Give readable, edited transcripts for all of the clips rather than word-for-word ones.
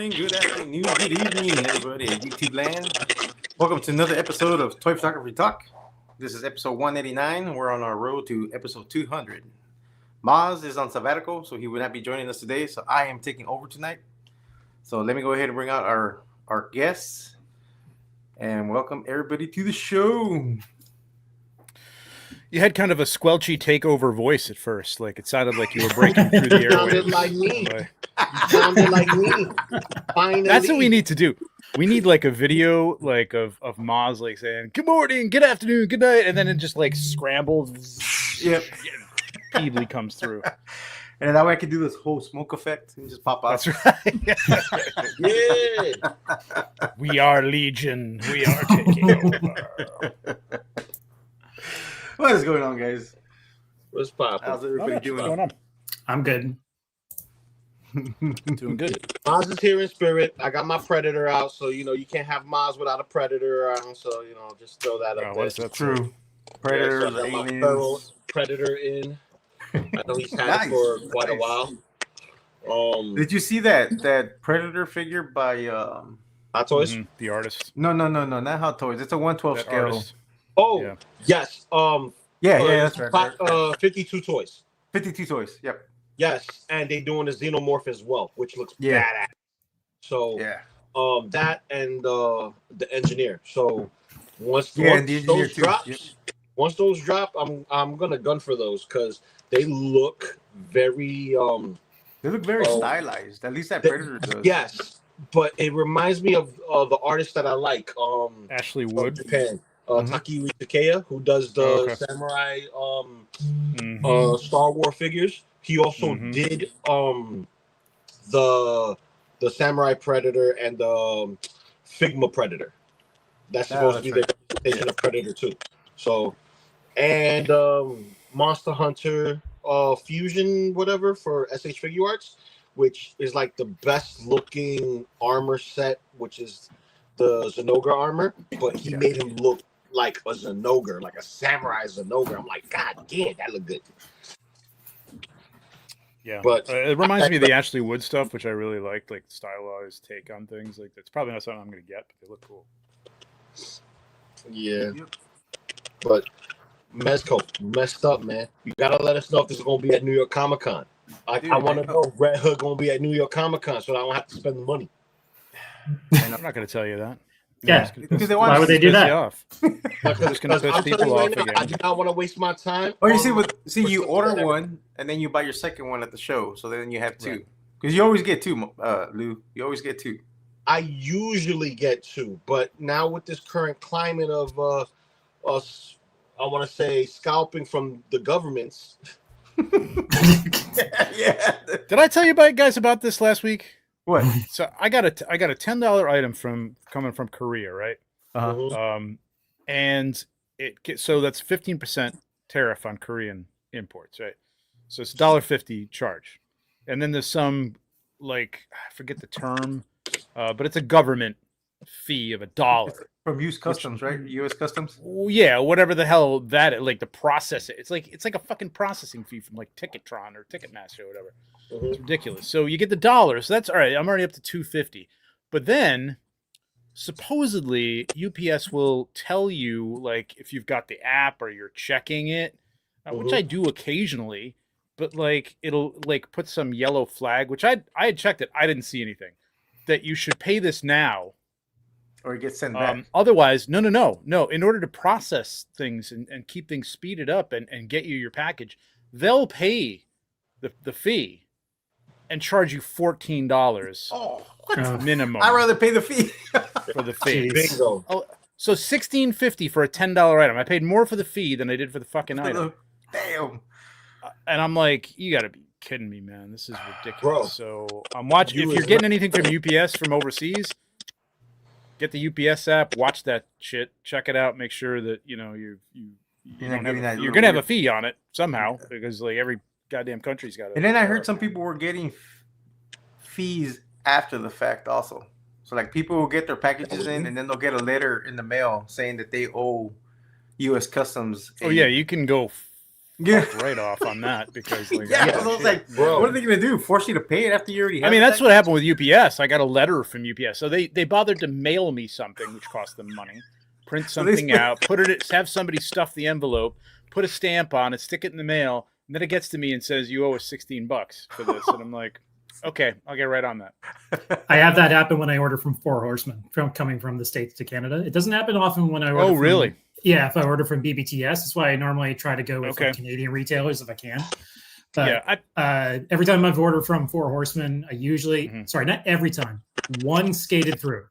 morning, good afternoon, good evening, everybody at YouTube land. Welcome to another episode of Toy Photography Talk. This is episode 189. We're on our road to episode 200. Maz is on sabbatical, so he will not be joining us today, so I am taking over tonight. So let me go ahead and bring out our guests and welcome everybody to the show. You had kind of a squelchy takeover voice at first. Like it sounded like you were breaking through the airwaves. Sounded like me. You sounded like me. Finally. That's what we need to do. We need like a video like of Maz like saying good morning, good afternoon, good night, and then it just like scrambles. Yep. Peebly comes through. And that way I can do this whole smoke effect and just pop out. That's right. Yeah. We are Legion. We are taking over. What is going on, guys? What's poppin'? How's everybody What's doing? going on? I'm good. Doing good. Maz is here in spirit. I got my Predator out, so you can't have Maz without a Predator around. So just throw that up there. What is that? True. Predators, Yeah, so I got my aliens. Predator in. I know he's had Nice. it for quite a while. Did you see that Predator figure by Hot Toys? Mhm, the artist. No, not Hot Toys. It's a 112 That scale. artist. Oh, Yeah. yes. Yeah, that's right. 52 Toys. 52 toys. Yep. Yes, and they doing a xenomorph as well, which looks Yeah. badass. So Yeah. that and the engineer. So once Yeah, and the engineer those too. drops, Yep. once those drop, I'm gonna gun for those because they look very They look very Oh. stylized. At least that They- Predator does. yes, but it reminds me of the artist that I like Ashley from Wood. Japan, Mhm. Takeru Takea, who does the Okay. samurai Mhm. Star Wars figures. He also Mhm. did the Samurai Predator and the Figma Predator. That's supposed to be that's the representation of Predator 2. So, and Monster Hunter Fusion, whatever, for SH Figure Arts, which is like the best looking armor set, which is the Zenogre armor, but he made him look like a Zenogre, like a samurai Zenogre. I'm like, God damn, that look good. Yeah, But- it reminds me of the Ashley Wood stuff, which I really liked, like stylized take on things. Like that's probably not something I'm going to get, but they look cool. Yeah. Yep. But Mezco messed up, man. You gotta let us know if this is gonna be at New York Comic Con. Dude, I want I to know. know if Red Hood gonna be at New York Comic Con, so I don't have to spend the money. I'm not going to tell you that. Yeah. It's gonna Because they Why want would they piss do that? you off. Just gonna piss I'm people telling you off right now, again. I do not want to waste my time. Oh, you on- see, you for order something that- one and then you buy your second one at the show, so then you have two. Right. Because you always get two, Lou. You always get two. I usually get two, but now with this current climate of us, I want to say scalping from the governments. Yeah. Did I tell you guys about this last week? What? So I got a $10 item coming from Korea, right? Uh-huh. And so that's 15% tariff on Korean imports, right? So it's $1.50 charge, and then there's some like I forget the term, but it's a government fee of $1. From U.S. Customs, right? U.S. Customs. Yeah, whatever the hell that like the process. It's like a fucking processing fee from like Ticketron or Ticketmaster or whatever. It's ridiculous. So you get the $1. So that's all right. I'm already up to $2.50. But then supposedly UPS will tell you like if you've got the app or you're checking it, which I do occasionally, but like it'll like put some yellow flag, which I had checked it. I didn't see anything that you should pay this now. Or it gets sent back. Otherwise, no. In order to process things and keep things speeded up and get you your package, they'll pay the fee and charge you $14 Oh, what? minimum I'd rather pay the fee. for the fee. Bingo. So $16.50 for a $10 item. I paid more for the fee than I did for the fucking item. Damn. And I'm like, you got to be kidding me, man. This is ridiculous. Bro. So I'm watching. You If you're is getting anything from UPS from overseas, get the UPS app. Watch that shit. Check it out. Make sure that you You're not don't have getting that you're little gonna have a weird- fee on it somehow because like every goddamn country's got it. And then I heard some people were getting fees after the fact also. So like people will get their packages in and then they'll get a letter in the mail saying that they owe U.S. Customs. Oh yeah, you can go Yeah. fucked right off on that because like, Yeah, oh, I was shit. like, Bro. what are they gonna do? Force you to pay it after you already have I mean, it that's back? what happened with UPS. I got a letter from UPS, so they bothered to mail me something, which cost them money. Print So they something spent- out, put it, have somebody stuff the envelope, put a stamp on it, stick it in the mail, and then it gets to me and says you owe us $16 for this, and I'm like, okay, I'll get right on that. I have that happen when I order from Four Horsemen from coming from the States to Canada. It doesn't happen often when I order. Oh, from, really? Yeah, if I order from BBTS, that's why I normally try to go with Okay. like Canadian retailers if I can. But Yeah, every time I've ordered from Four Horsemen, I usually Mhm. sorry, not every time, one skated through,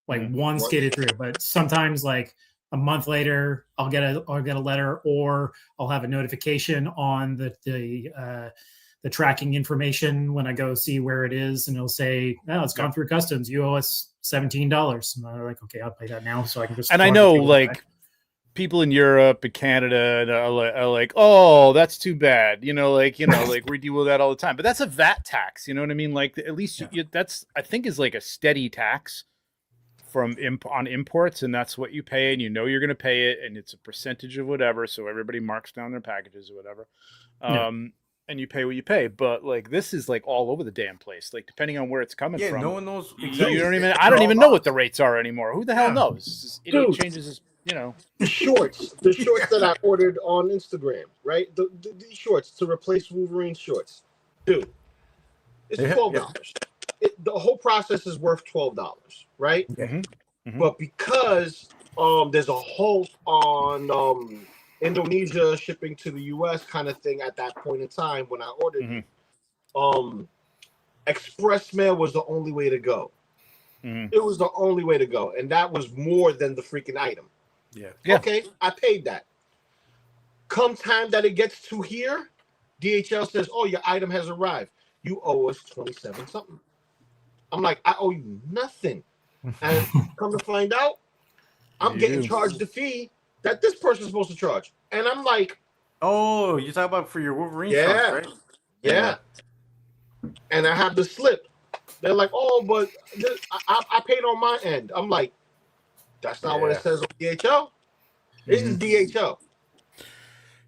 like Mhm. one skated through. But sometimes, like a month later, I'll get a letter, or I'll have a notification on the tracking information when I go see where it is, and it'll say, "Oh, it's gone through customs. You owe us $17." And I'm like, "Okay, I'll pay that now, so I can just." and I know like people in Europe and Canada are like, oh, that's too bad, like we deal with that all the time. But that's a VAT tax, you know what I mean? Like at least that's I think is like a steady tax from on imports, and that's what you pay, and you're going to pay it, and it's a percentage of whatever, so everybody marks down their packages or whatever. And you pay what you pay, but like this is like all over the damn place. Like depending on where it's coming from, no one knows you exactly. don't even. I don't even know what the rates are anymore. Who the hell knows? This idiot Dude. changes his. The shorts that I ordered on Instagram, right? These shorts to replace Wolverine's shorts, dude. It's $12. The whole process is worth $12, right? Mm-hmm. But because there's a halt on Indonesia shipping to the U.S. kind of thing at that point in time when I ordered it, express mail was the only way to go. It was the only way to go, and that was more than the freaking item. Yeah. Okay, I paid that. Come time that it gets to here, DHL says, "Oh, your item has arrived. You owe us 27 something." I'm like, I owe you nothing. And come to find out, I'm getting charged the fee that this person's supposed to charge. And I'm like, oh, you're talking about for your Wolverine yeah, shorts, right? Yeah. And I have the slip. They're like, oh, but I paid on my end. I'm like, that's not what it says on DHL. This is DHL.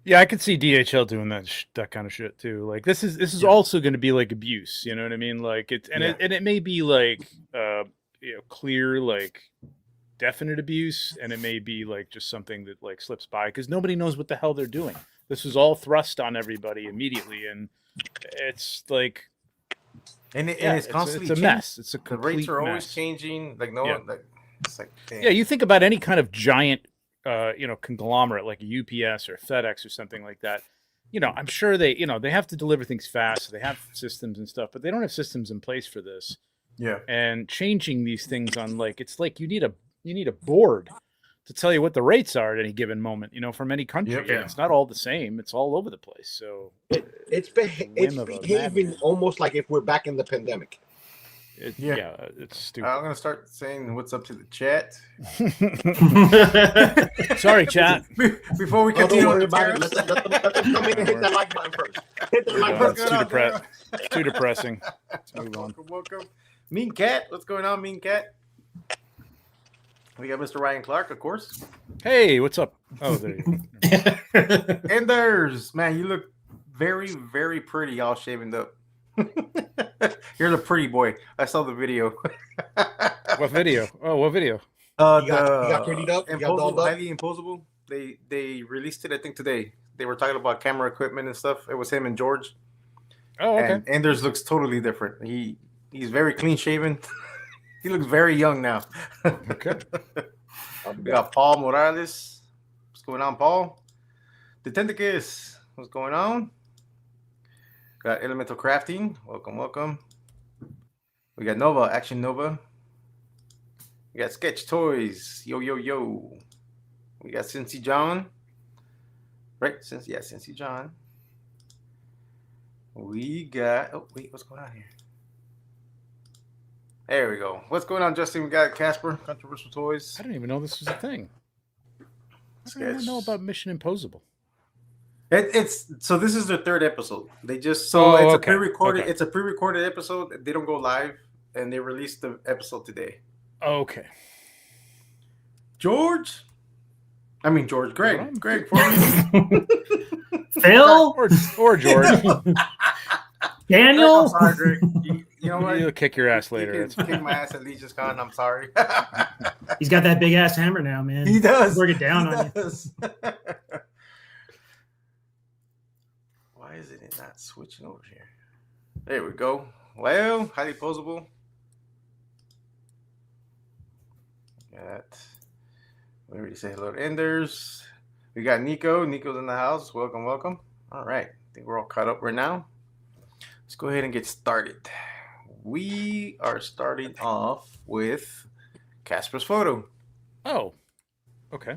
Yeah, I could see DHL doing that kind of shit too. Like this is also going to be like abuse. You know what I mean? Like it may be like clear like definite abuse, and it may be like just something that like slips by because nobody knows what the hell they're doing. This is all thrust on everybody immediately, and it's like, and it's constantly it's a mess. It's a complete the rates are always mess. changing. Like no one, like it's like damn. Yeah, you think about any kind of giant conglomerate like a UPS or FedEx or something like that. I'm sure they have to deliver things fast. So they have systems and stuff, but they don't have systems in place for this. Yeah. And changing these things on it's like you need a board to tell you what the rates are at any given moment, from any country. Yep. Yeah. It's not all the same. It's all over the place. So it's behaving almost like if we're back in the pandemic. It's stupid. I'm gonna start saying what's up to the chat. Sorry, chat. Before we continue, let them come in and hit that like button first. Hit the like button. It's too depressing. Let's move on. Welcome. Mean Cat, what's going on, Mean Cat? We got Mr. Ryan Clark, of course. Hey, what's up? Oh, there you go. And there's, man, you look very, very pretty, all shaven up. You're the pretty boy. I saw the video. What video? Oh, what video? You got prettied up? You got dolled up? Highly Imposable. They released it, I think, today. They were talking about camera equipment and stuff. It was him and George. Oh, okay. And Anders looks totally different. He's very clean shaven. He looks very young now. Okay. We got Paul Morales. What's going on, Paul? The Tentacus. What's going on? Got Elemental Crafting. Welcome. We got Nova, Action Nova. We got Sketch Toys. Yo. We got Cincy John. Right? Cincy John. We got... Oh, wait. What's going on here? There we go. What's going on, Justin? We got Casper, Controversial Toys. I didn't even know this was a thing. I don't even know about Mission Impossible. So this is their third episode. They just a pre-recorded. Okay. It's a pre-recorded episode. They don't go live, and they released the episode today. Okay. George, I mean George. Greg. Hold on. Greg for me. Phil, or George. Daniel. I'm sorry, Greg. You know what? You'll kick your ass You later. can That's fine. kick my ass at Legion's Con. I'm sorry. He's got that big ass hammer now, man. He does. Work it down He on you. does. Why is it not switching over here? There we go. Well, highly posable. Got. We already said hello to Enders. We got Nico. Nico's in the house. Welcome, welcome. All right. I think we're all caught up right now. Let's go ahead and get started. We are starting off with Casper's photo. Oh, okay.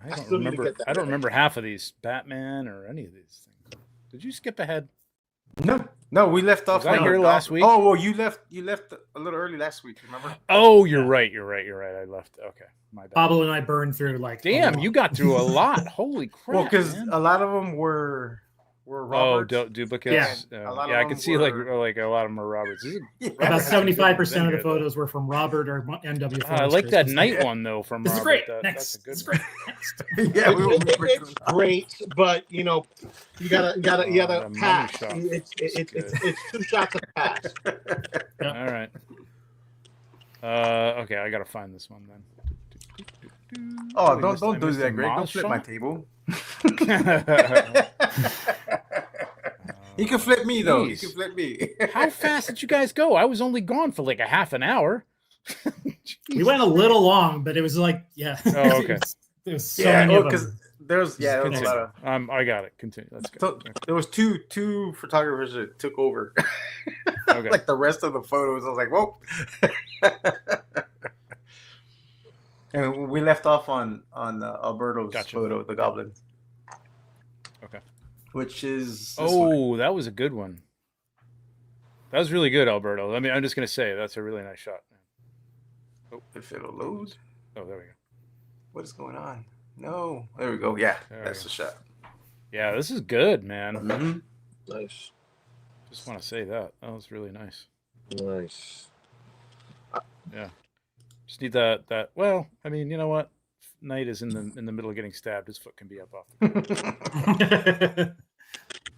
I don't still need to remember. get that I don't right. remember half of these Batman or any of these things. Did you skip ahead? No, we left off. Was I here last week? Oh, well, you left a little early last week. Remember? Oh, you're right. You're right. I left. Okay, my bad. Pablo and I burned through like. Damn, you got through a lot. Holy crap! Well, because man. a lot of them were Roberts. Duplicates. Yeah, a lot of I them could see were- like a lot of them are Roberts. This is- Yeah. About Robert has some good 75% ones in of the here, though. photos were from Robert or MW. I like that night Yeah. one though from This is Robert. great. That's Next. a good This is one. great. Next. Yeah, we were It's great, but you gotta the money pass. shot. It's 2 shots of pass. All right. Okay, I gotta find this one then. Oh, I don't missed do the that, Greg. Don't Moz flip my shot? table. You can flip me though. You Jeez. can flip me. How fast did you guys go? I was only gone for like a half an hour. We went a little long, but it was like, yeah. Oh, okay. There was so Yeah, many of because them. there was a Continue. lot of. I got it. Continue. Let's go. So there was two photographers that took over. Okay. Like the rest of the photos, I was like, whoa. And we left off on Alberto's Gotcha. photo, the goblin. Okay. Which is this one. Oh, that was a good one. That was really good, Alberto. I mean, I'm just gonna say that's a really nice shot. Oh, if it'll load. Oh, there we go. What is going on? No. There we go. Yeah, There we that's go. the shot. Yeah, this is good, man. Mhm. Nice, Just want to say that. That was really nice. nice. Just need that. Well, I mean, you know what? Knight is in the middle of getting stabbed. His foot can be up off the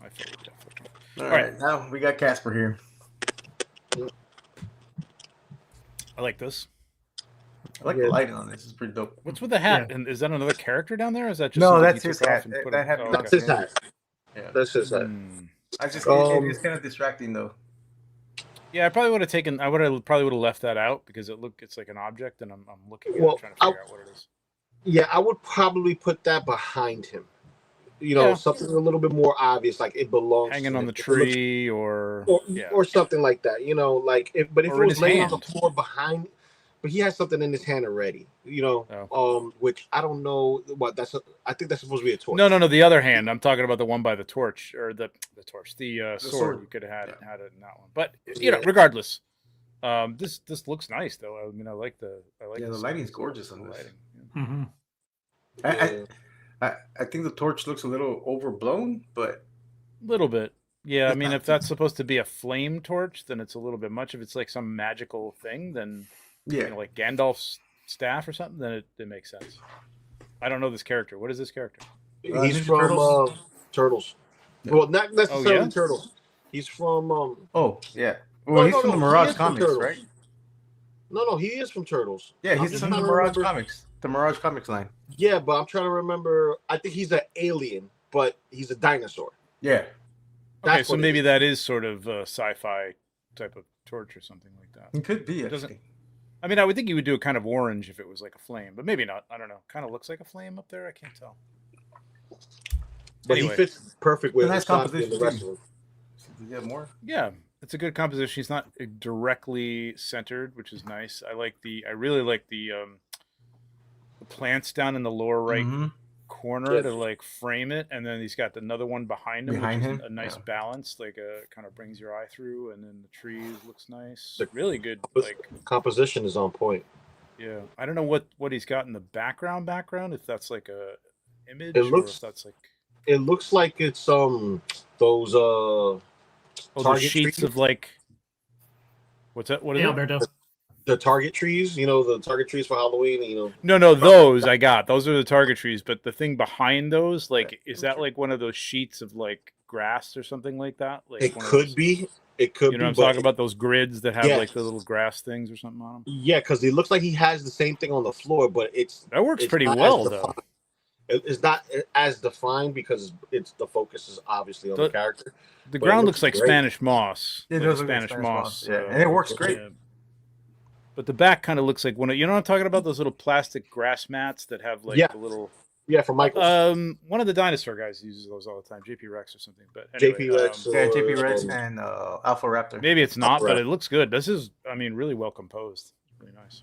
my foot would definitely. All right, now we got Casper here. I like this. I like Yeah. the lighting on this. It's pretty dope. What's with the hat? And is that another character down there? Or is that just No, something that's he his took off hat. and put That it- hat oh, belongs That's okay. his hat. Yeah. That's his hat. I just it's kind of distracting though. Yeah, I probably would have taken. I probably would have left that out because it's like an object, and I'm looking at Well, it, trying to figure out what it is. Yeah, I would probably put that behind him. Yeah. Something a little bit more obvious, like it belongs Hanging to on him. the It looks- tree, or yeah, or something like that. But if Or it in was his laying on hand. the floor behind, but he has something in his hand already. Which I don't know what that's. I think that's supposed to be a torch. no. The other hand, I'm talking about the one by the torch, or the torch, the sword. sword. You could have had Yeah. it in that one, but Yeah. regardless, this looks nice though. I mean, I like the Yeah, the lighting's gorgeous on this. lighting. Yeah. Mhm. Yeah. I think the torch looks a little overblown, but Little bit. Yeah, I It's mean, not- if that's supposed to be a flame torch, then it's a little bit much. If it's like some magical thing, then yeah. like Gandalf's staff or something, then it makes sense. I don't know this character. What is this character? He's Ninja from Turtles? Turtles. Yeah. Well, not necessarily yeah? Turtles. He's from Oh, yeah. Well, he's from the he Mirage is from comics, Turtles. right? No, he is from Turtles. Yeah, I'm he's just from the trying to Mirage remember- comics. The Mirage comics line. Yeah, but I'm trying to remember. I think he's an alien, but he's a dinosaur. Yeah. Okay, That's so what it maybe is. that is sort of a sci-fi type of torch or something like that. It could be. It doesn't- Actually. I mean, I would think you would do a kind of orange if it was like a flame, but maybe not. I don't know. Kind of looks like a flame up there. I can't tell. But Anyway. he fits perfect with It's a nice Scotty composition, and the rest too. of them. Do you have more? Yeah, it's a good composition. He's not directly centered, which is nice. I really like the plants down in the lower right Mhm. corner Yes. to like frame it, and then he's got another one behind him, Behind which is him? a nice Yeah. balance, like kind of brings your eye through, and then the trees looks nice, The- really good. the- Like, Composition is on point. yeah, I don't know what he's got in the background. If that's like a image, It or looks- if that's like It looks like it's those those target sheets trees. of like what's that? What is Hey, it? Alberto. the target trees, the target trees for Halloween, No, those I got. Those are the target trees, but the thing behind those, like, is that like one of those sheets of like grass or something like that? Like it one of could those, be. It could you be. know, I'm but talking about those grids that have Yeah. like the little grass things or something on them. Yeah, because it looks like he has the same thing on the floor, but That works it's pretty not well, as though. It's not as defined because it's the focus is obviously on the character. The But ground it looks like great. Spanish moss. It like does a look like Spanish moss. Yeah, and it works great. yeah. But the back kind of looks like one of, you know what I'm talking about? Those little plastic grass mats that have like the little. Yeah, for Michael. One of the dinosaur guys uses those all the time, JP Rex or something. But anyway, JP Rex, Yeah, JP Rex and Alpha Raptor. maybe it's not, Alpha but Raptor. it looks good. This is, I mean, really well composed. Really nice.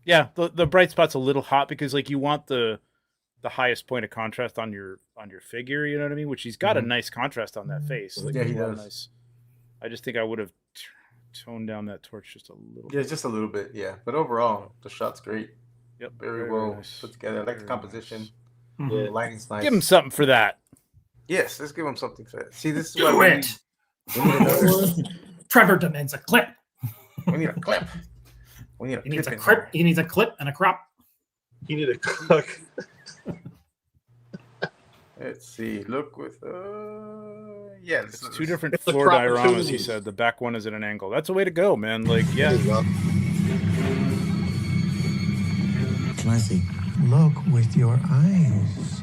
Yeah, the bright spot's a little hot because like you want the highest point of contrast on your figure, you know what I mean? Which he's got a nice contrast on that face. Like, Yeah, he it's well does. Nice. I just think I would have toned down that torch just a little. Yeah, just a little bit. Yeah, but overall, the shot's great. Yep, Very well nice. put together. I like the Very composition. Mhm. Yeah. The lighting's nice. Give him something for that. Yes, let's give him something for that. See, this is Do what we it. need. We need another. Trevor demands a clip. We need a clip. We need a He needs a clip in clip. here. He needs a clip and a crop. He need a cook. Let's see. Look with yeah. It's two different It's the floor crop dioramas, he opportunities. said. The back one is at an angle. That's a way to go, man. Like, yeah. There you go. Classy. Look with your eyes.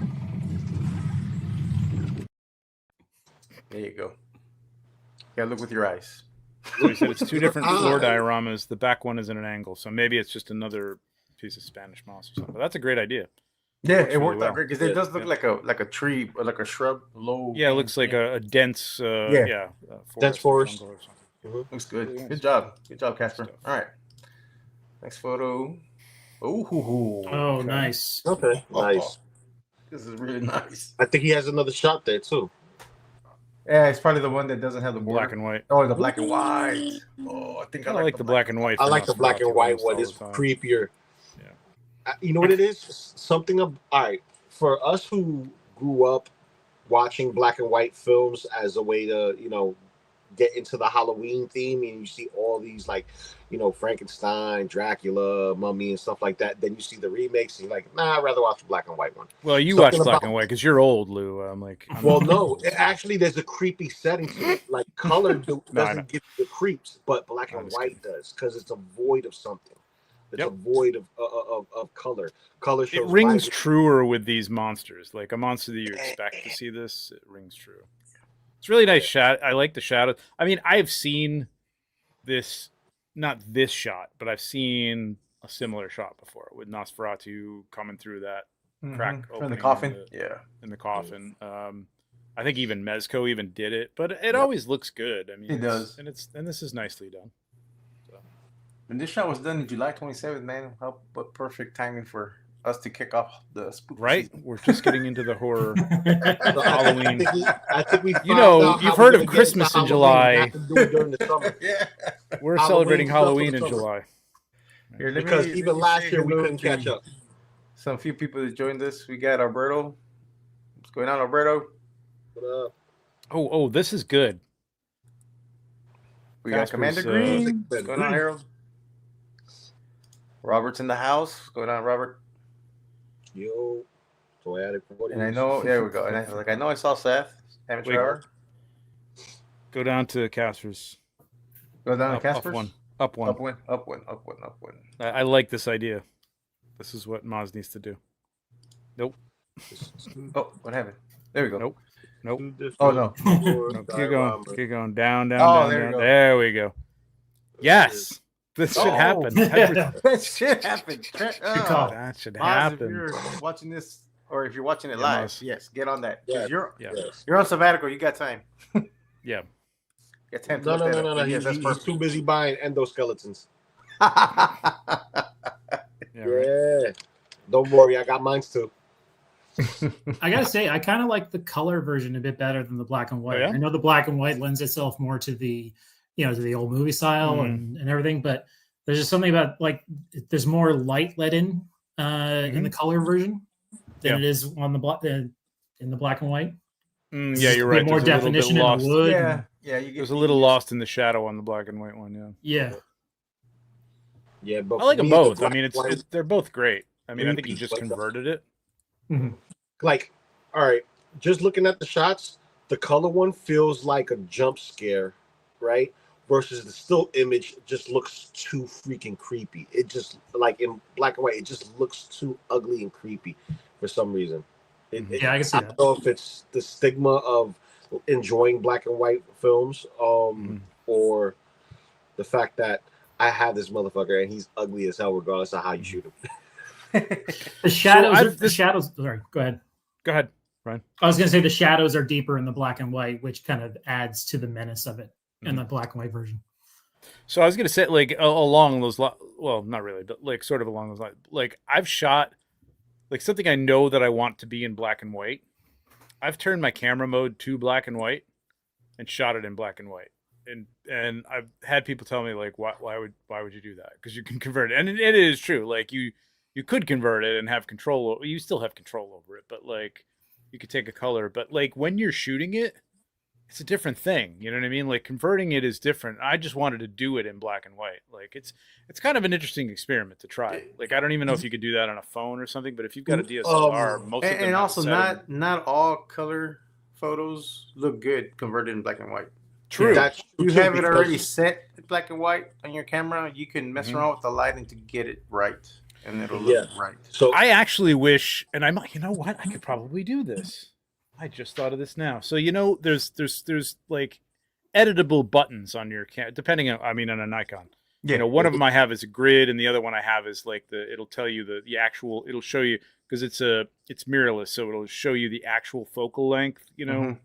There you go. Yeah, look with your eyes. So he said it's two different floor Ah. dioramas. The back one is at an angle. So maybe it's just another piece of Spanish moss or something. But that's a great idea. Yeah, Works it really worked well. out great because it Yeah, does look like a tree or like a shrub, low. Yeah, it looks like a dense, Dense forest. or something. Looks good. Really nice. Good job, Casper. Stuff. All right, next photo. Oh, Okay. nice. Okay, nice. This is really nice. I think he has another shot there too. Yeah, it's probably the one that doesn't have the border. Black and white. Oh, the black and white. Oh, I think I like the black and white. I from like the black and Nosferatu white almost one. all It's the time. creepier. Yeah. You know what it is? Something of all right for us who grew up watching black and white films as a way to get into the Halloween theme, and you see all these like Frankenstein, Dracula, Mummy, and stuff like that. Then you see the remakes, and you're like, nah, I'd rather watch the black and white one. Well, you Something watch black about- and white because you're old, Lou. I'm like, Well, no, actually, there's a creepy setting to it. Like color No, I doesn't know. give you the creeps, but black I'm and just white does because it's a void of something. It's Yep. a void of color. Color shows it rings vibrant- truer with these monsters. Like a monster that you expect to see this, it rings true. It's really nice shot. I like the shadow. I mean, I've seen this, not this shot, but I've seen a similar shot before with Nosferatu coming through that crack from opening the coffin. in Yeah, in the coffin. I think even Mezco even did it, but it always looks good. I mean, It does. and this is nicely done. and this shot was done in July 27th, man. What perfect timing for us to kick off the spooky Right? season. We're just getting into the horror. So Halloween. I think we You found know, out you've how heard we're of gonna get Christmas into in Halloween, July. not to do it during the summer. Yeah. We're Halloween celebrating stuff for the Halloween in summer. July. Here, let Because me- even let me last say year we hello couldn't to catch up. Some few people that joined us. We got Alberto. What's going on, Alberto? But, Oh, this is good. We got Casper's, Commander Green. What's going on, Harold? Robert's in the house. What's going on, Robert? yo, poetic. And I know, there we go. And I know I saw Seth. Amateur Wait. hour. Go down to Casper's. Go down to Up Casper's. one. Up one. Up one. I like this idea. This is what Maz needs to do. Nope. Oh, what happened? There we go. Nope. Nope. Oh, no. No, keep going. Keep going. Down, down, Oh, down, there we down. go. There we go. Yes. This should Oh. happen. That shit happened. call. That should Maz, if happen. you're watching this, or if you're watching it Yeah, live, Maz. yes, get on that. 'Cause Yeah. You're Yeah. you're on sabbatical. You got time. Yeah. You got time to No, look no, that no, up. no, no. Yes, that's He's perfect. too busy buying endoskeletons. Yeah. Right. Yeah. Don't worry, I got mine too. I gotta say, I kind of like the color version a bit better than the black and white. yeah? I know the black and white lends itself more to the, to the old movie style Mhm. and everything, but there's just something about like there's more light let in the color version than Yeah. it is on the black in the black and white. Yeah, There's you're a bit right. more There's a little bit definition in lost. the wood. Yeah, Yeah, you It get was a little lost in the shadow on the black and white one. Yeah. Yeah, but I like for them me, the both. I black mean, and white, they're both great. I mean, I think you repeat, just like the- converted it. Mhm. like, all right, just looking at the shots, the color one feels like a jump scare, right? Versus the still image just looks too freaking creepy. It just like in black and white, it just looks too ugly and creepy for some reason. Yeah, I can see I that. don't know if it's the stigma of enjoying black and white films, or the fact that I have this motherfucker and he's ugly as hell, regardless of how you shoot him. The shadows. I've- The shadows. Sorry, go ahead. Go ahead, Ryan. I was going to say the shadows are deeper in the black and white, which kind of adds to the menace of it in the black and white version. So I was gonna say, like, along those well, not really, but like sort of along those lines. Like, I've shot like something I know that I want to be in black and white. I've turned my camera mode to black and white and shot it in black and white. And I've had people tell me like, why would you do that? Because you can convert it, and it is true. Like you could convert it and have control. You still have control over it, but like you could take a color. But like when you're shooting it, it's a different thing. You know what I mean? Like converting it is different. I just wanted to do it in black and white. Like it's kind of an interesting experiment to try. Like I don't even know if you could do that on a phone or something, but if you've got a DSLR, most of them and have also a setting. not all color photos look good converted in black and white. True. That's true You too, have it because- already set black and white on your camera. You can mess Mhm. around with the lighting to get it right, and it'll look right. So I actually wish, and I'm, you know what? I could probably do this. I just thought of this now. So you know, there's like editable buttons on your camera, depending on, I mean, on a Nikon. Yeah. You know, one of them I have is a grid, and the other one I have is like it'll tell you the actual. It'll show you because it's mirrorless, so it'll show you the actual focal length. You know,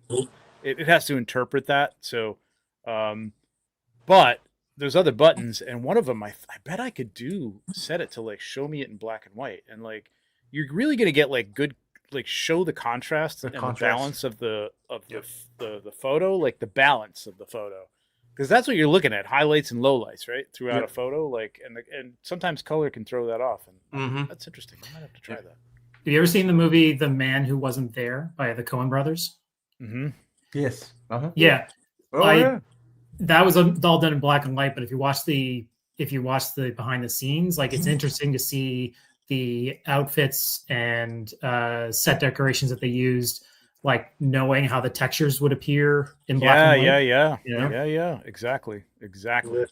it has to interpret that. So, but there's other buttons, and one of them I bet I could set it to like show me it in black and white, and like you're really gonna get like good, like show the contrast and the balance of the photo, like the balance of the photo, because that's what you're looking at, highlights and lowlights, right, throughout a photo. Like and sometimes color can throw that off, and that's interesting. I might have to try that. Have you ever seen the movie The Man Who Wasn't There by the Coen brothers? Mm-hmm. Yes. Yeah. Oh yeah. That was all done in black and white, but if you watch the behind the scenes, like it's interesting to see the outfits and set decorations that they used, like knowing how the textures would appear in black and white. Yeah, exactly.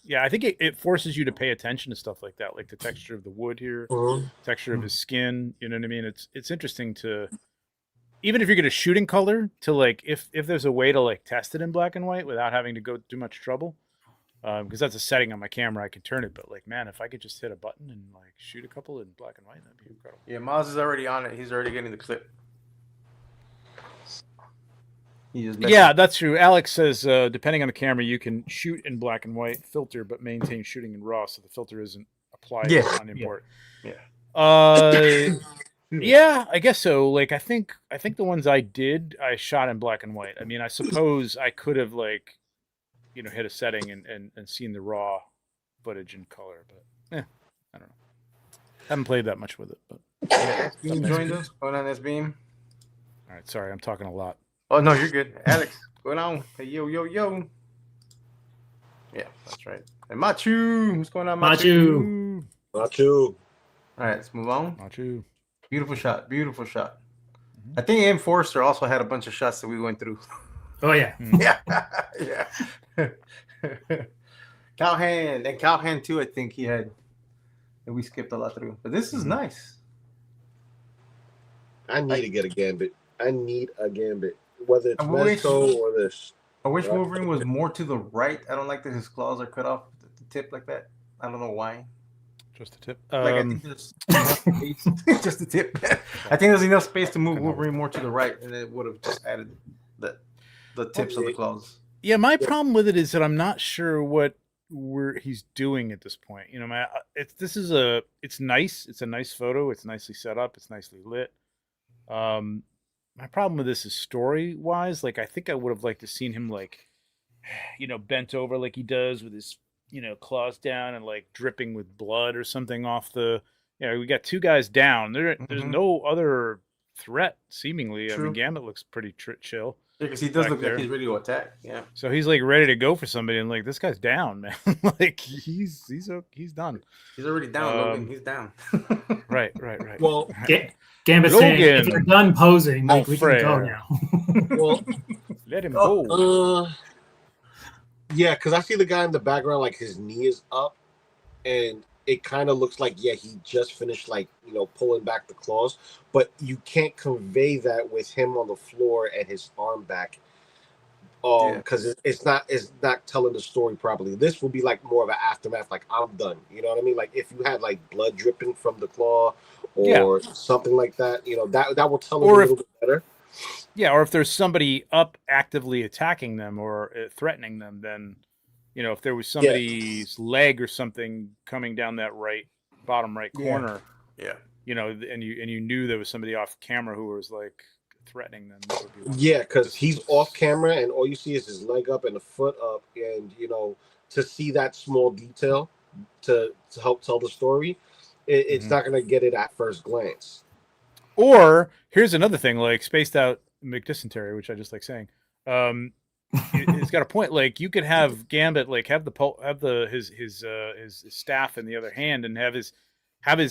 Yeah, I think it forces you to pay attention to stuff like that, like the texture of the wood here, texture of his skin. You know what I mean? It's interesting to, even if you're going to shoot in color, to like if there's a way to like test it in black and white without having to go too much trouble, because that's a setting on my camera, I can turn it. But like, man, if I could just hit a button and like shoot a couple in black and white, that'd be incredible. Yeah, Miles is already on it. He's already getting the clip. Yeah, that's true. Alex says, depending on the camera, you can shoot in black and white, filter, but maintain shooting in RAW, so the filter isn't applied on import. Yeah, I guess so. Like, I think the ones I did, I shot in black and white. I mean, I suppose I could have like, you know, hit a setting and seen the raw footage in color, but I don't know. Haven't played that much with it, but Beam joined us. Going on this beam. All right, sorry, I'm talking a lot. Oh no, you're good, Alex. Going on. Hey, yo. Yeah, that's right. And Machu, what's going on, Machu? Machu. All right, let's move on. Machu. Beautiful shot. I think Enforcer also had a bunch of shots that we went through. Oh yeah. Yeah. Cowhand too. I think he had, and we skipped a lot through. But this is nice. I need to get a gambit. Whether it's Mexico or this. I wish Wolverine was more to the right. I don't like that his claws are cut off at the tip like that. I don't know why. Just the tip. Like I think there's enough space. Just the tip. I think there's enough space to move Wolverine more to the right, and it would have just added the tips of the claws. Yeah, my problem with it is that I'm not sure what he's doing at this point. You know, it's nice. It's a nice photo. It's nicely set up. It's nicely lit. My problem with this is story-wise. Like, I think I would have liked to seen him, like, you know, bent over like he does with his, you know, claws down and, like, dripping with blood or something off the... You know, we got two guys down. There's no other threat, seemingly. True. I mean, Gambit looks pretty chill. because he does back look there. like he's ready to attack. Yeah. So he's like ready to go for somebody, and like this guy's down, man. Like he's done. He's already down, Logan. He's down. Right. Well, Gambit saying, if Logan, you're done posing, mon like we can go frère. now. well, Let him go. yeah, because I see the guy in the background, like his knee is up, and it kind of looks like he just finished like pulling back the claws, but you can't convey that with him on the floor and his arm back, because it's not telling the story properly. This will be like more of an aftermath, like I'm done. You know what I mean? Like if you had like blood dripping from the claw or something like that, that will tell it a little bit better. Yeah, or if there's somebody up actively attacking them or threatening them, then if there was somebody's leg or something coming down that bottom right corner, and you knew there was somebody off camera who was like threatening them. That would be because he's off camera and all you see is his leg up and the foot up, and to see that small detail to help tell the story, it's not going to get it at first glance. Or here's another thing, like spaced out McDysentery, which I just like saying. It's got a point. Like you could have Gambit, like have his staff in the other hand, and have his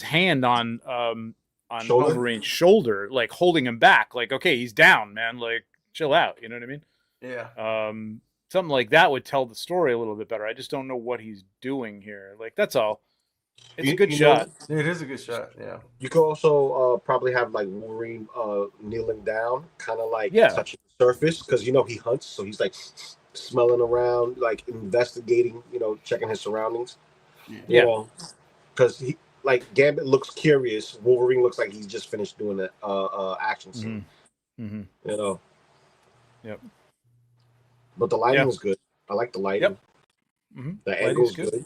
hand on Wolverine's shoulder, like holding him back. Like, okay, he's down, man. Like, chill out. You know what I mean? Yeah. Something like that would tell the story a little bit better. I just don't know what he's doing here. Like, that's all. It's a good shot. It is a good shot. Yeah. You could also probably have like Wolverine kneeling down, kind of like touching the surface, because he hunts, so he's like smelling around, like investigating, checking his surroundings. Yeah. Because he like Gambit looks curious. Wolverine looks like he's just finished doing the action scene. Yep. But the lighting is good. I like the lighting. Yep. The angle's good.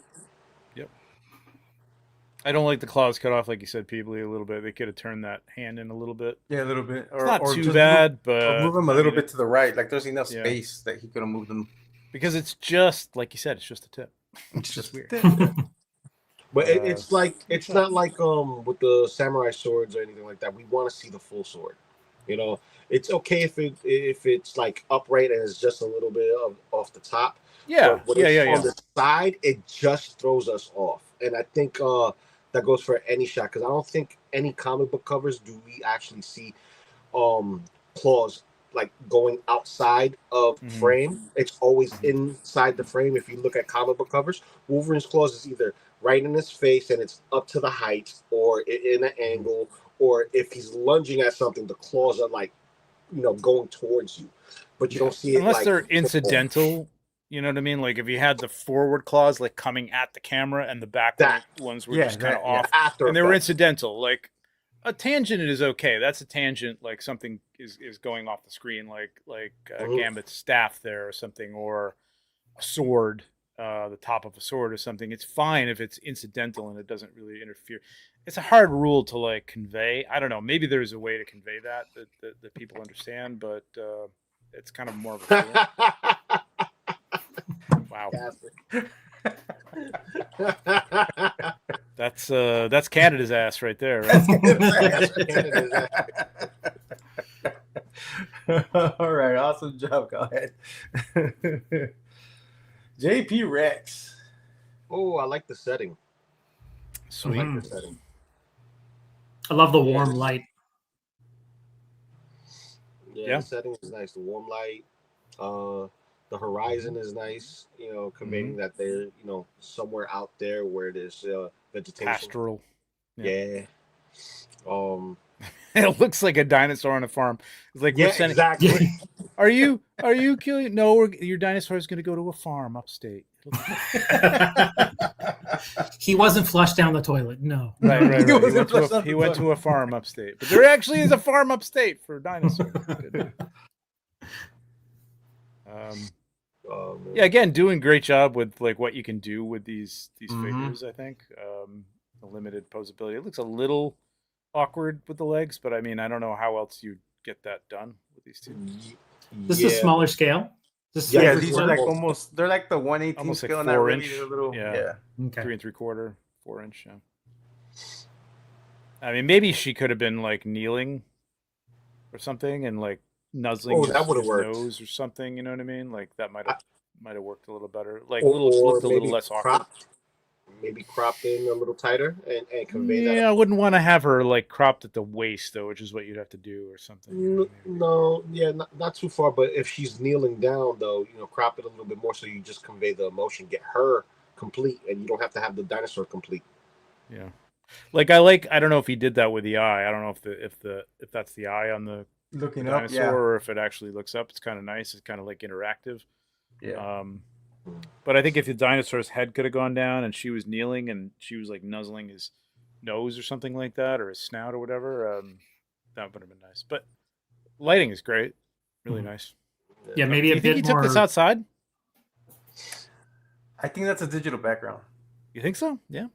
I don't like the claws cut off, like you said, Peebly, a little bit. They could have turned that hand in a little bit. Yeah, a little bit. It's not too bad, but move him a little bit to the right. Like there's enough space that he could have moved them. Because it's just, like you said, it's just a tip. It's just weird. But it's like it's not like with the samurai swords or anything like that. We want to see the full sword. It's okay if it's like upright and it's just a little bit off the top. Yeah, but when it's on the side, it just throws us off. And I think that goes for any shot, because I don't think any comic book covers do we actually see claws like going outside of frame. It's always inside the frame. If you look at comic book covers, Wolverine's claws is either right in his face and it's up to the height, or in an angle, or if he's lunging at something, the claws are like going towards you, but you don't see it unless they're incidental. You know what I mean? Like if you had the forward claws like coming at the camera and the back ones were just kind of off, and they were incidental. Like a tangent is okay. That's a tangent, like something is going off the screen, like Gambit's staff there or something, or a sword, the top of a sword or something. It's fine if it's incidental and it doesn't really interfere. It's a hard rule to like convey. I don't know. Maybe there's a way to convey that people understand, but it's kind of more of a feeling. Wow. That's Canada's ass right there, right? All right, awesome job. Go ahead. JP Rex. Oh, I like the setting. Sweet. I like the setting. I love the warm light. Yeah, the setting is nice. The warm light. The horizon is nice, conveying that they're, somewhere out there where there's vegetation. Pastoral. Yeah. It looks like a dinosaur on a farm. It's like, exactly. Are you killing? No, your dinosaur is going to go to a farm upstate. He wasn't flushed down the toilet. No. Right. He went to a farm upstate. But there actually is a farm upstate for dinosaurs. Yeah, again, doing a great job with like what you can do with these figures. I think the limited posability. It looks a little awkward with the legs, but I mean, I don't know how else you get that done with these two. This is a smaller scale. These are like almost. They're like the 1/18 scale, like 4 not inch. really a little. Yeah. Okay. 3 3/4, 4 inch. Yeah. I mean, maybe she could have been like kneeling or something, and like nuzzling Oh, his, that would've his worked. nose or something. You know what I mean? Like that might have worked a little better. Like Or looked a little maybe less awkward. maybe cropped in a little tighter and convey that. Yeah, I wouldn't want to have her like cropped at the waist though, which is what you'd have to do or something. You know what I mean? No, yeah, not too far. But if she's kneeling down, though, crop it a little bit more so you just convey the emotion, get her complete, and you don't have to have the dinosaur complete. Yeah. Like I don't know if he did that with the eye. I don't know if that's the eye on the Looking up, dinosaur yeah. or if it actually looks up. It's kind of nice. It's kind of like interactive. Yeah. But I think if the dinosaur's head could have gone down and she was kneeling and she was like nuzzling his nose or something like that, or his snout or whatever, that would have been nice. But lighting is great, really nice. Yeah, maybe Do a you think bit he more. took this outside? I think that's a digital background. You think so? Yeah.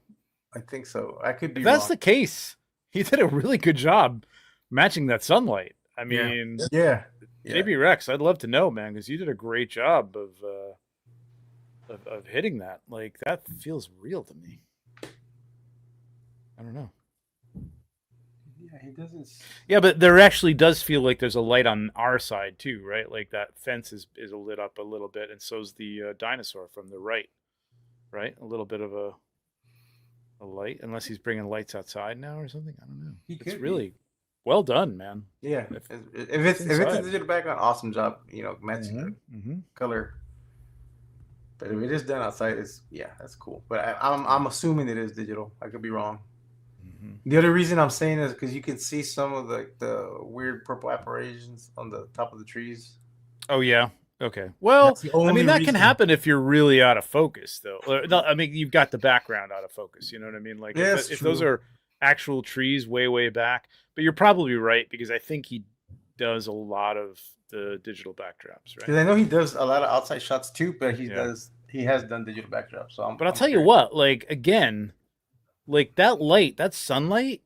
I think so. I could be If that's wrong. the case, he did a really good job matching that sunlight. I mean, Yeah. JB Rex, I'd love to know, man, because you did a great job of hitting that. Like that feels real to me. I don't know. Yeah, he doesn't. Yeah, but there actually does feel like there's a light on our side too, right? Like that fence is lit up a little bit, and so's the dinosaur from the right, right? A little bit of a light, unless he's bringing lights outside now or something. I don't know. It's really well done, man. Yeah, if it's a digital background, awesome job. Matching the color. But if it is done outside, that's cool. But I'm assuming it is digital. I could be wrong. The other reason I'm saying is because you can see some of the weird purple apparitions on the top of the trees. Oh yeah. Okay. Well, I mean that can happen if you're really out of focus, though. No, I mean you've got the background out of focus. You know what I mean? Like if those are actual trees way back. But you're probably right because I think he does a lot of the digital backdrops, right? Because I know he does a lot of outside shots too, but he has done digital backdrops. So I'll tell you what, like again, like that light, that sunlight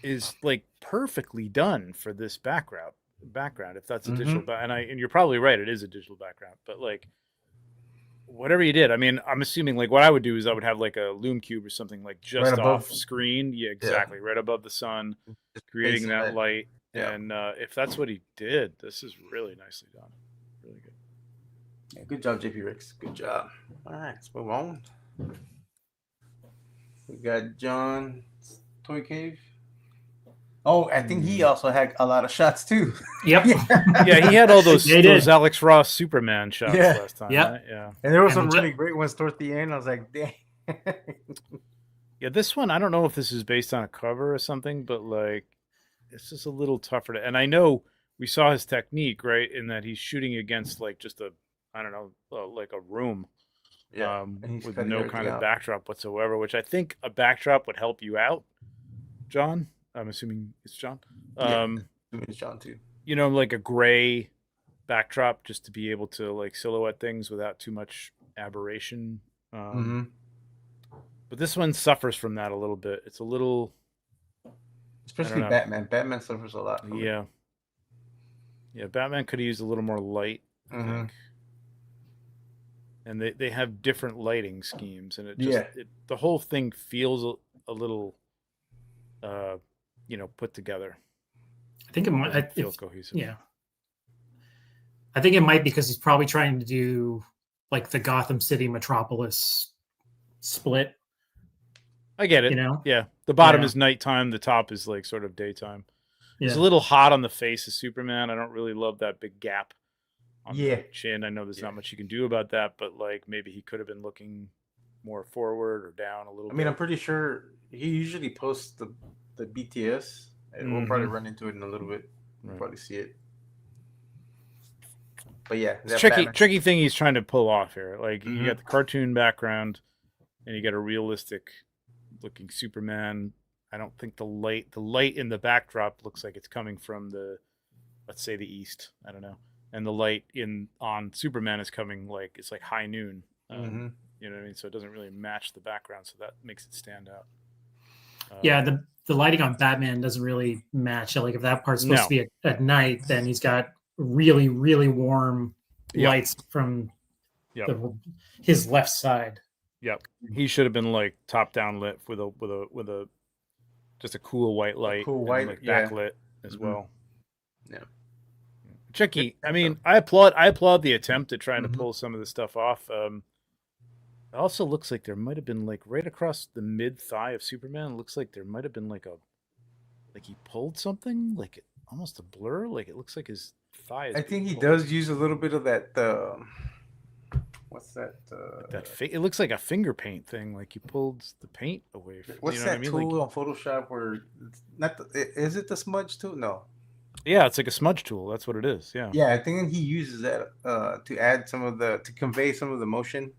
is like perfectly done for this background if that's a digital and you're probably right, it is a digital background, but like whatever you did, I mean, I'm assuming like what I would do is I would have like a loom cube or something like just right off screen. Yeah, exactly. Right above the sun, creating that light. Yeah. And if that's what he did, this is really nicely done. Really good. Yeah, good job, JP Ricks. Good job. All right, let's move on. We got John's Toy Cave. Oh, I think he also had a lot of shots too. Yep. Yeah, he had all those Alex Ross Superman shots last time. Yep. Right? Yeah. And there were some really great ones towards the end. I was like, dang. Yeah, this one, I don't know if this is based on a cover or something, but like it's just a little tougher to, and I know we saw his technique, right? In that he's shooting against like just like a room. Yeah. With no kind of backdrop whatsoever, which I think a backdrop would help you out, John. I'm assuming it's John. It's John too. Like a gray backdrop just to be able to like silhouette things without too much aberration. But this one suffers from that a little bit. It's a little, especially Batman. Batman suffers a lot. Yeah. Yeah, Batman could have used a little more light, I think. And they have different lighting schemes, and it just the whole thing feels a little put together. I think it might feel cohesive. Yeah. I think it might because he's probably trying to do like the Gotham City Metropolis split. I get it. Yeah. The bottom is nighttime, the top is like sort of daytime. It's a little hot on the face of Superman. I don't really love that big gap on the chin. I know there's not much you can do about that, but like maybe he could have been looking more forward or down a little bit. I mean, I'm pretty sure he usually posts the BTS, and we'll probably run into it in a little bit. We'll probably see it. But yeah, it's tricky thing he's trying to pull off here. Like you got the cartoon background, and you got a realistic looking Superman. I don't think the light in the backdrop looks like it's coming from let's say the east. I don't know. And the light on Superman is coming like it's like high noon. You know what I mean? So it doesn't really match the background, so that makes it stand out. Yeah, the lighting on Batman doesn't really match. Like if that part's supposed to be at night, then he's got really, really warm lights from his left side. Yep, he should have been like top down lit with a just a cool white light, cool white, like backlit as well. Yeah. tricky. I mean, I applaud the attempt at trying to pull some of this stuff off. It also looks like there might have been like right across the mid thigh of Superman. It looks like there might have been like he pulled something, like almost a blur. Like it looks like his thigh. I think he does use a little bit of that. What's that? It looks like a finger paint thing. Like he pulled the paint away. What's you know that what I mean? tool Like, on Photoshop where it's not? Is it the smudge tool? No. yeah, it's like a smudge tool. That's what it is. Yeah. Yeah, I think he uses that to add to convey some of the motion.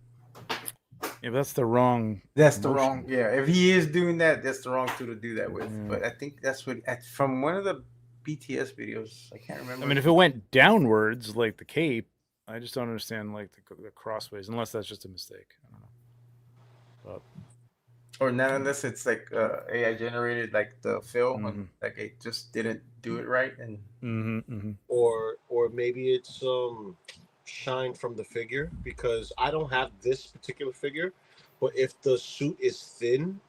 Yeah, but that's the wrong. That's the motion. wrong. Yeah, if he is doing that, that's the wrong tool to do that with. Yeah. But I think that's what from one of the BTS videos. I can't remember. I mean, if it went downwards like the cape, I just don't understand like the crossways, unless that's just a mistake. I don't know. or not unless it's like AI generated, like the fill, and, like it just didn't do it right, and or maybe it's shine from the figure, because I don't have this particular figure, but if the suit is thin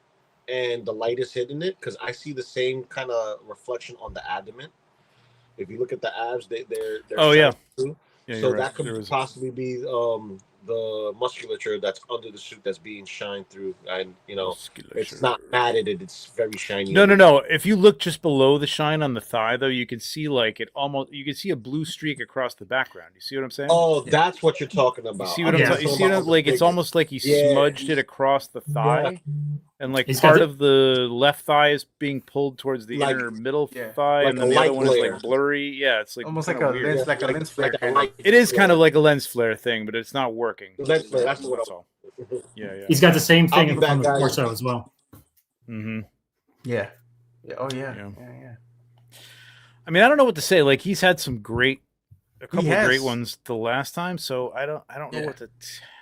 and the light is hitting it, because I see the same kind of reflection on the abdomen. If you look at the abs, they're oh yeah. Too. Yeah, So right. that could possibly be the musculature that's under the suit that's being shined through, and it's not matted, it's very shiny. No. If you look just below the shine on the thigh, though, you can see like you can see a blue streak across the background. You see what I'm saying? Oh, that's what you're talking about. You see what I'm talking? You see what like it's almost like he smudged it across the thigh, and like part of the left thigh is being pulled towards the inner middle thigh, and then the other one is like blurry. Yeah, it's like almost like a lens, like a lens flare. It is kind of like a lens flare thing, but it's not working. Lens flare, that's all. Yeah. He's got the same thing on the torso as well. Yeah. Oh yeah. I mean, I don't know what to say. Like he's had a couple of great ones the last time, so I don't know what to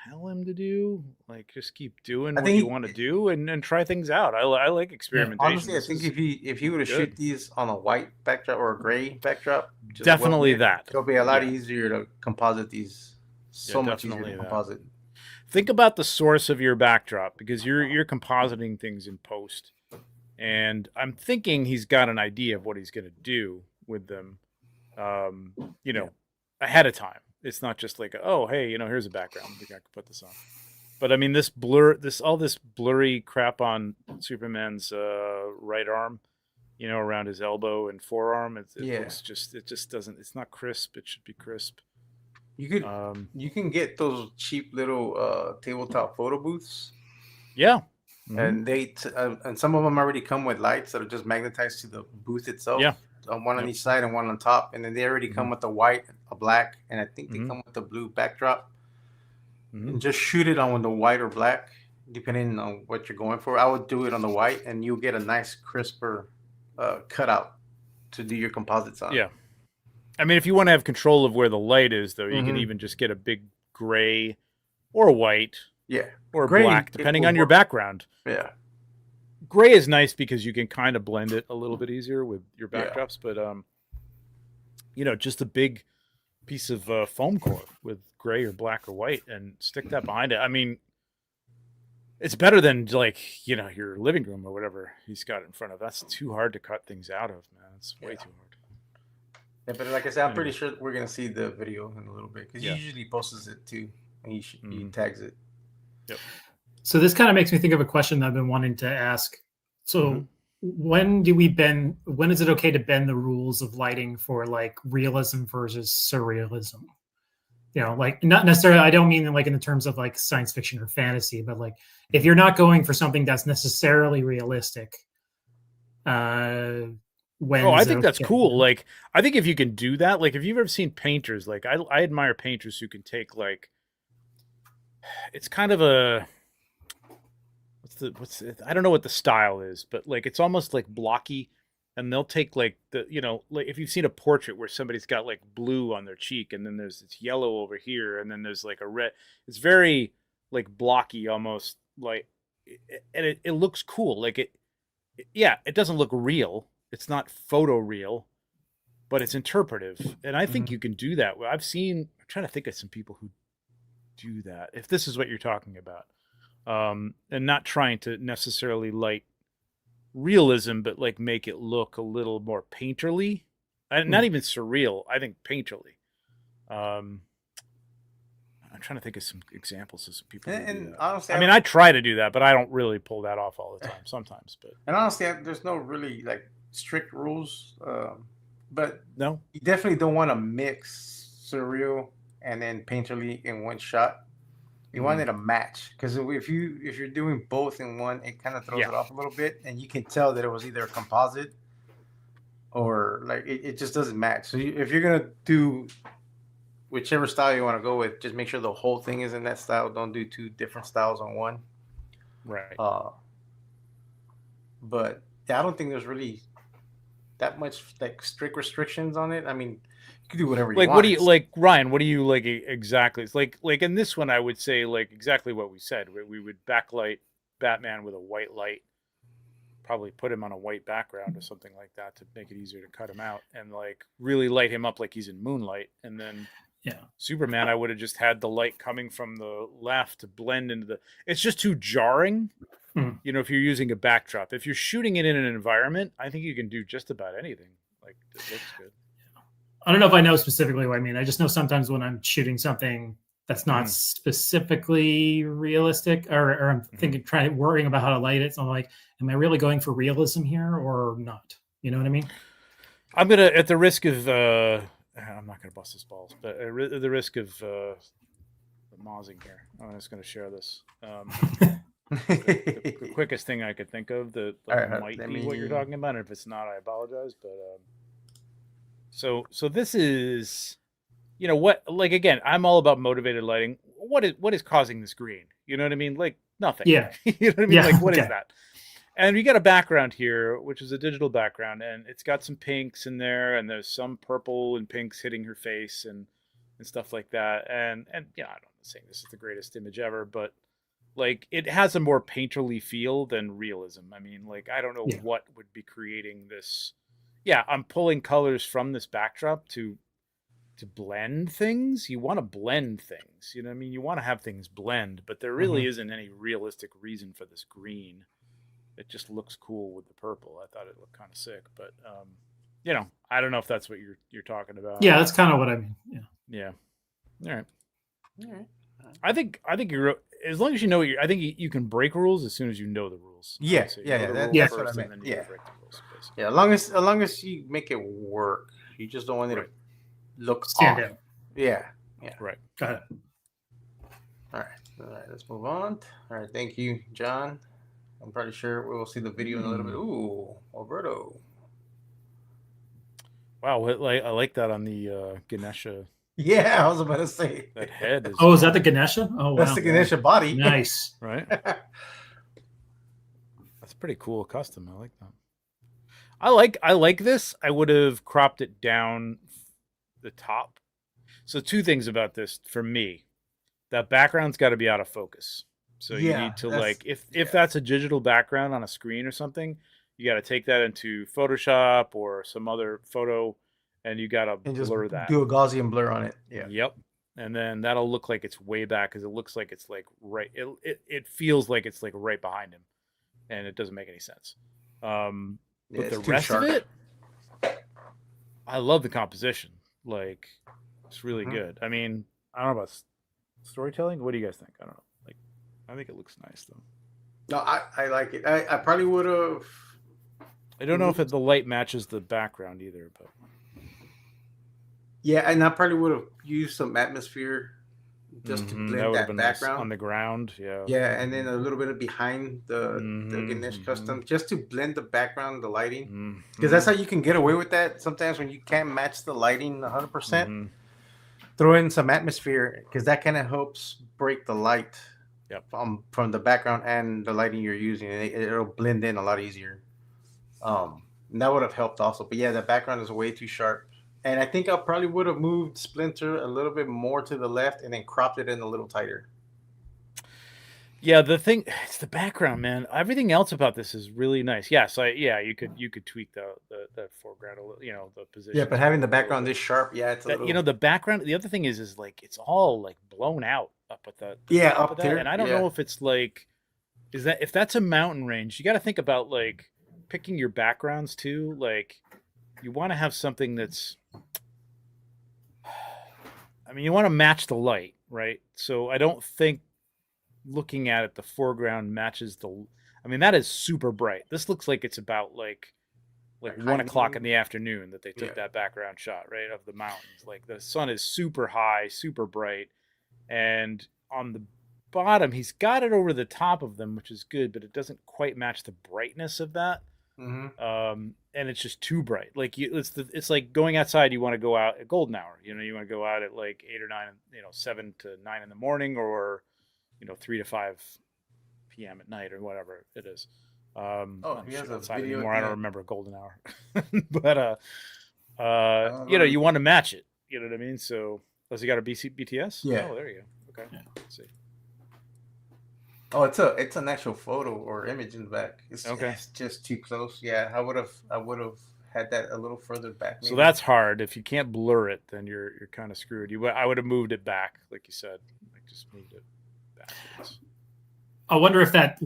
tell him to do. Like just keep doing what you want to do and try things out. I like experimentation. Honestly, I think if he were to shoot these on a white backdrop or a gray backdrop, definitely that. It'll be a lot easier to composite these. So much easier to composite. Think about the source of your backdrop, because you're compositing things in post, and I'm thinking he's got an idea of what he's going to do with them, ahead of time. It's not just like, oh, hey, here's a background. I think I could put this on. But I mean, this blurry crap on Superman's right arm, around his elbow and forearm. It just doesn't. It's not crisp. It should be crisp. You can get those cheap little tabletop photo booths. Yeah. And and some of them already come with lights that are just magnetized to the booth itself. Yeah. One on each side and one on top, and then they already come with the white, a black, and I think they come with the blue backdrop. And just shoot it on the white or black, depending on what you're going for. I would do it on the white, and you'll get a nice crisper cutout to do your composites on. Yeah. I mean, if you want to have control of where the light is, though, you can even just get a big gray or white, or gray, black, depending on your background. Yeah. Gray is nice because you can kind of blend it a little bit easier with your backdrops, but just a big piece of foam core with gray or black or white and stick that behind it. I mean, it's better than your living room or whatever he's got in front of. That's too hard to cut things out of, man. It's way too hard. Yeah, but like I said, I'm pretty sure we're gonna see the video in a little bit, because he usually posts it too, and he tags it. Yep. So this kind of makes me think of a question that I've been wanting to ask. So when is it okay to bend the rules of lighting for like realism versus surrealism? Like not necessarily, I don't mean like in the terms of like science fiction or fantasy, but like if you're not going for something that's necessarily realistic, I think that's cool. Like, I think if you can do that, like if you've ever seen painters, like I admire painters who can take like, it's kind of a, I don't know what the style is, but like, it's almost like blocky, and they'll take like like if you've seen a portrait where somebody's got like blue on their cheek, and then there's this yellow over here, and then there's like a red, it's very like blocky almost, like, and it looks cool. Like it doesn't look real. It's not photo real, but it's interpretive. And I think you can do that. I'm trying to think of some people who do that, if this is what you're talking about. And not trying to necessarily light realism, but like make it look a little more painterly. Not even surreal. I think painterly. I'm trying to think of some examples of some people who do And that. honestly, I mean, I try to do that, but I don't really pull that off all the time. Sometimes, but there's no really like strict rules. But no. you definitely don't want to mix surreal and then painterly in one shot. You want it to match, because if you're doing both in one, it kind of throws it off a little bit, and you can tell that it was either a composite or like it just doesn't match. So if you're gonna do whichever style you want to go with, just make sure the whole thing is in that style. Don't do two different styles on one. Right. But yeah, I don't think there's really that much like strict restrictions on it. I mean, you can do whatever you like want. what do you like, Ryan? What do you like exactly? It's like in this one, I would say like exactly what we said. We would backlight Batman with a white light, probably put him on a white background or something like that to make it easier to cut him out, and like really light him up like he's in moonlight. And then Superman, I would have just had the light coming from the left to blend into the. It's just too jarring. You know, if you're using a backdrop, if you're shooting it in an environment, I think you can do just about anything. Like it looks good. I don't know if I know specifically what I mean. I just know sometimes when I'm shooting something that's not specifically realistic, or I'm thinking, worrying about how to light it. So I'm like, am I really going for realism here or not? You know what I mean? I'm gonna, at the risk of, I'm not gonna bust his balls, but at the risk of mozzing here, I'm just gonna share this. The quickest thing I could think of that might be what you're talking about. And if it's not, I apologize. But so this is, you know what? Like again, I'm all about motivated lighting. What is causing this green? You know what I mean? Like nothing. Yeah. You know what I mean? Like what is that? And you got a background here, which is a digital background, and it's got some pinks in there, and there's some purple and pinks hitting her face and stuff like that. And yeah, I'm not saying this is the greatest image ever, but like it has a more painterly feel than realism. I mean, like I don't know what would be creating this. Yeah, I'm pulling colors from this backdrop to blend things. You want to blend things, you know what I mean? You want to have things blend, but there really isn't any realistic reason for this green. It just looks cool with the purple. I thought it looked kind of sick, but you know, I don't know if that's what you're talking about. Yeah, that's kind of what I mean. Yeah. All right. I think you're, as long as you know I think you can break rules as soon as you know the rules. Yeah, so that's what I meant. Yeah, as long as you make it work, you just don't want it to look stand off. out. Yeah. Right. Got it. All right. Let's move on. All right. Thank you, John. I'm pretty sure we will see the video in a little bit. Ooh, Alberto. Wow, I like that on the Ganesha. Yeah, I was about to say that head. Is that the Ganesha? Oh, that's the Ganesha body. Nice, right? That's pretty cool custom. I like that. I like this. I would have cropped it down the top. So two things about this for me. That background's got to be out of focus. So you need to like if that's a digital background on a screen or something, you got to take that into Photoshop or some other photo, and you got to blur that. Do a Gaussian blur on it. Yeah. Yep. And then that'll look like it's way back because it looks like it's like right. It feels like it's like right behind him, and it doesn't make any sense. But the rest of it, I love the composition. Like it's really good. I mean, I don't know about storytelling. What do you guys think? I don't know. Like, I think it looks nice though. No, I like it. I probably would have. I don't know if the light matches the background either, but yeah, and I probably would have used some atmosphere just to blend that background nice on the ground. Yeah, yeah, and then a little bit of behind the Ganesh custom, just to blend the background, the lighting, because that's how you can get away with that. Sometimes when you can't match the lighting 100%, throw in some atmosphere because that kind of helps break the light. Yep. From the background and the lighting you're using, it'll blend in a lot easier. And that would have helped also. But yeah, the background is way too sharp. And I think I probably would have moved Splinter a little bit more to the left and then cropped it in a little tighter. Yeah, it's the background, man. Everything else about this is really nice. Yes, you could tweak the foreground a little, you know, the position. Yeah, but having the background this sharp, it's a little... You know, the background. The other thing is like it's all like blown out up at that. Up there. And I don't know if it's like, if that's a mountain range, you got to think about like picking your backgrounds too. Like, you want to have something that's, I mean, you want to match the light, right? So I don't think looking at it, the foreground matches the. I mean, that is super bright. This looks like it's about like Like 1 o'clock high in the afternoon that they took Yeah. that background shot, right, of the mountains. Like the sun is super high, super bright, and on the bottom, he's got it over the top of them, which is good, but it doesn't quite match the brightness of that. And it's just too bright. Like it's like going outside. You want to go out at golden hour. You know, you want to go out at like 8 or 9, 7 to 9 in the morning, or 3 to 5 p.m. at night, or whatever it is. He has a outside video. anymore. I don't remember golden hour, but Right. you want to match it. You know what I mean? So, does he got a BTS? Yeah. Oh, there you go. Okay. Yeah. Let's see. Oh, it's an actual photo or image in the back. It's just too close. Yeah, I would have had that a little further back. So that's hard. If you can't blur it, then you're kind of screwed. I would have moved it back, like you said. Like just moved it backwards. I wonder if that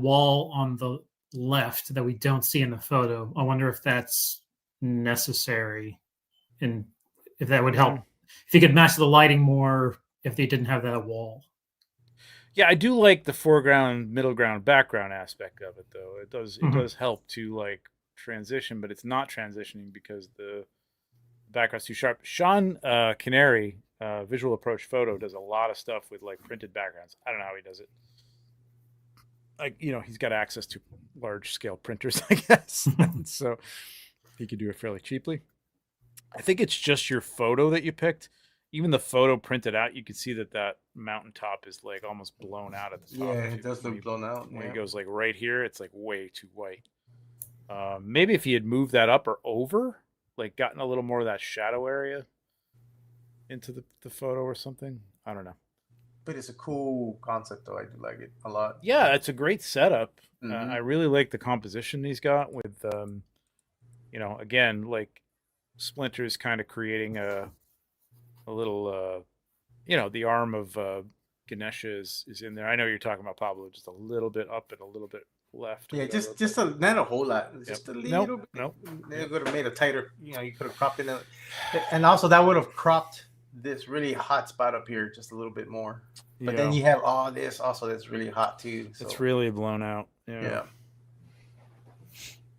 wall on the left that we don't see in the photo, I wonder if that's necessary, and if that would help. If you could match the lighting more if they didn't have that wall. Yeah, I do like the foreground, middle ground, background aspect of it, though. It does help to like transition, but it's not transitioning because the background's too sharp. Sean Canary, Visual Approach Photo, does a lot of stuff with like printed backgrounds. I don't know how he does it. Like, he's got access to large scale printers, I guess. So he could do it fairly cheaply. I think it's just your photo that you picked. Even the photo printed out, you can see that mountaintop is like almost blown out at the top. Yeah, it does look blown out. When he goes like right here, it's like way too white. Maybe if he had moved that up or over, like gotten a little more of that shadow area into the photo or something. I don't know. But it's a cool concept, though. I do like it a lot. Yeah, it's a great setup. I really like the composition he's got with, again, like Splinter's kind of creating a little, the arm of Ganesha is in there. I know you're talking about Pablo, just a little bit up and a little bit left. Yeah, not a whole lot. Just a little bit. Nope. They could have made a tighter. You could have cropped it, and also that would have cropped this really hot spot up here just a little bit more. But then you have all this also that's really hot too. So. It's really blown out. Yeah.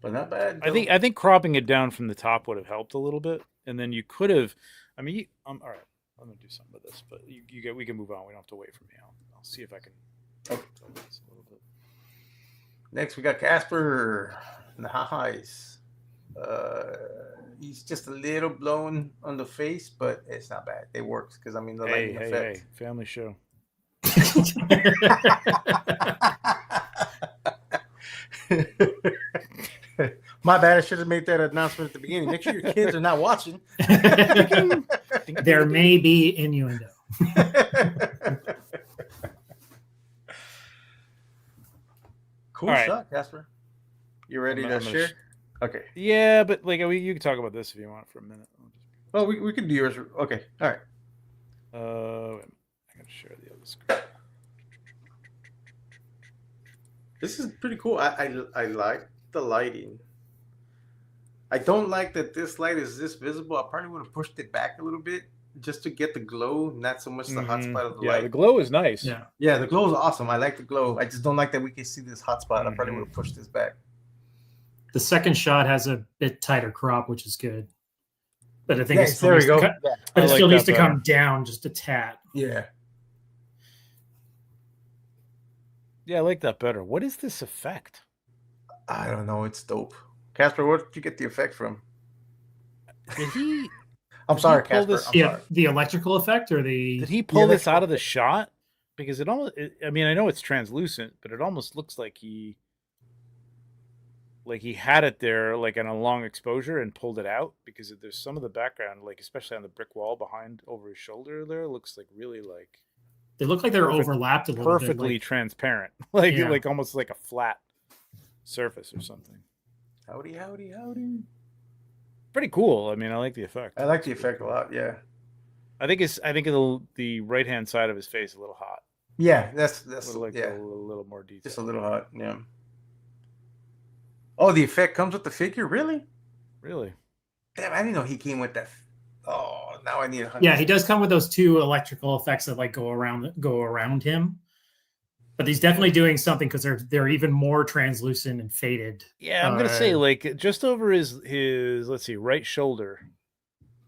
But not bad. I think cropping it down from the top would have helped a little bit, and then you could have. I mean, all right. I'm gonna do some of this, but we can move on. We don't have to wait for me. I'll see if I can. Okay. This a little bit. Next, we got Casper. Nice. He's just a little blown on the face, but it's not bad. It works because the lighting effect. Hey, family show. My bad. I should have made that announcement at the beginning. Make sure your kids are not watching. There may be innuendo. Cool right. shot, Casper. You ready to share? Okay. Yeah, but like you can talk about this if you want for a minute. Well, we can do yours. Okay. All right. Wait a minute. I gotta share the other screen. This is pretty cool. I like the lighting. I don't like that this light is this visible. I probably would have pushed it back a little bit just to get the glow, not so much the hot spot of the light. The glow is nice. Yeah, the glow is awesome. I like the glow. I just don't like that we can see this hot spot. I probably would have pushed this back. The second shot has a bit tighter crop, which is good. But I think it there we go. But it still needs to come down just a tad. Yeah. Yeah, I like that better. What is this effect? I don't know. It's dope. Casper, where did you get the effect from? Did he? I'm sorry, Casper. The electrical effect or the... Did he pull this out of the shot? Because it almost... I know it's translucent, but it almost looks like he had it there like in a long exposure and pulled it out, because there's some of the background, like especially on the brick wall behind over his shoulder there, looks like really like... They look like they're overlapped a little bit. Perfectly transparent. Like almost like a flat surface or something. Howdy, howdy, howdy. Pretty cool. I like the effect. I like the effect a lot, yeah. I think the right hand side of his face is a little hot. Yeah, that's a little more detail. Just a little hot, yeah. Oh, the effect comes with the figure, really? Really? Damn, I didn't know he came with that. Oh, now I need 100. Yeah, he does come with those 2 electrical effects that like go around him. But he's definitely doing something because they're even more translucent and faded. Yeah, I'm gonna say like just over his let's see, right shoulder.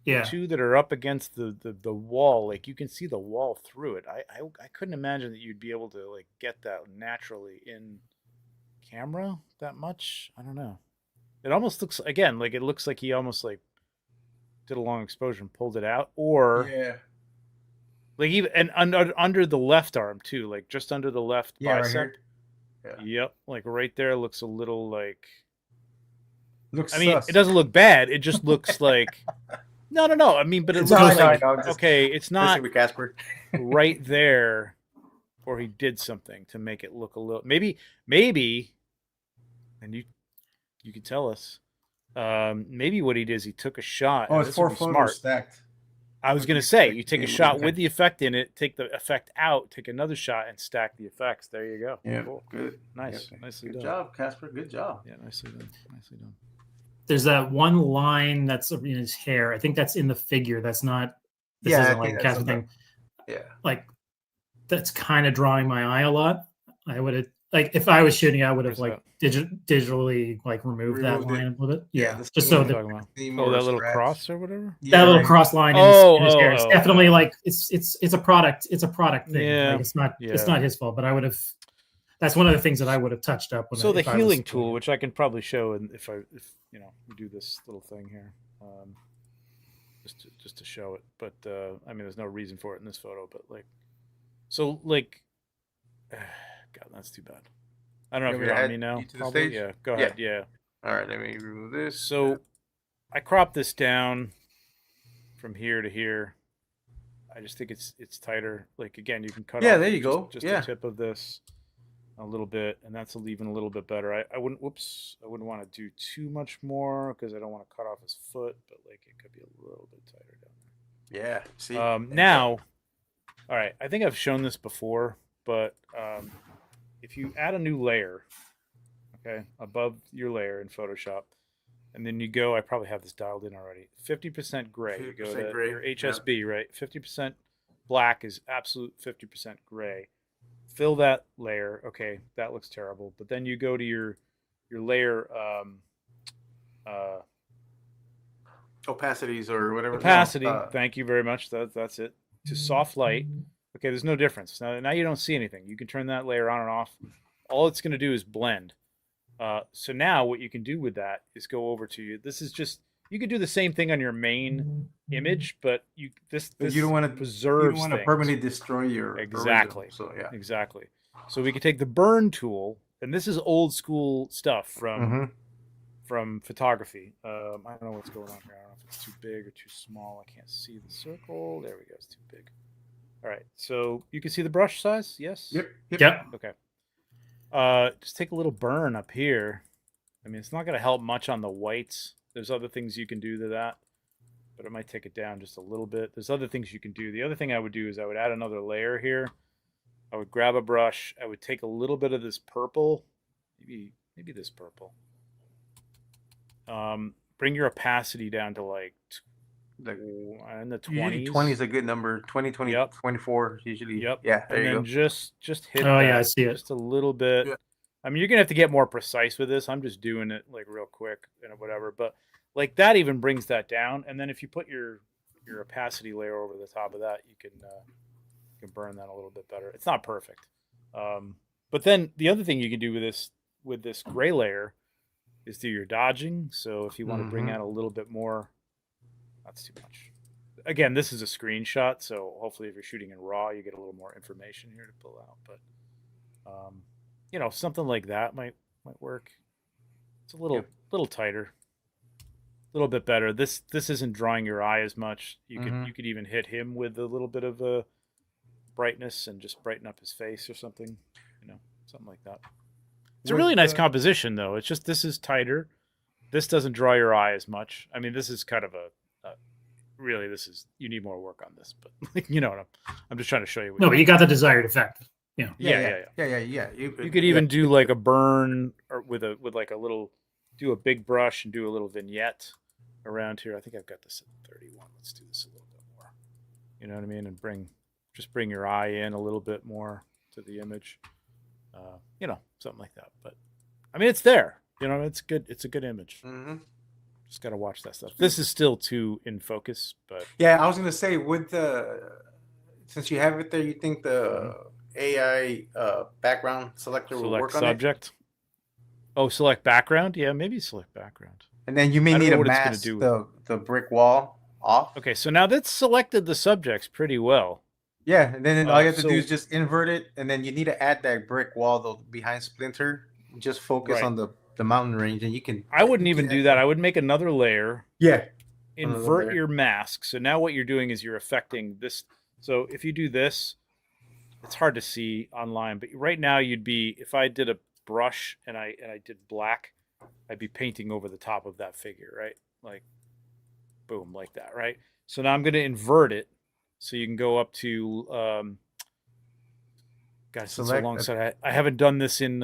Yeah. The 2 that are up against the wall, like you can see the wall through it. I couldn't imagine that you'd be able to like get that naturally in camera that much. I don't know. It almost looks again like it looks like he almost like did a long exposure and pulled it out, or Yeah. like even and under the left arm too, like just under the left Yeah, bicep. right here. Yeah. Yep, like right there looks a little like. Looks I mean, sus. it doesn't look bad. It just looks like. No. I mean, but it It's looks all like right, just okay. It's not with Casper. right there, or he did something to make it look a little. Maybe, and you can tell us. Maybe what he did is he took a shot. Oh, and it's this 4 would be photos smart. stacked. I was With going the to say, effect you take a in, shot okay. with the effect in it, take the effect out, take another shot, and stack the effects. There you go. Yeah, Cool. good. Nice. Yeah. Nicely Good done. job, Casper. Good job. Yeah, nicely done. Nicely done. There's that one line that's in his hair. I think that's in the figure. That's not. This Yeah, I isn't like think a that's Casper thing. Yeah. Like that's kind of drawing my eye a lot. I would have like if I was shooting, I would have Where's like digitally like removed that Removed it. line a little bit. Yeah, Yeah, the just What so are you that talking about? Seam Oh, or that little scratch. cross or whatever? Yeah, that little right. cross line in his hair is definitely like it's a product. It's a product thing. Yeah, Like it's yeah. not his fault. But I would have. That's one of the things that I would have touched up. So the healing tool, which I can probably show, and if we do this little thing here, just to show it. But I mean, there's no reason for it in this photo. But like, so like, God, that's too bad. I don't know if you're on me now. You to the Probably, stage? yeah. Go ahead, yeah. All right, let me remove this. So I cropped this down from here to here. I just think it's tighter. Like again, you can cut off. there you go. Just Yeah. the tip of this a little bit, and that's even a little bit better. I wouldn't. Whoops. I wouldn't want to do too much more because I don't want to cut off his foot. But like it could be a little bit tighter down Yeah. See. there. Now, all right. I think I've shown this before, but if you add a new layer, okay, above your layer in Photoshop, and then you go, I probably have this dialed in already. 50% gray. You go 50% to gray, your HSB, right? 50% black is absolute 50% gray. Fill that layer. Okay, that looks terrible. But then you go to your layer opacities or whatever. opacity. No, Thank you very much. That's it. To soft light. Okay, there's no difference. Now you don't see anything. You can turn that layer on and off. All it's going to do is blend. So now what you can do with that is go over to you. This is just you could do the same thing on your main image, but this you don't want to preserve. You don't want to permanently destroy your exactly. Original, so yeah, exactly. So we could take the burn tool, and this is old school stuff from photography. I don't know what's going on here. I don't know if it's too big or too small. I can't see the circle. There we go. It's too big. All right. So you can see the brush size. Yes. Yep. Okay. Just take a little burn up here. I mean, it's not going to help much on the whites. There's other things you can do to that, but it might take it down just a little bit. There's other things you can do. The other thing I would do is I would add another layer here. I would grab a brush. I would take a little bit of this purple, maybe this purple. Bring your opacity down to like in the 20s. 20 is a good number. 20, 20, Yep. 24 usually. Yep. Yeah, there and you then go. just hit Oh, that yeah, I see it. just a little bit. Yeah. I mean, you're gonna have to get more precise with this. I'm just doing it like real quick and whatever. But like that even brings that down. And then if you put your opacity layer over the top of that, you can burn that a little bit better. It's not perfect. But then the other thing you can do with this gray layer is do your dodging. So if you want to bring out a little bit more, that's too much. Again, this is a screenshot, so hopefully if you're shooting in RAW, you get a little more information here to pull out. But something like that might work. It's a little tighter, a little bit better. This isn't drawing your eye as much. You could even hit him with a little bit of a brightness and just brighten up his face or something, something like that. It's a really nice composition, though. It's just this is tighter. This doesn't draw your eye as much. I mean, this is kind of really, you need more work on this, but you know what I'm just trying to show you. No, but you got the desired effect. Yeah. Yeah. You could even do like a burn or with like a little, do a big brush and do a little vignette around here. I think I've got this at 31. Let's do this a little bit more. You know what I mean? And bring your eye in a little bit more to the image. Something like that. But I mean, it's there. It's good. It's a good image. Mm-hmm. Just got to watch that stuff. This is still too in focus, but yeah, I was gonna say since you have it there, you think the AI background selector will select work on subject. Oh, select background. Yeah, maybe select background. it? And then you may I don't need know to what it's gonna mask do. the brick wall off. Okay, so now that's selected the subjects pretty well. Yeah, and then all you have to do so- is just invert it, and then you need to add that brick wall though behind Splinter. Just focus Right. on the mountain range, and you can. I wouldn't you even can do add that. I would make another layer. Yeah. Invert layer. your mask. So now what you're doing is you're affecting this. So if you do this, it's hard to see online, but right now you'd be, if I did a brush and I did black, I'd be painting over the top of that figure, right? Like, boom, like that, right? So now I'm going to invert it. So you can go up to, guys, it's so long since I haven't done this in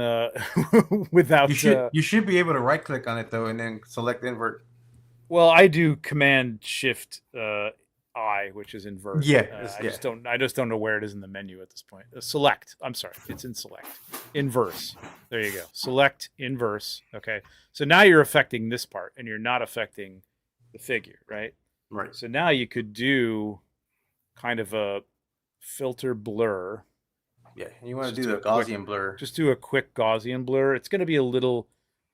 without. You should be able to right click on it though, and then select invert. Well, I do Command Shift I, which is invert. Yeah, I just don't know where it is in the menu at this point. Select. I'm sorry, it's in select. Inverse. There you go. Select inverse. Okay. So now you're affecting this part, and you're not affecting the figure, right? Right. So now you could do kind of a filter blur. Yeah, and you want to do the Gaussian blur. Just do a quick Gaussian blur. It's going to be a little.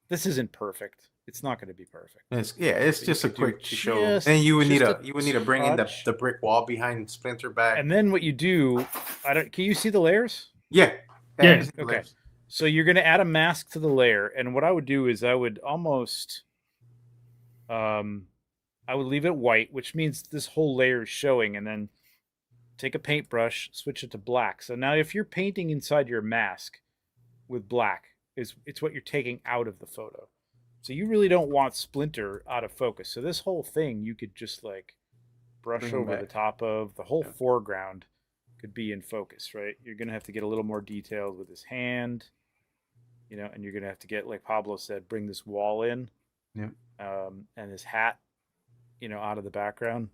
This isn't perfect. It's not going to be perfect. It's just a quick show. And you would need to bring in the brick wall behind Splinter back. And then what you do, can you see the layers? Yeah. Yeah. Okay. So you're going to add a mask to the layer, and what I would do is I would almost, I would leave it white, which means this whole layer is showing, and then take a paintbrush, switch it to black. So now if you're painting inside your mask with black, it's what you're taking out of the photo. So you really don't want Splinter out of focus. So this whole thing you could just like brush over the top of. The whole foreground could be in focus, right? You're going to have to get a little more detailed with his hand, and you're going to have to get, like Pablo said, bring this wall in, and his hat, out of the background.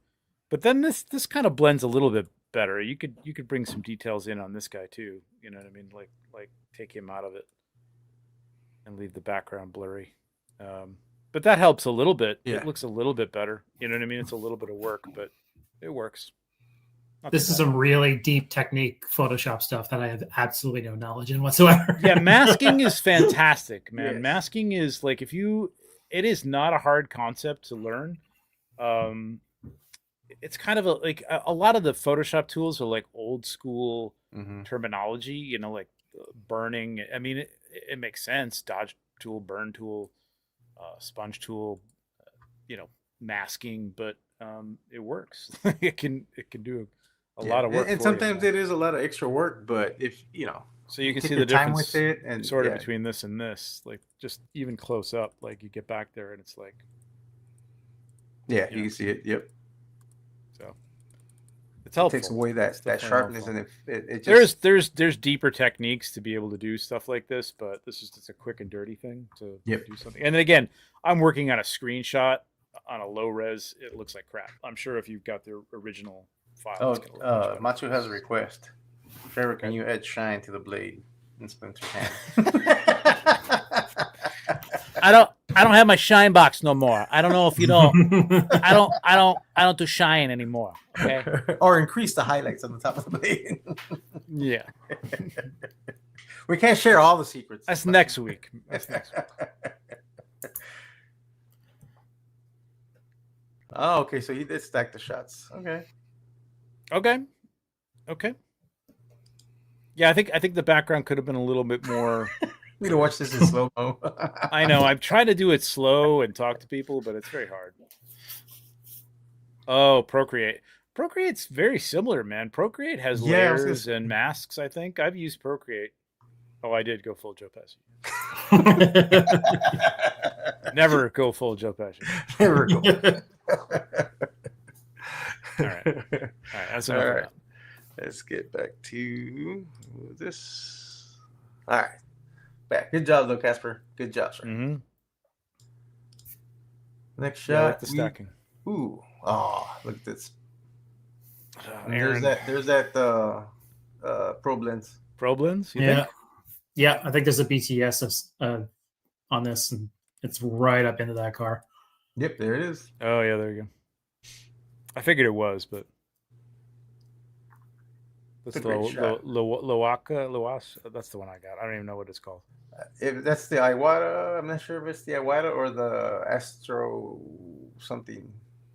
But then this kind of blends a little bit better. You could bring some details in on this guy too. You know what I mean? Like take him out of it and leave the background blurry. But that helps a little bit. Yeah. It looks a little bit better. You know what I mean? It's a little bit of work, but it works. This is some really deep technique Photoshop stuff that I have absolutely no knowledge in whatsoever. Yeah, masking is fantastic, man. Yes. Masking is like, it is not a hard concept to learn. It's kind of a lot of the Photoshop tools are like old school terminology, like burning. I mean, it makes sense. Dodge tool, burn tool, sponge tool, masking, but it works. it can do a lot of work. And sometimes it is a lot of extra work, but if so you can see the difference time with it and sort of between this and this, like just even close up, like you get back there and it's like, you can see it. Yep. So it's helpful. It takes away that sharpness, helpful. And it just there's deeper techniques to be able to do stuff like this, but this is just a quick and dirty thing to do something. And then again, I'm working on a screenshot on a low res. It looks like crap. I'm sure if you've got the original file. Matsu has a request. Trevor, can you add shine to the blade in Splinter's hand? I don't have my shine box no more. I don't know if you know. I don't do shine anymore. Okay. Or increase the highlights on the top of the blade. Yeah. We can't share all the secrets. That's next week. Oh, okay. So he did stack the shots. Okay. Yeah, I think the background could have been a little bit more. We need to watch this in slow mo. I know. I'm trying to do it slow and talk to people, but it's very hard. Oh, Procreate. Procreate's very similar, man. Procreate has layers and masks, I think. I've used Procreate. Oh, I did go full Joe Pesci. Never go full Joe Pesci. Never go. All right. That's enough of that. Let's get back to this. All right. Back. Good job, though, Casper. Good job, sir. Mm-hmm. Next shot. Yeah, I like the stacking. Look at this. Aaron. There's that probe lens. Probe lens, you Yeah. think? Yeah, I think there's a BTS on this, and it's right up into that car. Yep, there it is. Oh yeah, there you go. I figured it was, but that's It's the a great shot. Loas. That's the one I got. I don't even know what it's called. If that's the Iwata, I'm not sure if it's the Iwata or the Astro something,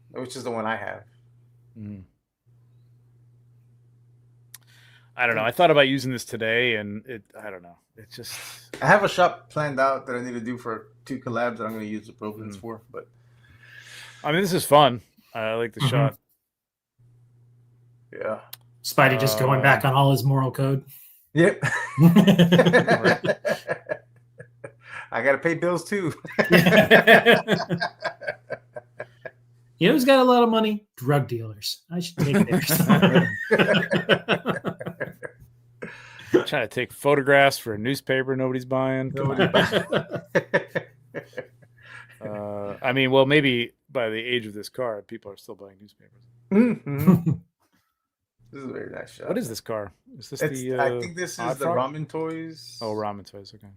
which is the one I have. Mm. I don't know. I thought about using this today, and I don't know. It's just. I have a shot planned out that I need to do for 2 collabs that I'm going to use the probe lens for. But I mean, this is fun. I like the shot. Yeah. Spidey just going back on all his moral code. Yep. I got to pay bills too. You know who's got a lot of money? Drug dealers. I should take theirs. Trying to take photographs for a newspaper nobody's buying. I mean, well, maybe by the age of this car, people are still buying newspapers. Mm-hmm. This is a very nice shot. What is this car? Is this I think this is the Frog? Ramen Toys. Oh, Ramen Toys. Okay.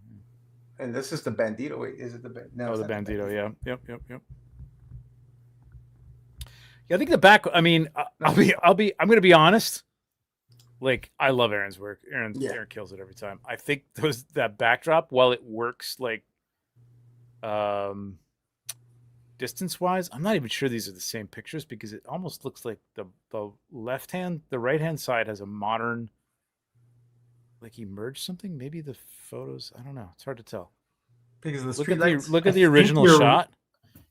And this is the Bandito. Wait, is it the No, the it's not Bandito. Yeah. Yep. Yeah, I think the back. I mean, I'm going to be honest. Like, I love Aaron's work. Aaron kills it every time. I think that backdrop, while it works, like, distance wise, I'm not even sure these are the same pictures because it almost looks like the right hand side has a modern, like he merged something. Maybe the photos. I don't know. It's hard to tell. Because of the look at the original shot.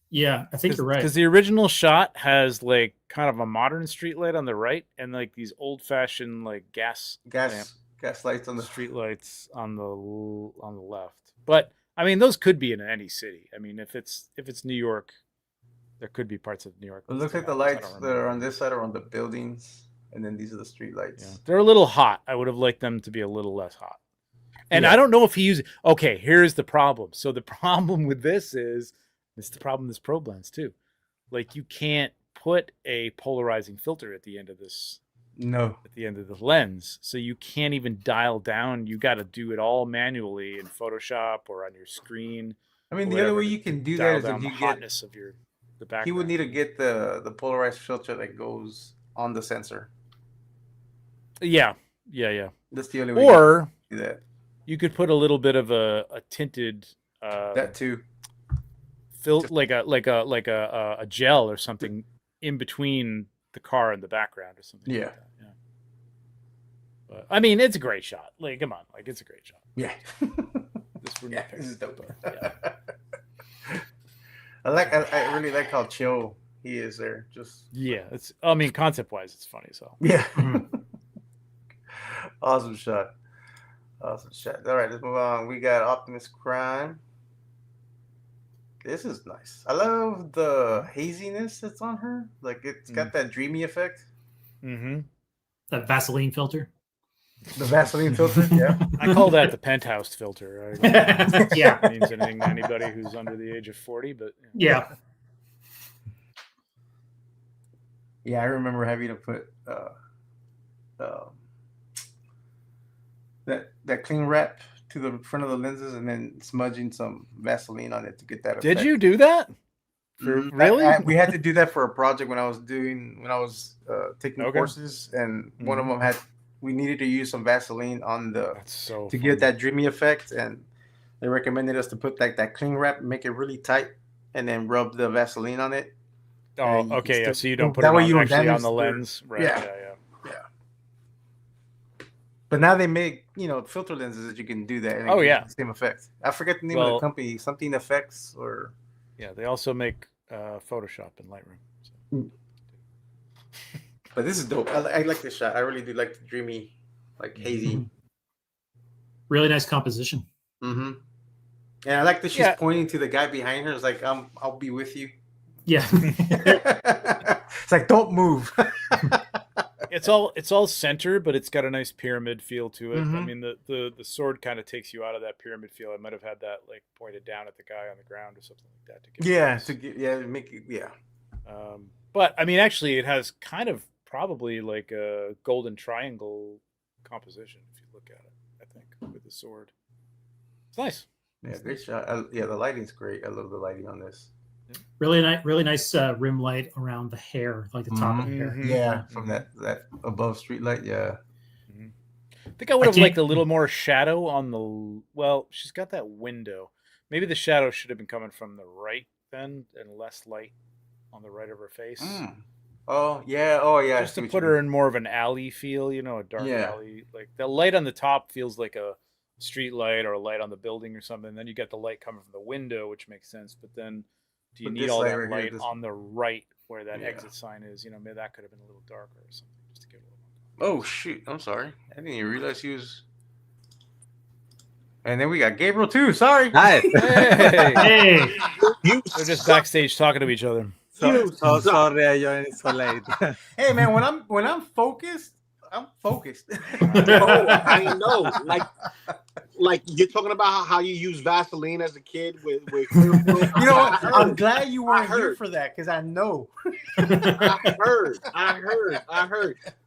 Yeah, I think you're right. Because the original shot has like kind of a modern street light on the right and like these old fashioned like gas lights on the street lights on the left. But I mean, those could be in any city. I mean, if it's New York, there could be parts of New York. It looks like the lights that are on this side are on the buildings, and then these are the street lights. Yeah. They're a little hot. I would have liked them to be a little less hot. And I don't know if he used. Okay, here's the problem. So the problem with this is the problem with this probe lens too. Like you can't put a polarizing filter at the end of this. No. At the end of the lens. So you can't even dial down. You got to do it all manually in Photoshop or on your screen. I mean, the other way you can do that is if you get the background. He would need to get the polarized filter that goes on the sensor. Yeah. That's the only way or you can do that. You could put a little bit of a tinted that too. Like a gel or something in between the car and the background or something. Yeah. Like that. Yeah. But I mean, it's a great shot. Like, come on, like it's a great shot. Yeah. This is dope. Yeah. I really like how chill he is there. Just I mean, concept wise, it's funny as hell. Yeah. Awesome shot. All right, let's move on. We got Optimus Prime. This is nice. I love the haziness that's on her. Like it's got that dreamy effect. Mm-hmm. That Vaseline filter. The Vaseline filter, yeah. I call that the penthouse filter. Yeah. It means anything to anybody who's under the age of 40, but yeah. Yeah, I remember having to put that cling wrap to the front of the lenses and then smudging some Vaseline on it to get that effect. Did you do that? Really? We had to do that for a project when I was taking courses, and one of them we needed to use some Vaseline on to get that dreamy effect, and they recommended us to put that cling wrap, make it really tight, and then rub the Vaseline on it. Oh, okay. So you don't put it on the lens, right? Yeah. But now they make filter lenses that you can do that. And the same effect. I forget the name of the company. Something Effects or. Yeah, they also make Photoshop and Lightroom. So. But this is dope. I like this shot. I really do like the dreamy, like hazy. Really nice composition. Mm-hmm. And I like that she's pointing to the guy behind her. It's like I'll be with you. Yeah. It's like don't move. It's all center, but it's got a nice pyramid feel to it. Mm-hmm. I mean, the sword kind of takes you out of that pyramid feel. I might have had that like pointed down at the guy on the ground or something like that to get. Make it. Yeah. But I mean, actually, it has kind of probably like a golden triangle composition if you look at it. I think with the sword, it's nice. Yeah, great shot. Yeah, the lighting's great. I love the lighting on this. Really nice rim light around the hair, like the top of the hair. Mhm. Yeah, from that above street light. Yeah. I think I would have can't- liked a little more shadow on the. Well, she's got that window. Maybe the shadow should have been coming from the right then, and less light on the right of her face. Oh yeah. Oh yeah. Just to put her in more of an alley feel, a dark alley. Like the light on the top feels like a street light or a light on the building or something. And then you get the light coming from the window, which makes sense. But then, do you But need this all light that right here, light this- on the right where that Yeah. exit sign is? Maybe that could have been a little darker or something, just to give it a little. Oh shoot! I'm sorry. I didn't even realize he was. And then we got Gabriel too. Sorry. Hi. Hey, Hey, You they're just backstage talking to each other. So sorry I joined so late. Hey man, when I'm focused, I'm focused. Oh, I know. Like you're talking about how you use Vaseline as a kid with clear film. You know what? I I'm heard. glad you weren't here heard. for that because I know. I heard.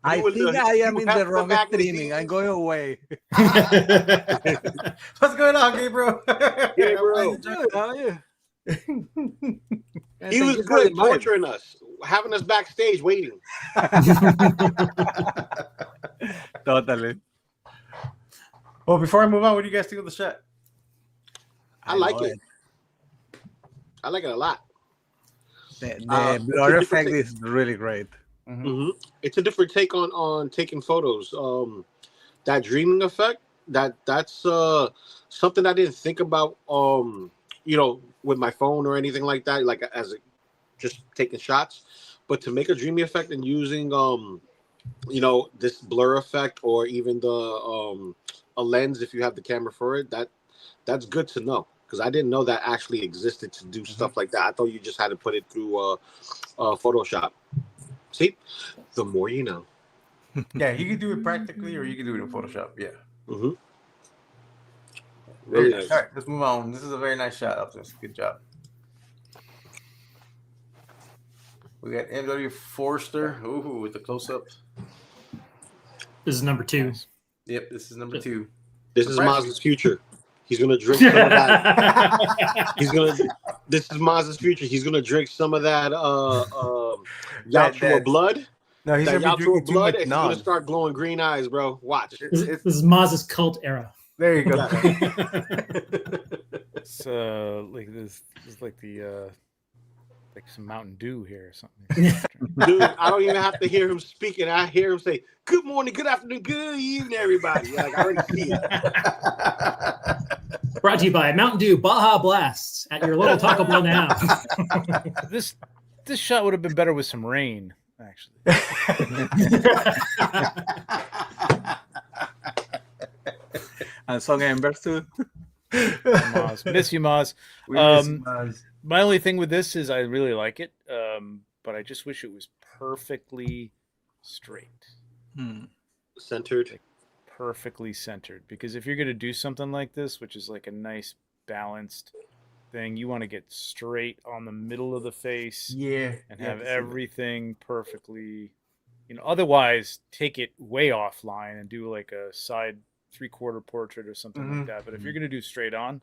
I You were think the- I am you in have the wrong magazine. streaming. I'm going away. What's going on, Gabriel? Gabriel. Good, how are you? He was good torturing us, having us backstage waiting. Totally. Well, before I move on, what do you guys think of the shot? I like love it. I like it a lot. The It's blur a effect different is really great. It's a different take on taking photos. That dreaming effect, that's something I didn't think about. With my phone or anything like that, like just taking shots. But to make a dreamy effect and using this blur effect or even the a lens if you have the camera for it, that's good to know because I didn't know that actually existed to do stuff like that. I thought you just had to put it through Photoshop. See, the more you know. Yeah, you can do it practically or you can do it in Photoshop. Yeah. Mm-hmm. Very Really nice. nice. All right, let's move on. This is a very nice shot of this. Good job. We got MW Forster. Ooh, with the close-ups. this is number 2. Yep, this is number 2. This is Surprise. Maz's future. He's gonna drink some of that. This is Maz's future. He's gonna drink some of that Yatua blood. No, he's That gonna be Yatua drinking too blood, much and he's gonna non. start glowing green eyes, bro. Watch. This is Maz's cult era. There you go. It's like this is like the like some Mountain Dew here or something. Dude, I don't even have to hear him speaking. I hear him say, "Good morning, good afternoon, good evening, everybody." Like I already see it. Brought to you by Mountain Dew Baja Blast at your local Taco Bell now. This shot would have been better with some rain, actually. And some embers too. Maz. Miss you, Maz. We miss you, Maz. My only thing with this is I really like it, but I just wish it was perfectly straight, Centered. perfectly centered. Because if you're going to do something like this, which is like a nice balanced thing, you want to get straight on the middle of the face Yeah. and yeah, have this is- everything perfectly, otherwise take it way offline and do like a side 3/4 portrait or something like that. But if you're going to do straight on,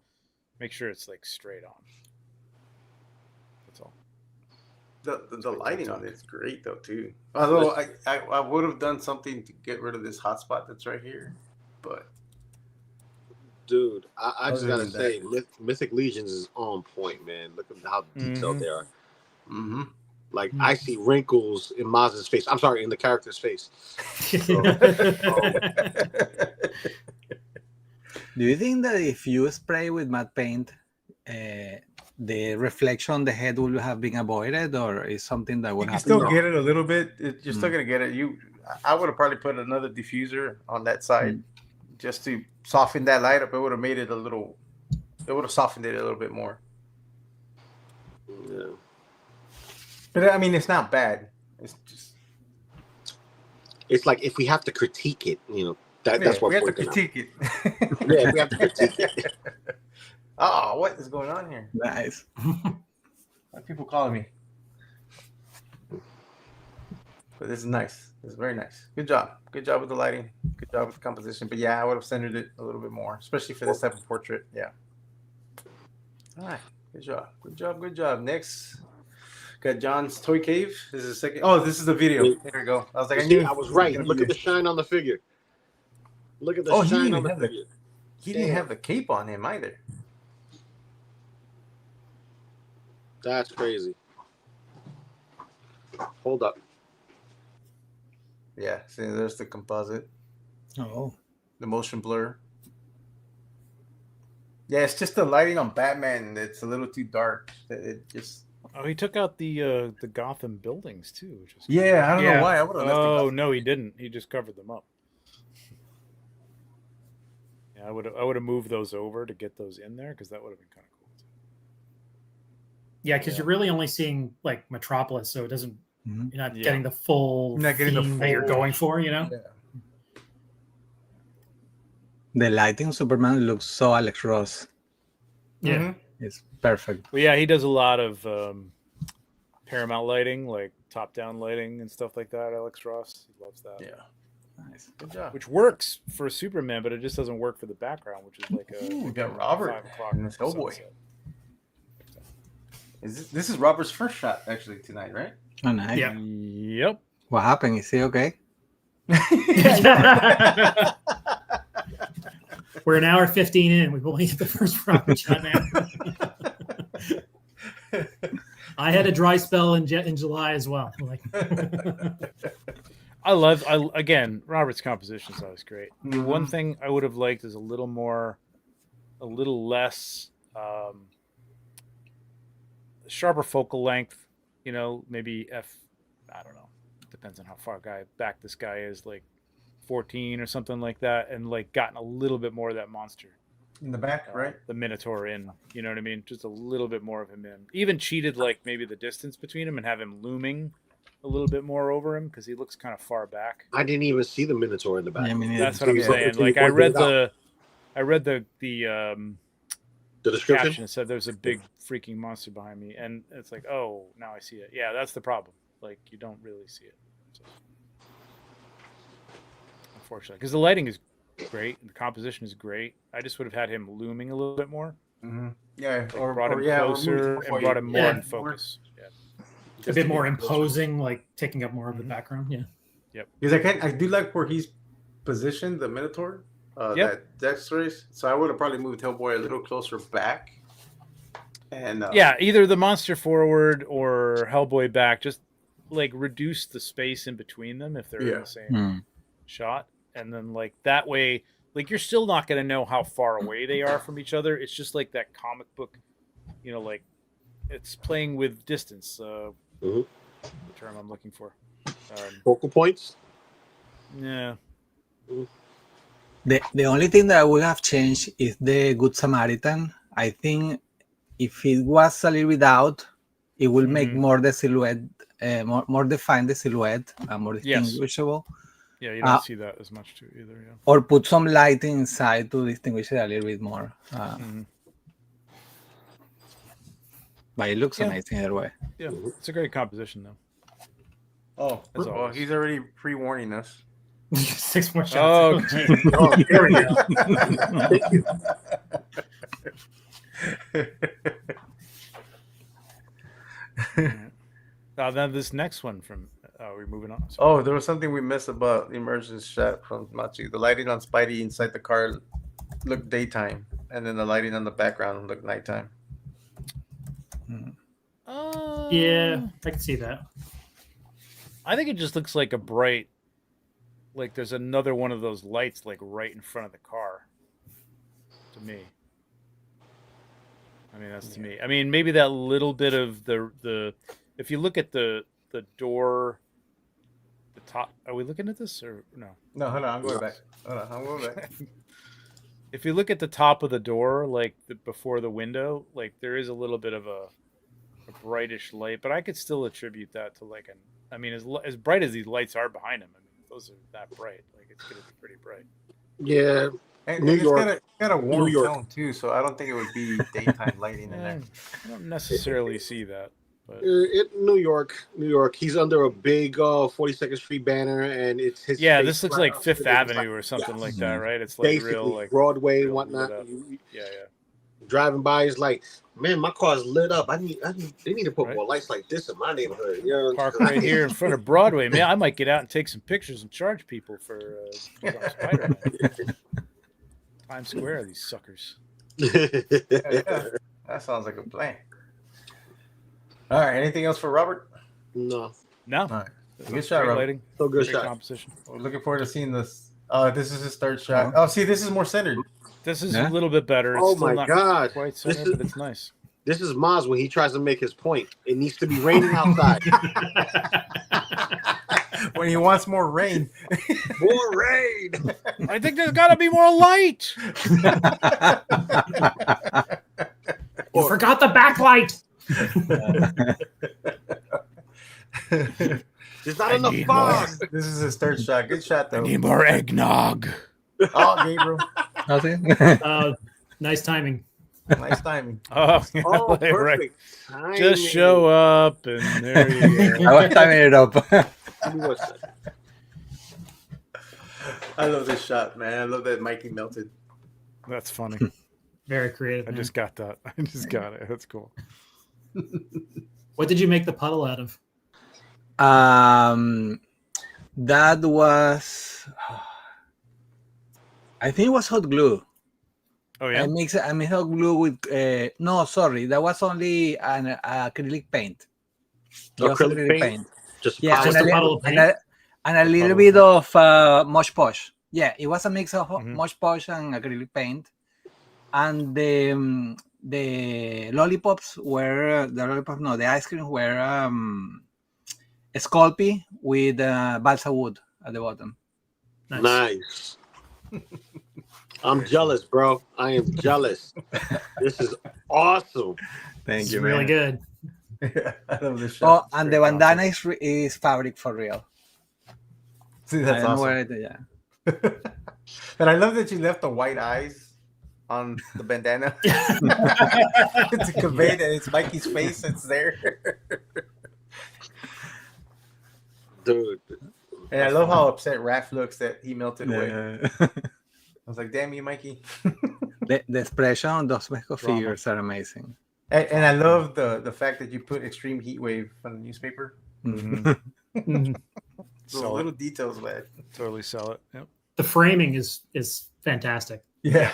make sure it's like straight on. That's all. The lighting on it is great though too. Although I would have done something to get rid of this hotspot that's right here, but Dude, I just Other gotta than say, Mythic Legions is on point, man. Look at how detailed they are. Like I see wrinkles in Maz's face. I'm sorry, in the character's face. Do you think that if you spray with matte paint, the reflection on the head will have been avoided, or is something that you would can happen? still get it a little bit. You're still gonna get it. I would have probably put another diffuser on that side just to soften that light up. It would have made it a little. It would have softened it a little bit more. Yeah. But I mean, it's not bad. It's just It's like if we have to critique it, that's what we have to pointing out. critique it. Yeah, we have to critique it. Oh, what is going on here? Nice. Why are people calling me? But this is nice. This is very nice. Good job. Good job with the lighting. Good job with the composition. But yeah, I would have centered it a little bit more, especially for this type of portrait. Yeah. All right. Good job. Good job. Good job. Next, got John's Toy Cave. This is the second. Oh, this is the video. There we go. I was like, I was right. Look at the shine on the figure. Look at the shine on the figure. He didn't have the cape on him either. That's crazy. Hold up. Yeah, see, there's the composite, Oh, the motion blur. Yeah, it's just the lighting on Batman that's a little too dark. It just. Oh, he took out the Gotham buildings too. Which is Yeah, I don't know why. I would have left. Oh no, he didn't. He just covered them up. Yeah, I would have moved those over to get those in there because that would have been kind of cool. Yeah, because you're really only seeing like Metropolis, so it doesn't. Mhm. You're not getting the full theme that you're going for. You know. Yeah. the lighting Superman looks so Alex Ross. Yeah. Mhm. It's perfect. Well, yeah, he does a lot of Paramount lighting, like top-down lighting and stuff like that. Alex Ross, he loves that. Yeah. Nice. Good job. Which works for Superman, but it just doesn't work for the background, which is like a. Ooh, we got a Robert 5 o'clock in this Hellboy. sunset. This is Robert's first shot actually tonight, right? Oh, nice. Yeah. Yep. What happened? Is he okay? We're an hour 15 in. We've only hit the first proper shot now. I had a dry spell in July as well. Like, Again, Robert's composition is always great. The Mm-hmm. one thing I would have liked is a little less sharper focal length. You know, maybe I don't know. Depends on how far back this guy is, like 14 or something like that, and like gotten a little bit more of that monster In the back, right? the Minotaur in. You know what I mean? Just a little bit more of him in. Even cheated like maybe the distance between him and have him looming a little bit more over him because he looks kind of far back. I didn't even see the Minotaur in the back. Yeah, I mean, That's what I'm Yeah. saying. Like I read the The description. caption. It said there's a big freaking monster behind me, and it's like, oh, now I see it. Yeah, that's the problem. Like you don't really see it, so, unfortunately, because the lighting is great and the composition is great. I just would have had him looming a little bit more. Mm-hmm. Yeah, Like brought him closer and brought him more in focus. Yeah. a bit more imposing, like taking up more of the background. Yeah. Because I do like where he's positioned, the Minotaur. Yep. That Dex race. So I would have probably moved Hellboy a little closer back. And Yeah, either the monster forward or Hellboy back. Just like reduce the space in between them if they're in the same shot, and then like that way, like you're still not going to know how far away they are from each other. It's just like that comic book, you know, like it's playing with distance. The term I'm looking for. Focal points. Yeah. The only thing that I would have changed is the Good Samaritan. I think if it was a little bit out, it will make more the silhouette, more define the silhouette, more distinguishable. Yeah, you don't see that as much too either. Yeah. Or put some lighting inside to distinguish it a little bit more. But it looks amazing either way. Yeah, it's a great composition though. oh, As well, always. he's already pre-warning us. 6 more shots. Oh, Oh, there we go. Thank you. now this next one from. We're moving on. Sorry. Oh, there was something we missed about the emergence shot from Machi. The lighting on Spidey inside the car looked daytime, and then the lighting on the background looked nighttime. Yeah, I can see that. I think it just looks like a bright, like there's another one of those lights like right in front of the car. To me, I mean that's to me. I mean maybe that little bit of the if you look at the door, the top. Are we looking at this or no? No, hold on, I'm going back. Hold on, I'm going back. If you look at the top of the door, like before the window, like there is a little bit of a brightish light, but I could still attribute that to like I mean, as bright as these lights are behind him, I mean, those are that bright. Like it's gonna be pretty bright. Yeah. And New it's York. got a warm New York. tone too, so I don't think it would be daytime lighting in there. I don't necessarily see that. But New York. He's under a big 42nd Street banner, and it's his. yeah, face this looks right like up Fifth to it. It's Avenue or something like that, Mhm. right? It's like basically real like Broadway and real whatnot. lit up. Yeah. Driving by is like, man, my car's lit up. They need to put Right. more lights like this in my neighborhood. You know, Park right here in front of Broadway. Man, I might get out and take some pictures and charge people for Spider-Man. Times Square, these suckers. Yeah, that sounds like a plan. All right. Anything else for Robert? No, No, All right. It's Good shot, great Robert. lighting, so good great shot. composition. We're looking forward to seeing this. This is his third shot. Oh. Oh, see, this is more centered. This is Yeah. a little bit better. It's Oh still my not God. quite This center, is- but it's nice. This is Maz when he tries to make his point. It needs to be raining outside. When he wants more rain. More rain. I think there's got to be more light. You forgot the backlight. There's not I enough need fog. This is his third shot. Good shot, I though. need more eggnog. Oh, Gabriel. Nothing? Nice timing. Nice timing. Oh, Oh, right. perfect. Timing. Just show up, and there you go. I was timing it up. Give me one second. I love this shot, man. I love that Mikey melted. That's funny. Very creative. I man. just got that. I just got it. That's cool. What did you make the puddle out of? That was, I think it was hot glue. Oh yeah. I mix hot glue with, no, sorry, that was only an acrylic paint. Just Acrylic paint? Just Yeah, Just and a a, puddle li- of paint? and a little puddle bit of of Mosh Posh. Yeah, it was a mix of Mhm. Mosh Posh and acrylic paint. And the lollipops were, the ice cream were Sculpey with balsa wood at the bottom. Nice. I'm jealous, bro. I am jealous. This is awesome. Thank It's really good. I love this Oh, shot. and the bandana is fabric for real. See, I that's don't know awesome. where it, yeah. And I love that you left the white eyes on the bandana to convey that it's Mikey's face that's there. Dude. And I love how upset Raph looks that he melted away. Yeah. I was like, damn you, Mikey. The expression on those Mexico Drama. figures are amazing. And I love the fact that you put extreme heat wave on the newspaper. Mhm. Mhm. Those Sell little it. details, man. Totally sell it. Yep. The framing is fantastic. Yeah.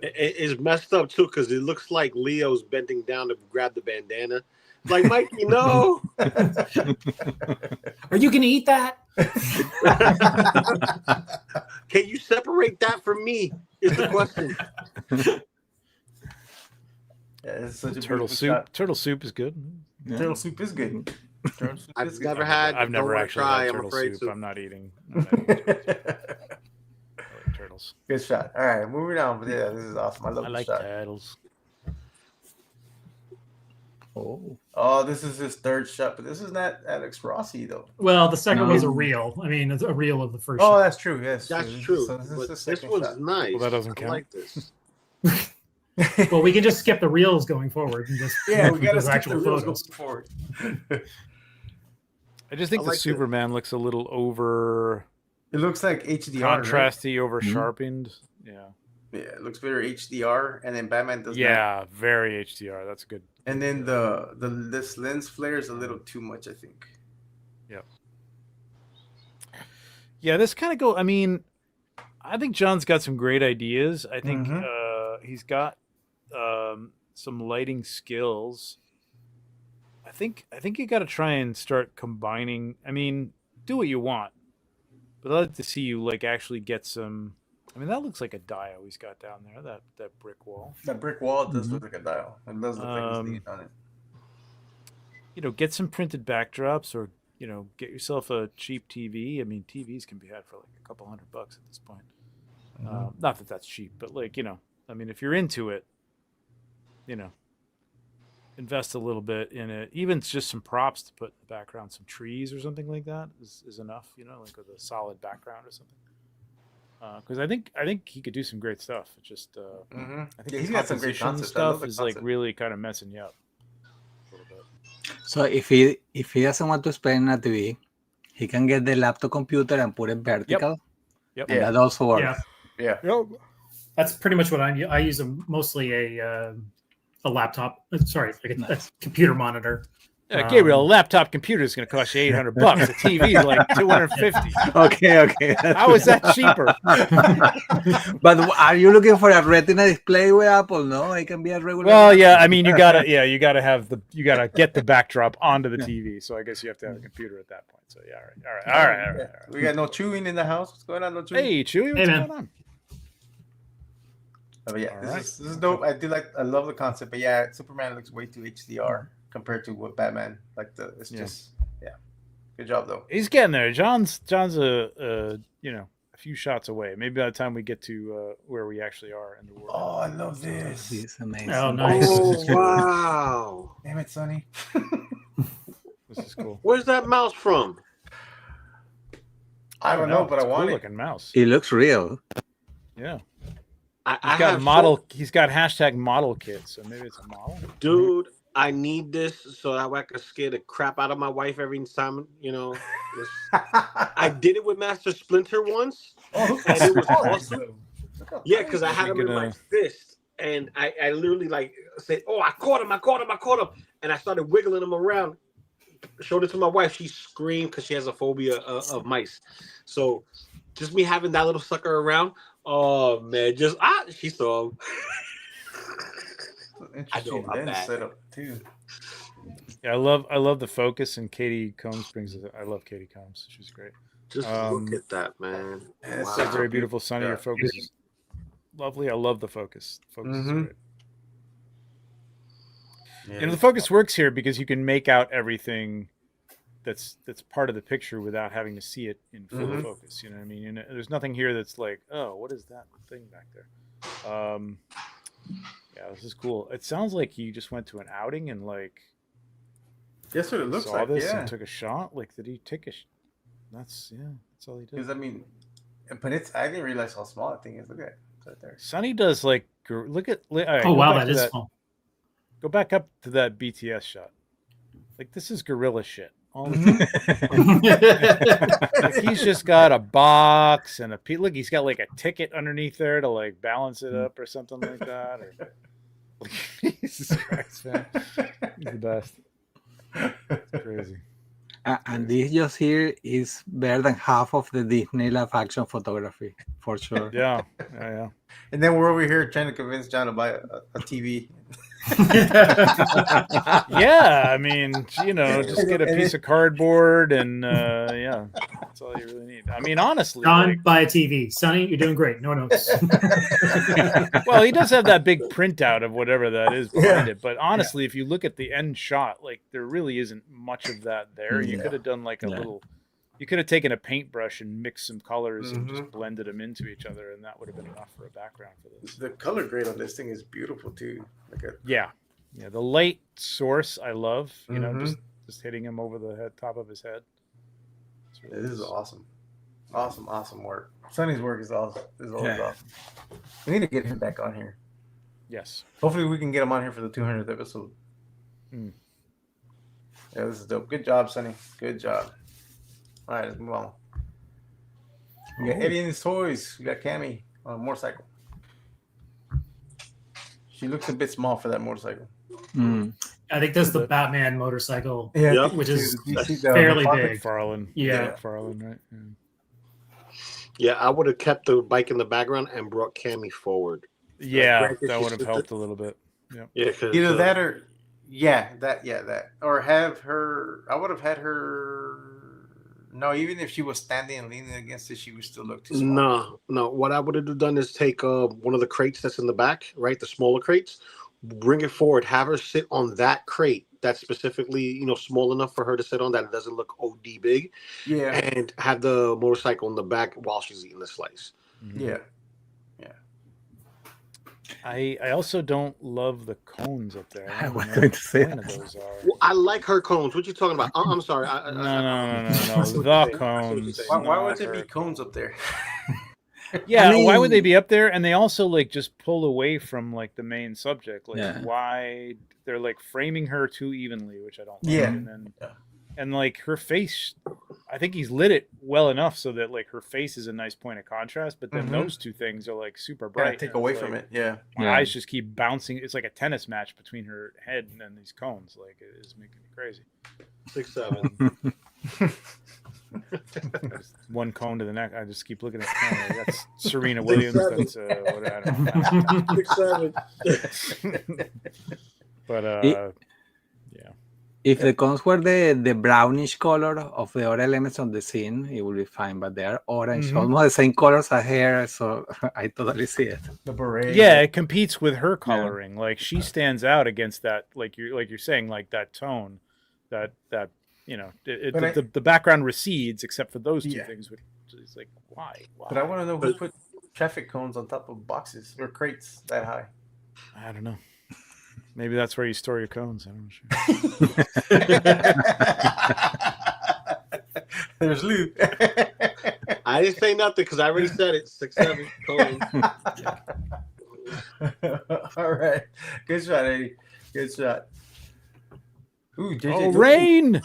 It's messed up too because it looks like Leo's bending down to grab the bandana. Like, Mikey, no. Are you gonna eat that? Can you separate that from me? Is the question. Yeah, it's such a Turtle beautiful soup. shot. Turtle soup is good. Turtle soup is good. Turtle soup I've is never good. had. I've don't never wanna actually try, had I'm turtle afraid soup. to. I'm not eating turtles. Good shot. All right, moving on. But yeah, this is awesome. I love I this like shot. turtles. Oh, this is his third shot, but this is not Alex Rossi though. Well, the second No. was a reel. I mean, it's a reel of the first. Oh, shot. that's true. Yes, That's true. So this is But the this second one's shot. nice. Well, that doesn't I count. like this. Well, we can just skip the reels going forward and just Yeah, we with gotta those skip actual the reels photos. going forward. I just think I the like it. Superman looks a little over It looks like HDR. Right? contrasty, over sharpened. Yeah. Yeah, it looks very HDR, and then Batman does not. Yeah, very HDR. That's good. And then this lens flare is a little too much, I think. Yeah, this kind of go. I mean, I think John's got some great ideas. I think Mhm. he's got some lighting skills. I think you got to try and start combining. I mean, do what you want, but I'd like to see you like actually get some. I mean, that looks like a dial he's got down there. That brick wall. That brick wall does look like a dial. It does look like he's leaning on it. You know, get some printed backdrops, or get yourself a cheap TV. I mean, TVs can be had for like a couple $100 at this point. Not that that's cheap, but like I mean, if you're into it, invest a little bit in it. Even just some props to put in the background, some trees or something like that is enough. Like with a solid background or something. Because I think he could do some great stuff. It's just I think Yeah, the he's got some great composition concepts. I love stuff the is like concept. really kind of messing you up a little bit. So if he doesn't want to spend a TV, he can get the laptop computer and put it vertical. Yep. And Yeah. that also works. Yeah, Yeah. Yep. that's pretty much what I use. Mostly a laptop. Sorry, like a Nice. computer monitor. Gabriel, a laptop computer is going to cost you $800. A TV is like $250. Okay. How is that cheaper? But are you looking for a Retina display with Apple? No, it can be a regular. Well, yeah, I mean, you gotta get the backdrop onto the TV. So I guess you have to have a computer at that point. So yeah, all right. We got no chewing in the house. What's going on? No chewing. Hey, Chewy, what's Hey, man. going on? But yeah, All this right. is dope. I love the concept. But yeah, Superman looks way too HDR compared to what Batman. It's just good job though. He's getting there. John's a few shots away. Maybe by the time we get to where we actually are in the world. Oh, I love this. It's amazing. Oh, nice. Oh wow! Damn it, Sonny. This is cool. Where's that mouse from? I don't know, but I It's a want cool it. looking mouse. It looks real. Yeah, I he's got have model. He's got hashtag model kit. So maybe it's a model. dude. I need this so that way I can scare the crap out of my wife every time. I did it with Master Splinter once, and it was awesome. Yeah, because I had him in my fist, and I literally said, "Oh, I caught him!" And I started wiggling him around. Showed it to my wife. She screamed because she has a phobia of mice. So just me having that little sucker around. Oh man, she saw him. Interesting I'm lens bad. setup too. Yeah, I love the focus, and Katie Combs brings it. I love Katie Combs. She's great. Just look at that, man. Yeah, it's It's so very beautiful. Sunny, your focus is lovely. I love the focus. Focus is great. Yeah. And the focus works here because you can make out everything that's part of the picture without having to see it in full focus. You know what I mean? There's nothing here that's like, oh, what is that thing back there? Yeah, this is cool. It sounds like he just went to an outing and That's what it looks saw like. this Yeah. and took a shot. Did he take a? That's all he did. Because but I didn't realize how small that thing is. Look at it. It's right there. Sonny does look at. All right, Oh go wow, back that to is small. Go back up to that BTS shot. This is gorilla shit. All the time. He's just got a box and look. He's got a ticket underneath there to balance it up or something like that. Jesus Christ, man, he's the best. It's crazy. And this just here is better than half of the Disney live action photography, for sure. Yeah. And then we're over here trying to convince John to buy a TV. Yeah, I mean, just get a piece of cardboard and that's all you really need. I mean, honestly, John, buy a TV. Sonny, you're doing great. No notes. well, he does have that big printout of whatever that is behind it. But honestly, if you look at the end shot, there really isn't much of that there. You could have done a little. You could have taken a paintbrush and mixed some colors and just blended them into each other, and that would have been enough for a background for this. The color grade on this thing is beautiful too. Yeah. The light source I love. Just hitting him over the top of his head. This is awesome. Awesome work. Sonny's work is awesome. Is always awesome. We need to get him back on here. Yes. Hopefully we can get him on here for the 200th episode. Yeah, this is dope. Good job, Sonny. Good job. All right, let's move on. We got Eddie and his toys. We got Cammy on a motorcycle. She looks a bit small for that motorcycle. I think that's the Batman motorcycle, Yeah, which is the fairly big. McFarlane. Yeah. McFarlane, right? Yeah, I would have kept the bike in the background and brought Cammy forward. Yeah, that would have helped a little bit. Yeah. Either that or that. Or have her. I would have had her. No, even if she was standing and leaning against it, she would still look too small. No. What I would have done is take one of the crates that's in the back, right? The smaller crates, bring it forward, have her sit on that crate that's specifically, small enough for her to sit on that it doesn't look OD big. Yeah. And have the motorcycle in the back while she's eating the slice. Yeah. I also don't love the cones up there. I was going to say what that. those are. Well, I like her cones. What you talking about? I'm sorry. No. The cones. Why would there be cones up there? Yeah, I why would they mean- be up there? And they also like just pull away from like the main subject. Like Yeah. why they're like framing her too evenly, which I don't like. Yeah. And then Yeah. and like her face, I think he's lit it well enough so that like her face is a nice point of contrast. But then Mhm. those two things are like super Gotta bright. take and away it's from like, it. Yeah. My Yeah. eyes just keep bouncing. It's like a tennis match between her head and then these cones. Like it is making me crazy. 6'7". Just one cone to the neck. I just keep looking at the cone. Like, that's Serena Williams. That's what I don't know. 6'7". But It- yeah. If the cones were the brownish color of the other elements on the scene, it would be fine. But they are orange, Mhm. almost the same colors as hair, so I totally see it. The beret. Yeah, it competes with her coloring. Like she stands out against that. Like you're saying, like that tone, that you know, But the background recedes except for those two Yeah. things. Which is like why? But I want to know who put traffic cones on top of boxes or crates that high. I don't know. Maybe that's where you store your cones. I'm not sure. There's Lou. I didn't say nothing because I already said it. 6'7". Cones. All right. Good shot, Eddie. Good shot. Ooh, JJ. Oh, rain!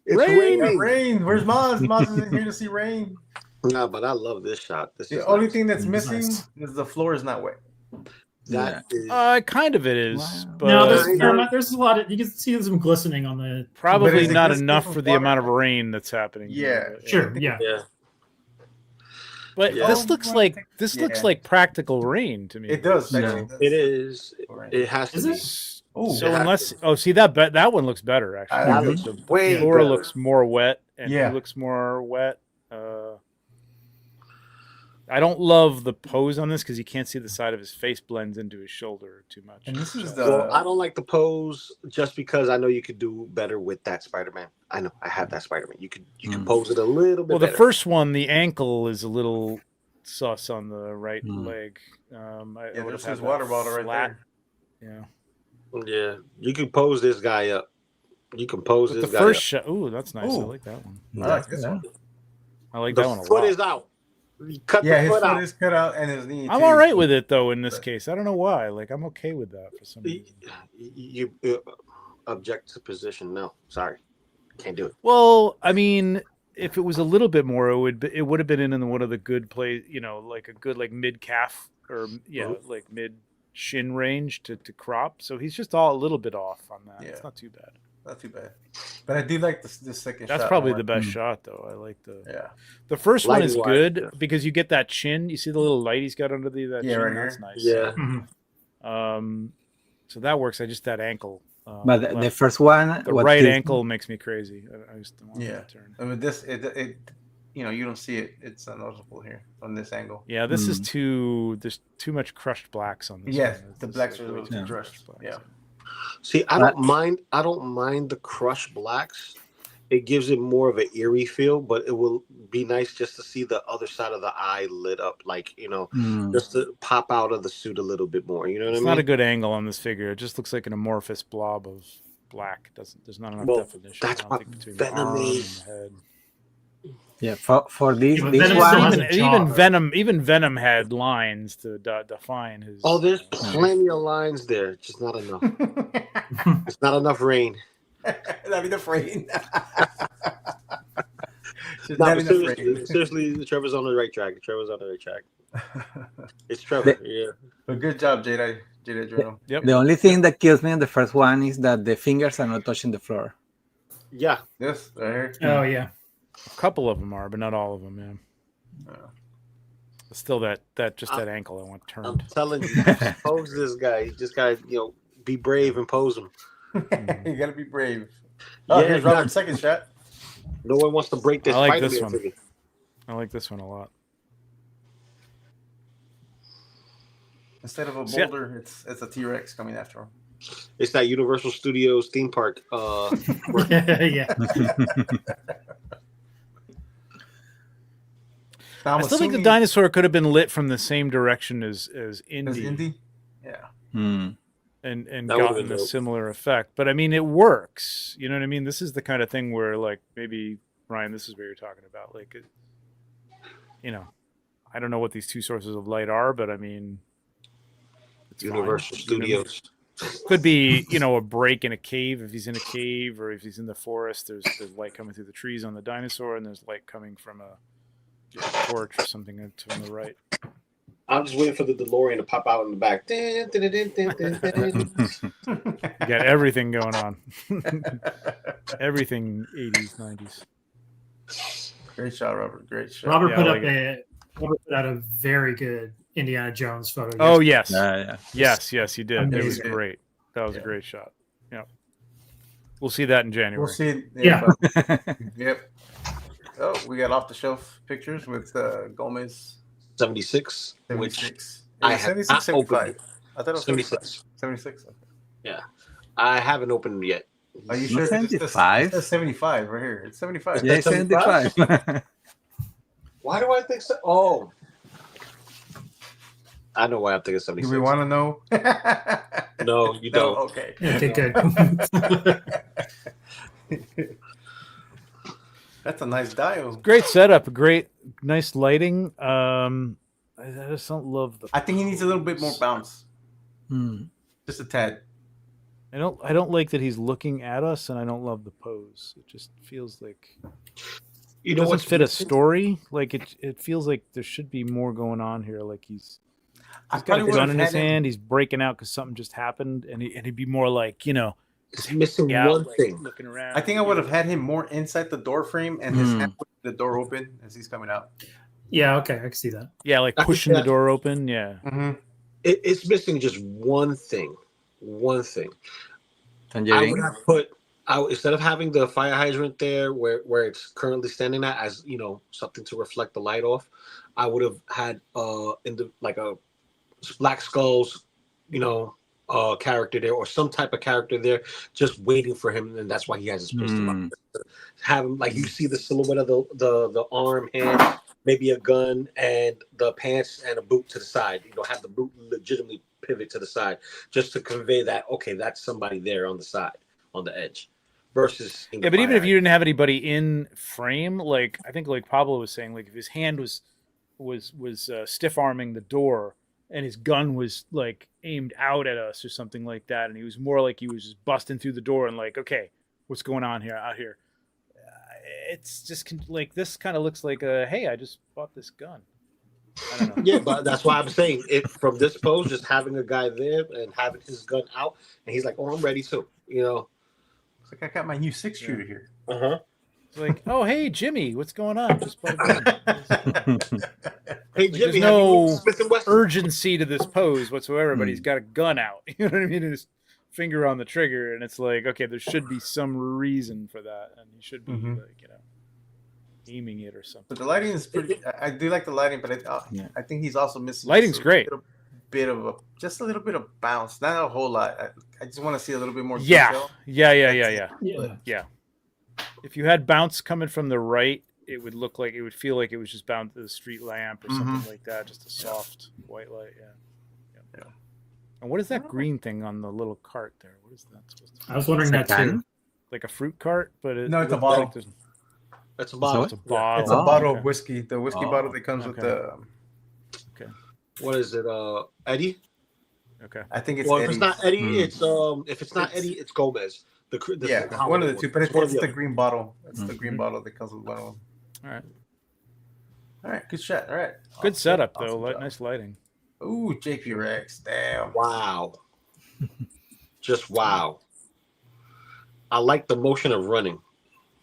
It's Rain! Got raining. rain. Where's Maz? Maz isn't here to see rain. No, but I love this shot. This The is only nice. thing that's Nice. missing is the floor is not wet. That is Kind of it is, Wow. but No, But- there's a lot of, you can see some glistening on the. But probably is it not glistening enough from for the water? amount of rain that's happening. Yeah. But, Sure, yeah. yeah. But Yeah. this looks Oh, like yeah. practical rain to me. It does. Yeah. Actually, It is. Right. It has to Is be. it? Oh, So Yeah. unless see that one looks better actually. That looks The way floor better. looks more wet and Yeah. he looks more wet. I don't love the pose on this because you can't see the side of his face blends into his shoulder too much. And this is So- the- Well, I don't like the pose just because I know you could do better with that Spider-Man. I know I have that Spider-Man. You could pose it a little bit well, the better. first one, the ankle is a little sus on the right leg. I Yeah, would've there's had his that water bottle right flat. there. Yeah. Yeah, you can pose this guy up. You can pose But this the guy first up. shot, ooh, that's nice. I Ooh. like that one. I like this one. I like The that one a foot lot. is out. You cut Yeah, the his foot foot out. is cut out and his knee. I'm too. all right with it though in this But- case. I don't know why. Like I'm okay with that for some reason. You object to position. No, sorry, can't do it. Well, I mean, if it was a little bit more, it would have been in one of the good plays, you know, like a good like mid calf or like mid shin range to crop. So he's just all a little bit off on that. Yeah. It's not too bad. Not too bad. But I do like this second shot. That's probably more. the best shot though. I like Yeah. the first one is Lighting-wise, good yeah. because you get that chin. You see the little light he's got under that Yeah, chin. right That's here. nice. Yeah, Mhm. So that works. I just that ankle. But the left- first one, the what right kills- ankle makes me crazy. I just don't want Yeah. to turn. I mean, this it you know, you don't see it. It's noticeable here on this angle. Yeah, this is there's too much crushed blacks on this. Yes, one. the This blacks is are a way little too too much crushed. blacks. Yeah. see, I don't mind. I don't mind the crushed blacks. It gives it more of an eerie feel, but it will be nice just to see the other side of the eye lit up, like just to pop out of the suit a little bit more. You know what It's I mean? not a good angle on this figure. It just looks like an amorphous blob of black. There's not enough Well, definition. that's I don't what think, between Venom the arm is. and the head. Yeah, for this Yeah, but this Venom one, still has a jaw. Even Venom had lines to define his. Oh, there's plenty of lines there, just not enough. It's not enough rain. Not enough rain. Just No, not but enough seriously, rain. seriously, Trevor's on the right track. It's Trevor. Yeah. But good job, Jada Journal. Yep. the only thing that kills me in the first one is that the fingers are not touching the floor. Yeah. This right here. Oh yeah. A couple of them are, but not all of them. Yeah. Oh. Still, that ankle I want I'm turned. telling you, pose this guy. You just gotta, be brave and pose him. You gotta be brave. Oh, Yeah, here's you Robert's second shot. No one wants to break this I like Spider-Man this one. figure. I like this one a lot. Instead of a See, boulder, it's a T-Rex coming after him. It's that Universal Studios theme park. Yeah. Now, I still think the dinosaur could have been lit from the same direction as Indy. Indy. Yeah. and That would've gotten been a dope. similar effect. But I mean, it works. You know what I mean? This is the kind of thing where, like, maybe Ryan, this is what you're talking about. Like, I don't know what these two sources of light are, but I mean, it's Universal fine. Studios. Could be, a break in a cave if he's in a cave, or if he's in the forest. There's light coming through the trees on the dinosaur, and there's light coming from a torch or something to the right. I'm just waiting for the DeLorean to pop out in the back. You got everything going on. Everything 80s, 90s. Great shot, Robert. Great shot. Robert Yeah, put I up like Robert put out a very good Indiana Jones photo. Oh, yesterday. yes. Yes, you did. It was Amazing. great. That was a great shot. Yeah. We'll see that in January. We'll see. Yeah. Yep. Oh, we got off the shelf pictures with Gomez 76, which 76. I Yeah, have 76, not 75. opened. I thought it was 76. 76. Yeah, I haven't opened it yet. Are you sure? 75? It's 75 right here. It's 75. Yeah, 75. Why do I think so? Oh, I know why I'm thinking 76. Do we want to know? No, you No. don't. Okay. Okay, good. That's a nice dial. Great setup. Nice lighting. I just don't love the. I think he needs a little bit more bounce. Just a tad. I don't like that he's looking at us, and I don't love the pose. It just feels like You it know doesn't what's fit a missing? story. Like it feels like there should be more going on here. Like he's I got a probably gun would've in his had him- hand. He's breaking out because something just happened, and he'd be more like It's missing out, one like, thing. looking around. I think I would have had him more inside the door frame and his hand with the door open as he's coming out. Yeah, okay, I can see that. Yeah, like I can pushing see the that. door open. Yeah. Mm-hmm. It's missing just one thing. One thing. I would Tangerine. have put. Instead of having the fire hydrant there where it's currently standing at, as something to reflect the light off, I would have had in the like a Black Skull's character there, or some type of character there, just waiting for him, and that's why he has his pistol out. Have him, like, you see the silhouette of the arm, hand, maybe a gun, and the pants and a boot to the side. Have the boot legitimately pivot to the side, just to convey that, okay, that's somebody there on the side, on the edge. Versus Yeah, but even if you didn't have anybody in frame, like I think, like Pablo was saying, like if his hand was stiff arming the door and his gun was like aimed out at us or something like that, and he was more like he was just busting through the door and like, okay, what's going on out here? It's just like this kind of looks like hey, I just bought this gun. I don't know. Yeah, but that's why I'm saying it from this pose, just having a guy there and having his gun out, and he's like, "Oh, I'm ready too." It's like I got my new 6-shooter here. It's like, oh, hey, Jimmy, what's going on? Just bought a gun. Hey, Like, Jimmy, there's have you no looked at Smith & Wesson? urgency to this pose whatsoever, but he's got a gun out. You know what I mean? And his finger on the trigger, and it's like, okay, there should be some reason for that, and he should be like, aiming it or something. But the lighting is pretty. I do like the lighting, but I think he's also missing. Lighting's great. Just a little bit of bounce, not a whole lot. I just want to see a little bit more. Yeah, detail. yeah. If you had bounce coming from the right, it would feel like it was just bound to the street lamp or something like that. Just a soft white light. Yeah. And what is that green thing on the little cart there? What is that supposed to be? I was wondering that too. Like a fruit cart, but No, it's a looks bottle. like there's- That's a bottle. It's a bottle. It's a bottle okay. of whiskey. The whiskey bottle that comes with the. What is it? Eddie? Okay. I think it's. Well, if Eddie's. it's not Eddie, it's if it's not Eddie, it's Gomez. One of the two, but it's one of the green bottle. It's the green bottle that comes with one of them. All right, good shot. All right, Good setup though. Awesome job. Nice lighting. Ooh, JP Rex. Damn. Wow. Just wow. I like the motion of running.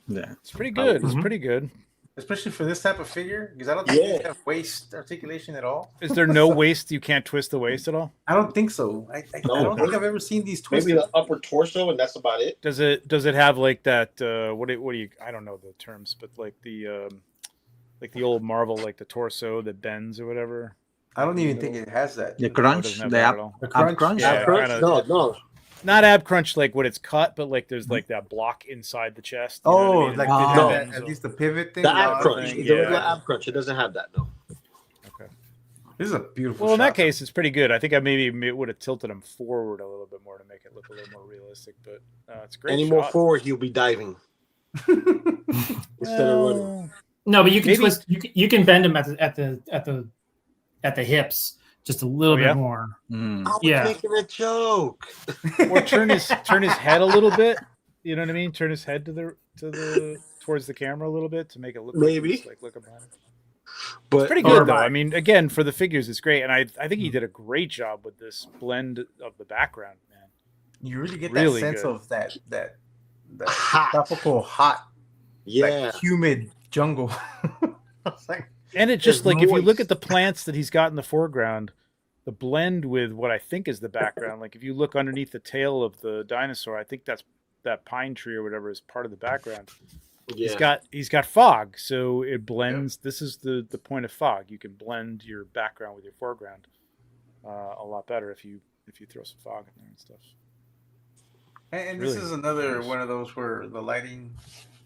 Yeah, It's pretty good. It's pretty good. Especially for this type of figure, because I don't think they have waist articulation at all. Is there no waist? You can't twist the waist at all? I don't think so. I don't think I've ever seen these twisted. Maybe the upper torso, and that's about it. Does it have like that? What do you? I don't know the terms, but like the old Marvel, like the torso that bends or whatever. I don't even think it has that. the No, it crunch, doesn't have the that ab, at all. ab crunch. Yeah, Ab crunch? kinda- No. Not ab crunch like when it's cut, but like there's like that block inside the chest. You know what I mean? Like Oh. they have No. that, at least the pivot thing. The No, ab I don't crunch. think- The regular ab crunch. It doesn't have that, no. Okay. This is a beautiful. Well, in that shot. case, it's pretty good. I think I maybe would have tilted him forward a little bit more to make it look a little more realistic. But it's a great. Any shot. more forward, he'll be diving instead of running. No, but you can Maybe- twist. You can bend him at the at the hips just a little yeah? bit more. Mm. I was Yeah. making a joke. Or turn his head a little bit. You know what I mean? Turn his head to the towards the camera a little bit to make it look Maybe. like he's like looking behind him. But It's pretty good though. I mean, again, for the figures, it's great, and I think he did a great job with this blend of the background, man. You really get Really that sense good. of that Hot. tropical hot, yeah, like humid jungle. It's like, And it just There's like if you look moist. at the plants that he's got in the foreground, the blend with what I think is the background. Like if you look underneath the tail of the dinosaur, I think that's that pine tree or whatever is part of the background. yeah. He's got fog, so it blends. This is the point of fog. You can blend your background with your foreground a lot better if you throw some fog in there and stuff. and Really this is another nice. one of those where the lighting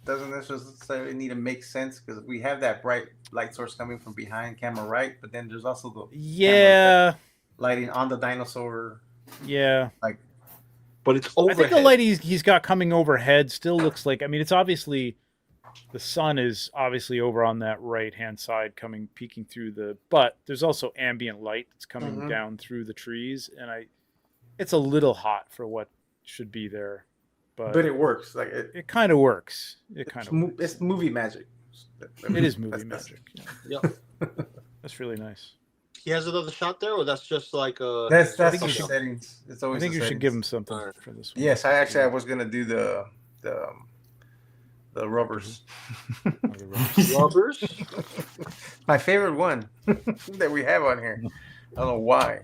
doesn't necessarily need to make sense because we have that bright light source coming from behind camera right, but then there's also the Yeah, lighting on the dinosaur. yeah. But it's I overhead. think the light he's got coming overhead still looks like. I mean, it's obviously the sun is obviously over on that right hand side, peeking through the. But there's also ambient light that's coming Mhm. down through the trees, and it's a little hot for what should be there, But it works. Like it kind of works. It kind of works. it's movie magic. It is movie That's- magic. Yep. That's really nice. He has another shot there, or that's just like a. That's think the you should- settings. It's I always. think the you should give him settings. something Alright. for this one. Yes, I was gonna do the rubbers. rubbers. My favorite one that we have on here. I don't know why.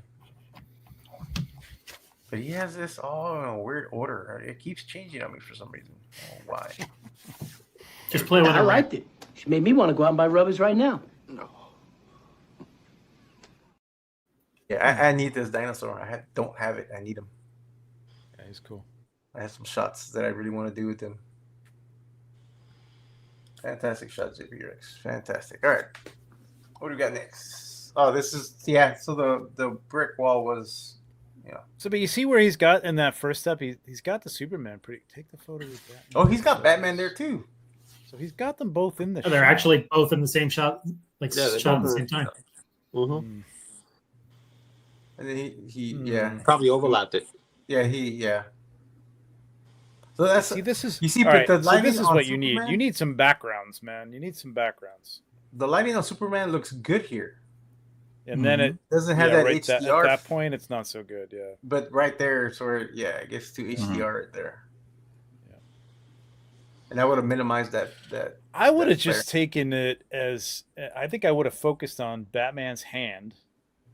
But he has this all in a weird order. It keeps changing on me for some reason. I don't know why. Just play with I it. liked it. She made me want to go out and buy rubbers right now. Yeah, I need this dinosaur. Don't have it. I need him. Yeah, he's cool. I have some shots that I really want to do with him. Fantastic shots, JPX. Fantastic. All right. What do we got next? Oh, this is so the brick wall was So, but you see where he's got in that first step, he's got the Superman. Take the photo with that. Oh, he's got Batman there too. So he's got them both in the. Oh, they're shot. actually both in the same shot, like Yeah, they're shot at the both same time. Mm-hmm. Mm. And then he Hmm. yeah. Probably overlapped it. Yeah. So that's See, this is you see, all but right, the so lighting this is on what you need. Superman- You need some backgrounds, man. You need some backgrounds, the lighting on Superman looks good here. and then it Doesn't have yeah, that right HDR, at that point, it's not so good. Yeah, but right there, it's where it gets to HDR right there. Yeah. And I would have minimized that. I would have That's just taken it as I think I would have focused on Batman's hand,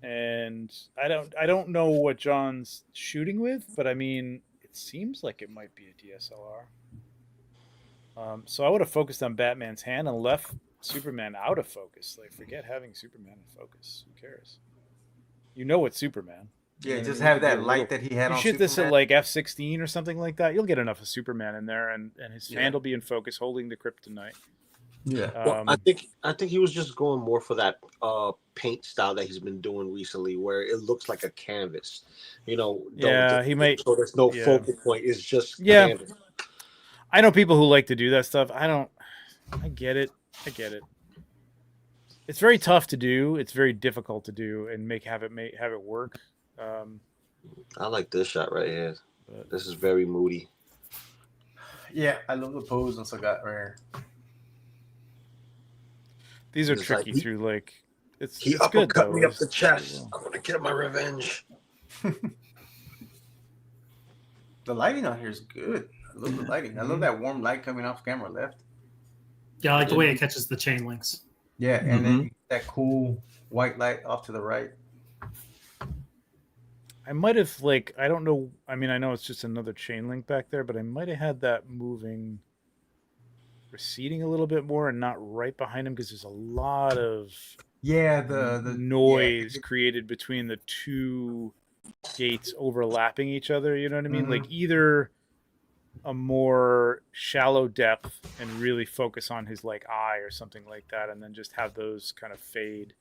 and I don't know what John's shooting with, but I mean, it seems like it might be a DSLR. So I would have focused on Batman's hand and left Superman out of focus. Like, forget having Superman in focus. Who cares? You know it's Superman. Yeah, You know just what I have mean? that light that he had You on shoot this at Superman. like F16 or something like that. You'll get enough of Superman in there, and his Yeah. hand will be in focus, holding the kryptonite. Yeah. Well, I think he was just going more for that paint style that he's been doing recently, where it looks like a canvas. Yeah, he might. So there's no yeah. focal point. It's just Yeah. canvas. I know people who like to do that stuff. I get it. It's very tough to do. It's very difficult to do and have it work. I like this shot right here. But- This is very moody. Yeah, I love the pose on Sagat right here. These are It's like tricky through like it's He it's good uppercut though. me up It's- the chest. I'm gonna get my revenge. The lighting on here is good. I love the lighting. I love that warm light coming off camera left. Yeah, I like the way it catches the chain links. Yeah, and then that cool white light off to the right. I might have I don't know. I mean, I know it's just another chain link back there, but I might have had that moving, receding a little bit more and not right behind him because there's a lot of Yeah, the noise yeah. created between the two gates overlapping each other. You know what I mean? Mhm. Like either a more shallow depth and really focus on his eye or something like that, and then just have those kind of fade.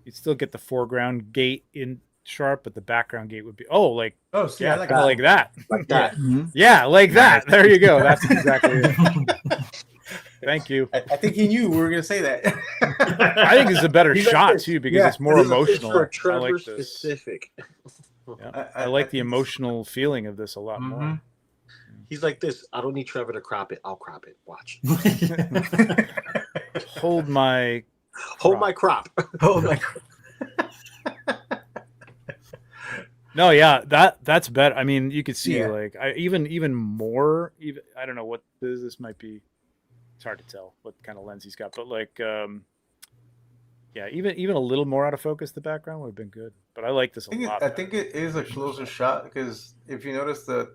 You'd still get the foreground gate in sharp, but the background gate would be see, I like kinda like that. Like that. Yeah, like that. There you go. That's exactly it. Thank you. I think he knew we were gonna say that. I think it's a better He's like shot this. too because Yeah, it's more This is emotional. for I Trevor like this. specific. Yeah. I I like the think- emotional feeling of this a lot Mhm. more. He's like this. I don't need Trevor to crop it. I'll crop it. Watch. Hold my Hold my crop. Oh my God. no, yeah, that's better. I mean, you could see Yeah. like even more. Even I don't know what this might be. It's hard to tell what kind of lens he's got, but like, yeah, even a little more out of focus. The background would have been good, but I like this a lot. I think it is a closer shot because if you notice the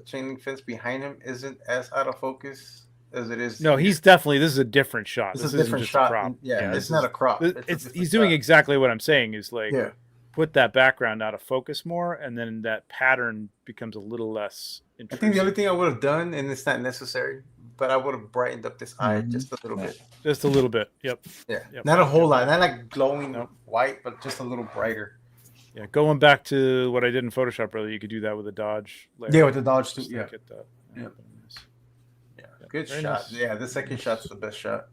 chain link fence behind him isn't as out of focus as it is. No, he's definitely. This is a different shot. It's This a isn't different just shot. a crop. Yeah, this it's not is- a crop. It's, It's a different he's doing shot. exactly what I'm saying. Is like Yeah. put that background out of focus more, and then that pattern becomes a little less I intrusive. think the only thing I would have done, and it's not necessary, but I would have brightened up this eye just a little bit. Just a little bit. Yep. Yeah, Yep. not a whole lot, not like glowing Nope. white, but just a little brighter. Yeah. Going back to what I did in Photoshop earlier, you could do that with a dodge layer. Yeah, with the dodge too. Just Yeah, get that. Yeah. Nice. yeah, Yeah, good very shot. nice. Yeah, the second shot's the best shot.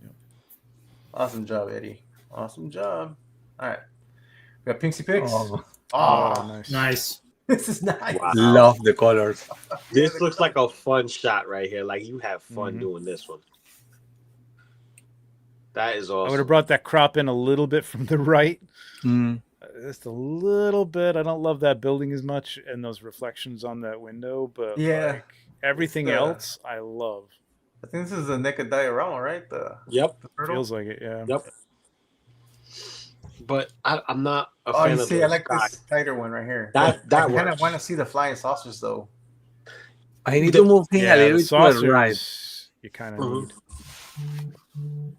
Yeah. Awesome job, Eddie. Awesome job. All right, we got Pinksy Picks. Oh, Oh, nice. Nice. This is nice. Wow. love the colors. This looks like a fun shot right here. Like you have fun Mhm. doing this one. That is I would awesome. have brought that crop in a little bit from the right. Mm. Just a little bit. I don't love that building as much and those reflections on that window, but Yeah. like everything It's the- else I love. I think this is the NECA diorama, right? Yep. The turtle? Feels like it, yeah. Yep. But I'm not a Oh, fan you of see, the I like sky. this tighter one right here. That I kind of works. want to see the flying saucers though. I need to move him a little the bit to the right. saucers you kind of Mhm. need.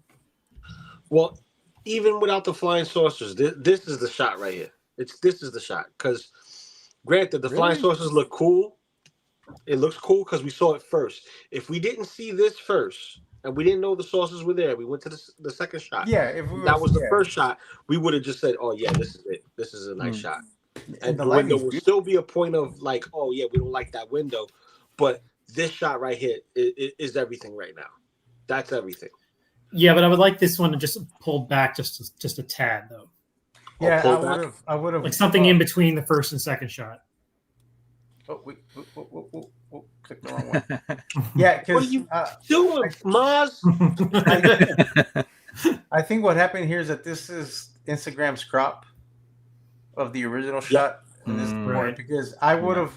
Well, even without the flying saucers, this is the shot right here. This is the shot because, granted, the flying Really? saucers look cool. It looks cool because we saw it first. If we didn't see this first and we didn't know the saucers were there, we went to the second shot. Yeah, if we That was the yeah. first shot. We would have just said, "Oh yeah, this is it. This is a nice Mm. shot." And And the the window lighting's will beautiful. still be a point of like, "Oh yeah, we don't like that window," but this shot right here is everything right now. That's everything. Yeah, but I would like this one to just pull back just a tad though, Yeah, pull back. I would have like something in between the first and second shot. Oh, wait, click the wrong one. Yeah, What are because you doing, Maz? I think what happened here is that this is Instagram's crop of the original shot. In this Mm. point, Right. because I would have,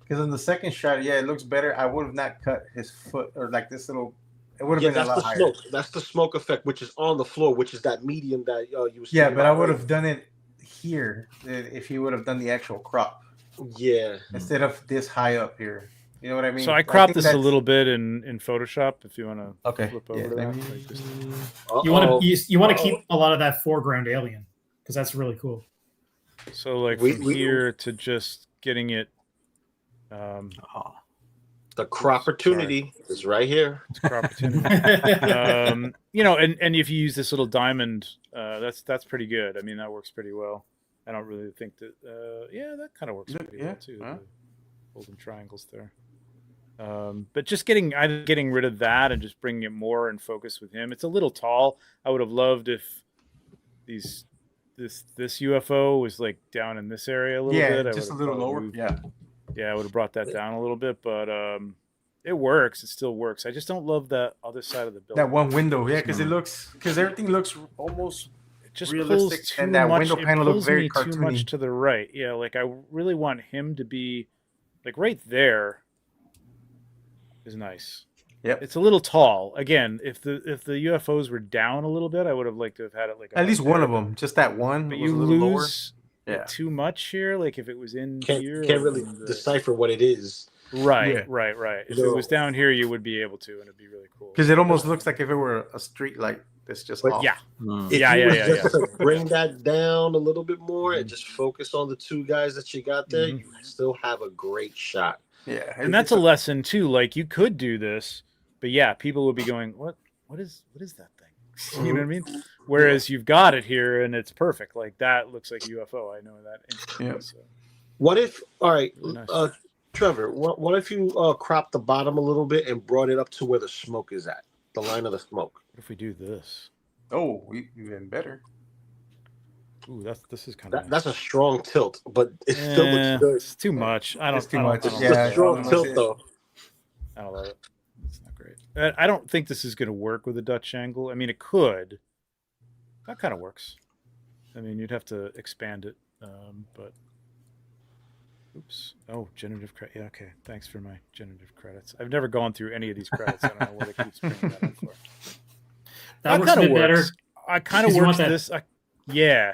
because in the second shot, yeah, it looks better. I would have not cut his foot or like this little. It would have Yeah, been a that's lot the higher. smoke. That's the smoke effect, which is on the floor, which is that medium that you were. Yeah, speaking but I about would earlier. have done it here if he would have done the actual crop Yeah. instead of this high up here. You know what I mean? So I cropped think this a that's- little bit in Photoshop if you want to Okay. flip over Yeah, to let that. me- Like just- You want Uh-oh. to you want to keep a lot of that foreground alien because that's really cool. so like We- from we- here to just getting it Oh, The crop opportunity is right here. it's crop opportunity. You know, and if you use this little diamond, that's pretty good. I mean, that works pretty well. I don't really think that. Yeah, that kind of works pretty Yeah, well too. huh? The golden triangles there. But just getting rid of that and just bringing it more in focus with him. It's a little tall. I would have loved if this UFO was like down in this area a little bit. Yeah, I just a would've little probably lower. moved- Yeah. yeah, I would have brought that down a little bit, but it works. It still works. I just don't love that other side of the building. That one window, yeah, because Mm-hmm. everything looks almost It just realistic, pulls too and that much. window It panel looks pulls very me too much cartoony. to the right. Yeah, like I really want him to be like right there. Is nice. Yep. It's a little tall. Again, if the UFOs were down a little bit, I would have liked to have had it like at least up one there, of them. Just that one. But was you a little lower. lose Yeah. too much here. Like if it was in Can't here, really in the- decipher what it is. Right, Yeah. right. If No. it was down here, you would be able to, and it'd be really cool. Because it almost looks like if it were a street light that's just But off. Yeah, mm. If Yeah, you yeah, was yeah, just to bring that down a little bit more Mm-hmm. and just focus on the two guys that you got there, Mhm. you still have a great shot. Yeah. and that's a lesson too. Like you could do this, but yeah, people would be going, "What is that thing?" You know what I mean? Whereas you've got it here, and it's perfect. Like that looks like UFO. I know that instantly. Yeah. So. What if, all right, Really nice. Trevor, what if you cropped the bottom a little bit and brought it up to where the smoke is at? the line of the smoke. What if we do this? Oh, even better. Ooh, this is kind of. That's a strong tilt, but it still looks good. It's too much. I don't. It's too I don't- much. I don't It's love a it. strong tilt, though. I don't love it. It's not great. I don't think this is going to work with a Dutch angle. I mean, it could. That kind of works. I mean, you'd have to expand it, but. Oops. Oh, generative credit. Yeah, okay. Thanks for my generative credits. I've never gone through any of these credits. I don't know what it keeps bringing that up for. That works a kinda bit better. I kind of 'Cause you works want that- this. Yeah.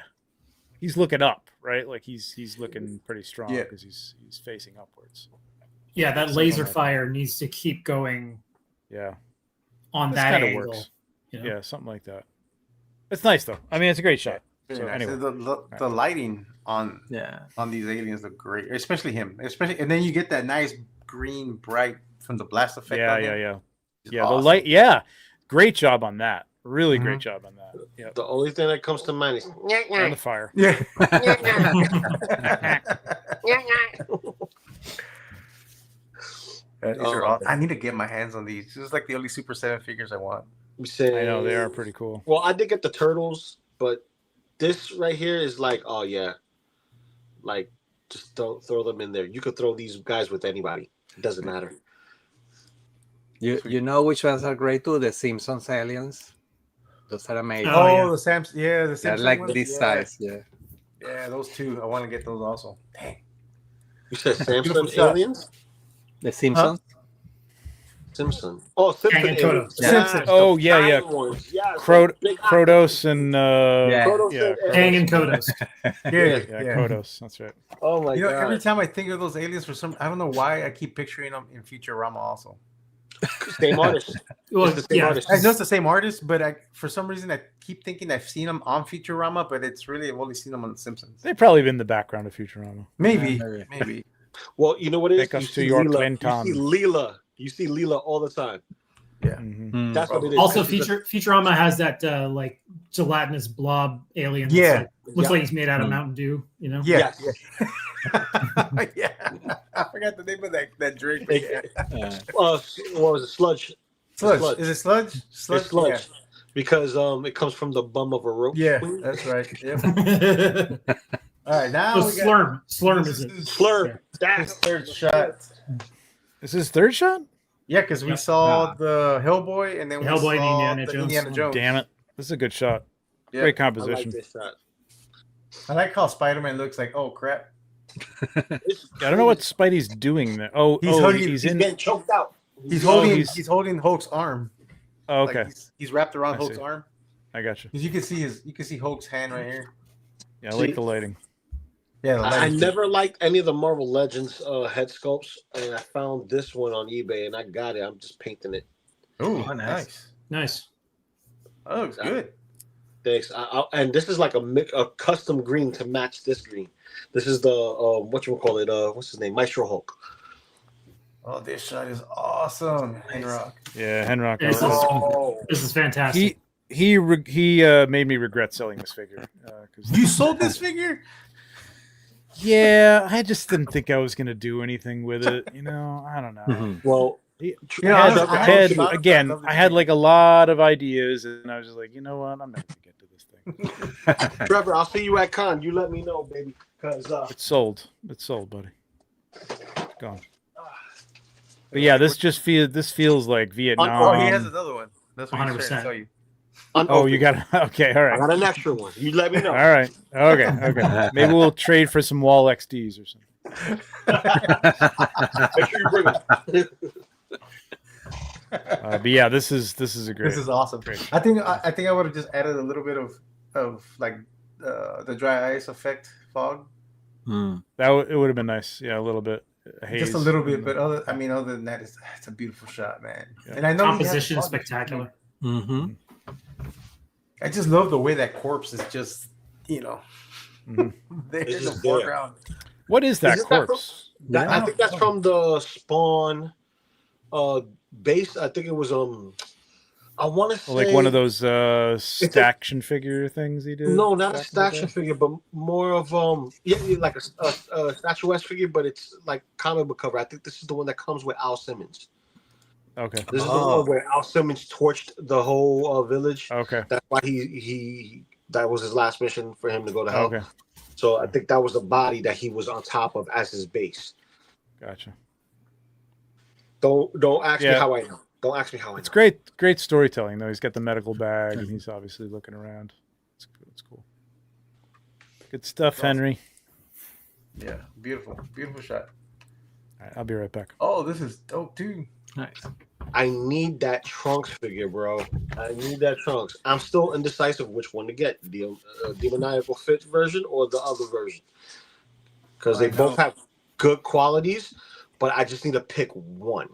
He's looking up, right? Like he's looking pretty strong Yeah. because he's facing upwards. Yeah, that Something laser like that. fire needs to keep going Yeah. on This that kind of angle. works. you know? Yeah, something like that. It's nice though. I mean, it's a great shot. Very So nice. anyway, The lighting on these aliens look great, especially him. And then you get that nice green bright from the blast effect. yeah, on yeah, him. yeah, It's yeah. The awesome. light, yeah, great job on that. Really great Mhm. job on that. Yeah, The only thing that comes to mind is and the fire. Yeah. These are awesome. I need to get my hands on these. This is like the only Super 7 figures I want. I know they are pretty cool. Well, I did get the turtles, but this right here is like, oh yeah, like just throw them in there. You could throw these guys with anybody. It doesn't matter. You know which ones are great too? The Simpsons aliens. Those are amazing. Oh, yeah. the Sam's. Yeah, the They're Samsung like ones? this Yeah. size. Yeah. Yeah, those two. I want to get those also. Dang. You said Beautiful Samsung shot. aliens? The Simpsons. Simpson. Oh, Simpson Hanging Kodo. aliens. Simpsons. Oh, the yeah, yeah. giant ones. Yeah, Krotos and Yeah. Krotos yeah, and- Hang and Kodos. Yeah, yeah, Krotos. That's right. Oh my You know, god. every time I think of those aliens, I don't know why I keep picturing them in Futurama also. Same artist. Well, It's the same yeah, artist. I know it's the same artist, but for some reason I keep thinking I've seen them on Futurama, but it's really I've only seen them on The Simpsons. They've probably been in the background of Futurama. Maybe, Yeah, maybe. Well, you know what it is? Take us You to see your Leela. Clinton. You see Leela. You see Leela all the time. Yeah. Mhm. That's what it is. Also, 'Cause she's a- Futurama has that like gelatinous blob alien. That's Yeah. like, looks Yeah. like he's made out of Mm. Mountain Dew. You know. Yeah, Yes. yeah. I forgot the name of that drink. but yeah. What was it? Sludge. Sludge. Sludge. Is it sludge? It's sludge. Because it comes from the bum of a rope. Yeah, swing. that's right. Yep. oh, All right, now we got Slurm. Slurm this is it? Slurp. his third shot. Is this third shot? Yeah, because we Yep. saw the Hellboy and then we Hellboy and saw Indiana the Jones. Indiana Jones. Damn it! This is a good shot. Yeah. Great I like composition. this shot. I like how Spider-Man looks like. Oh crap! It's I don't know what Spidey's doing there. Oh, He's oh, hugging- he's He's in. getting choked out. He's Oh, holding. he's- He's holding Hulk's arm. Oh, Like, okay, he's wrapped around I Hulk's see. arm. I got you. 'Cause you can see Hulk's hand right here. Yeah, I like the lighting. Yeah, the I lighting's- never liked any of the Marvel Legends head sculpts, and I found this one on eBay, and I got it. I'm just painting it. Ooh, Oh, nice. nice. Nice. That looks good. Thanks. And this is like a custom green to match this green. This is the whatchamacallit, what's his name? Maestro Hulk. Oh, this shot is awesome. Henrock. Yeah, Henrock. This is- Oh, This is fantastic. He made me regret selling this figure. 'Cause You sold this figure? yeah, I just didn't think I was gonna do anything with it. You know, I don't know. Mhm. well, Yeah, Trevor, I I had- had, I again, love the I had like a lot of ideas, and I was just like, you know what, I'm never gonna get to this thing. Trevor, I'll see you at con. You let me know, baby, because It's sold. It's sold, buddy. Gone. But yeah, this feels like Vietnam. Oh, he has another one. That's what he's trying 100%. to tell you. Oh, you got okay. All I right. got an extra one. You let me know. All right. Okay. Maybe we'll trade for some wall XDs or something. Make sure you bring it. But yeah, this is a great. This is awesome. Great. I think I would have just added a little bit of like the dry ice effect fog, Mm. It would have been nice. Yeah, a little bit. Haze. just a little bit. But other than that, it's a beautiful shot, man. Yeah. And I know he has Composition is fog. spectacular. Mm-hmm. I just love the way that corpse is just Mhm. there It's in the just there. foreground. What is that Isn't that corpse? I think that's from the Spawn base. I think it was I want to say Like one of those action figure things he did. No, not a back in the action day? figure, but more of like a statuesque figure, but it's like comic book cover. I think this is the one that comes with Al Simmons. Okay. This is the one where Al Simmons torched the whole village. Okay. That's why he that was his last mission for him to go to hell. Okay. So I think that was the body that he was on top of as his base. Gotcha. Don't ask me how I know. Don't ask me how I know. It's great storytelling though. He's got the medical bag and he's obviously looking around. It's cool. Good stuff, Awesome. Henry. Yeah, beautiful shot. All right, I'll be right back. Oh, this is dope too. Nice. I need that Trunks figure, bro. I need that Trunks. I'm still indecisive which one to get, the Demoniacal Fitz version or the other version, because they both have good qualities, but I just need to pick one.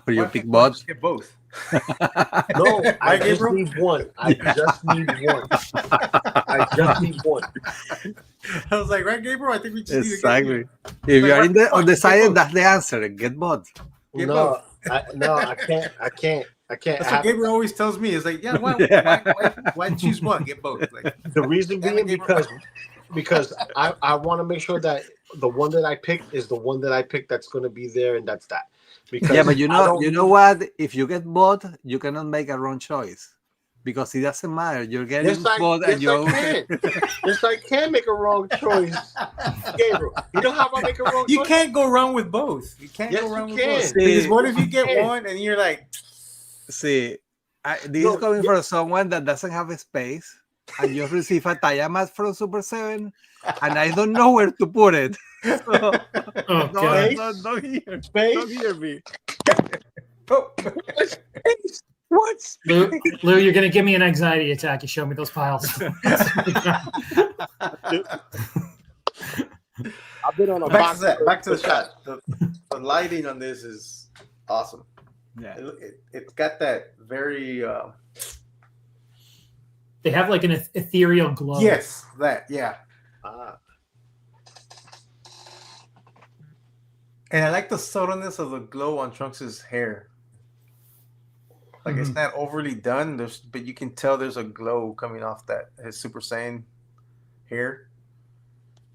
Or you pick both? Just get both. No, I just need one. I just need one. I just need one. I was like, right, Gabriel? I think we just Exactly. need to get If you are Like, in the what- undecided, that's the answer. Get both. Get No, both. I can't. That's what Gabriel always tells me. Is like, yeah, why choose one? Get both. Like, The reason being because I want to make sure that the one that I picked is the one that I picked that's going to be there, and that's that. Because Yeah, but you know what? If you get both, you cannot make a wrong choice because it doesn't matter. You're getting both, and you Yes, I can make a wrong choice, Gabriel. You know how I make a wrong choice? you can't go wrong with both. You can't Yes, go wrong you with can. both. Because what if you You get can. one and you're like, see. This is coming from someone that doesn't have a space, and you receive a Tayamat from Super 7, and I don't know where to put it. So, Oh, God. don't hear me. oh. What? Lou, you're going to give me an anxiety attack. You show me those piles. I've been on a Back box. to that. Back to the shot. The lighting on this is awesome. Yeah. It's got that very They have like an ethereal glow. yes, that yeah. And I like the subtleness of the glow on Trunks' hair. Like it's not overly done, but you can tell there's a glow coming off that his Super Saiyan hair.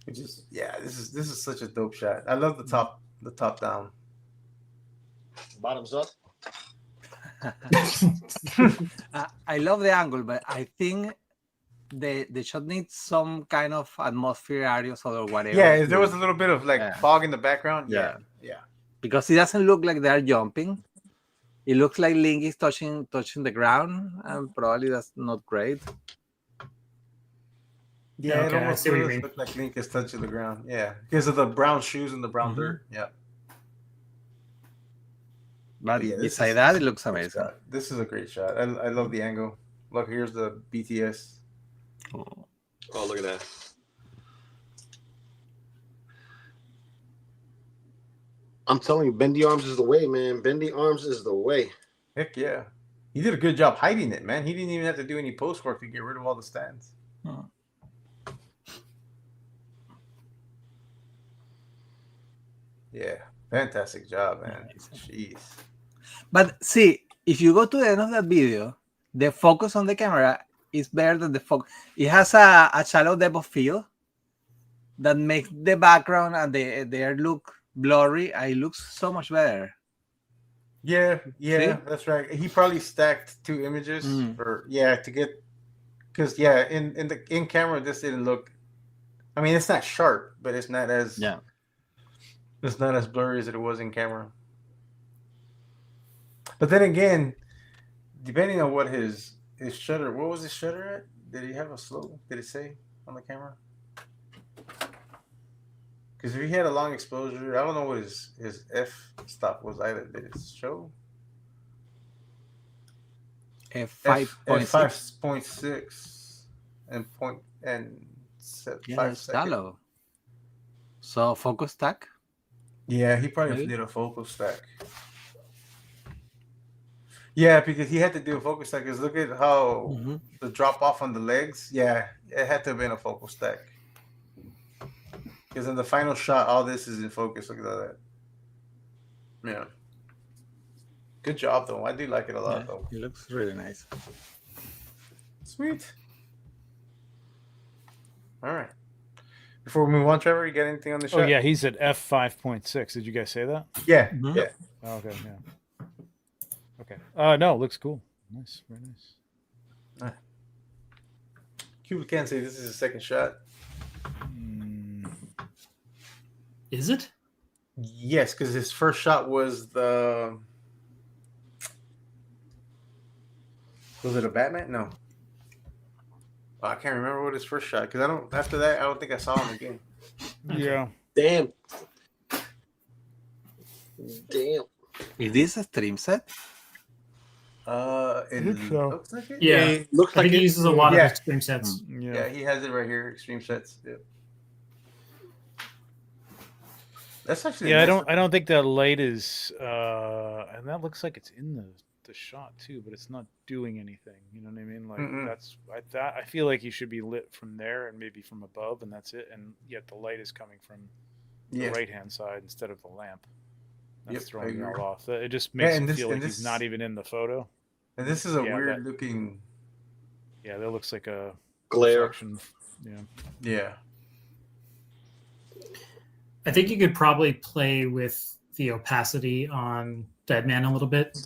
Which is this is such a dope shot. I love the top down. Bottoms up. I love the angle, but I think the shot needs some kind of atmosphere areas or whatever. Yeah, there was a little bit of like fog in the background. Yeah. Because it doesn't look like they're jumping. It looks like Link is touching the ground, and probably that's not great. Yeah, Okay, it I almost see what you does mean. look like Link is touching the ground. Yeah, because of the brown shoes and the brown dirt. Yeah. But Yeah, this beside is- that, it looks amazing. This is a great shot. I love the angle. Look, here's the BTS. Oh, look at that. I'm telling you, bendy arms is the way, man. Bendy arms is the way. Heck yeah. He did a good job hiding it, man. He didn't even have to do any post work to get rid of all the stands. Yeah, fantastic job, man. Jeez. But see, if you go to the end of that video, the focus on the camera is better than the focus. It has a shallow depth of field that makes the background and the air look blurry. It looks so much better. Yeah, See? that's right. He probably stacked two images to get because in camera this didn't look. I mean, it's not sharp, but it's not as it's not as blurry as it was in camera. But then again, depending on what his shutter, what was his shutter at? Did he have a slow? Did it say on the camera? Because if he had a long exposure, I don't know what his f stop was either. Did it show? F5.6 and point and Yeah, 5 it's seconds. shallow. So focus stack. Yeah, he probably Maybe? did a focus stack. Yeah, because he had to do a focus stack. Because look at how the drop off on the legs. Yeah, it had to have been a focal stack. Because in the final shot, all this is in focus. Look at that. Yeah. Good job, though. I do like it a lot, though. It looks really nice. Sweet. All right. Before we move on, Trevor, you got anything on the show? Oh yeah, he's at F5.6. Did you guys say that? Yeah. Mhm. Yeah. Oh, okay, yeah. Okay. No, looks cool. Nice, very nice. Cuba can't say this is his second shot. Is it? Yes, because his first shot was the. Was it a Batman? No. Oh, I can't remember what his first shot because I don't. After that, I don't think I saw him again. Yeah. Damn. Damn. Is this a stream set? It think so. looks like it. Yeah. It looks I like think he it. uses a lot Yeah. of extreme sets. Yeah, he has it right here. Extreme sets. Yeah. That's actually. Yeah, a nice I don't think that light is and that looks like it's in the shot too, but it's not doing anything. You know what I mean? Like Mm-mm. I feel like he should be lit from there and maybe from above, and that's it. And yet the light is coming from the Yeah. right hand side instead of the lamp. That's Yep, I throwing me agree. all off. It just makes and me this- feel and like he's this- not even in the photo. And this is a Yeah, weird that- looking. Yeah, that looks like a Glare. reflection. Yeah. Yeah. I think you could probably play with the opacity on Deadman a little bit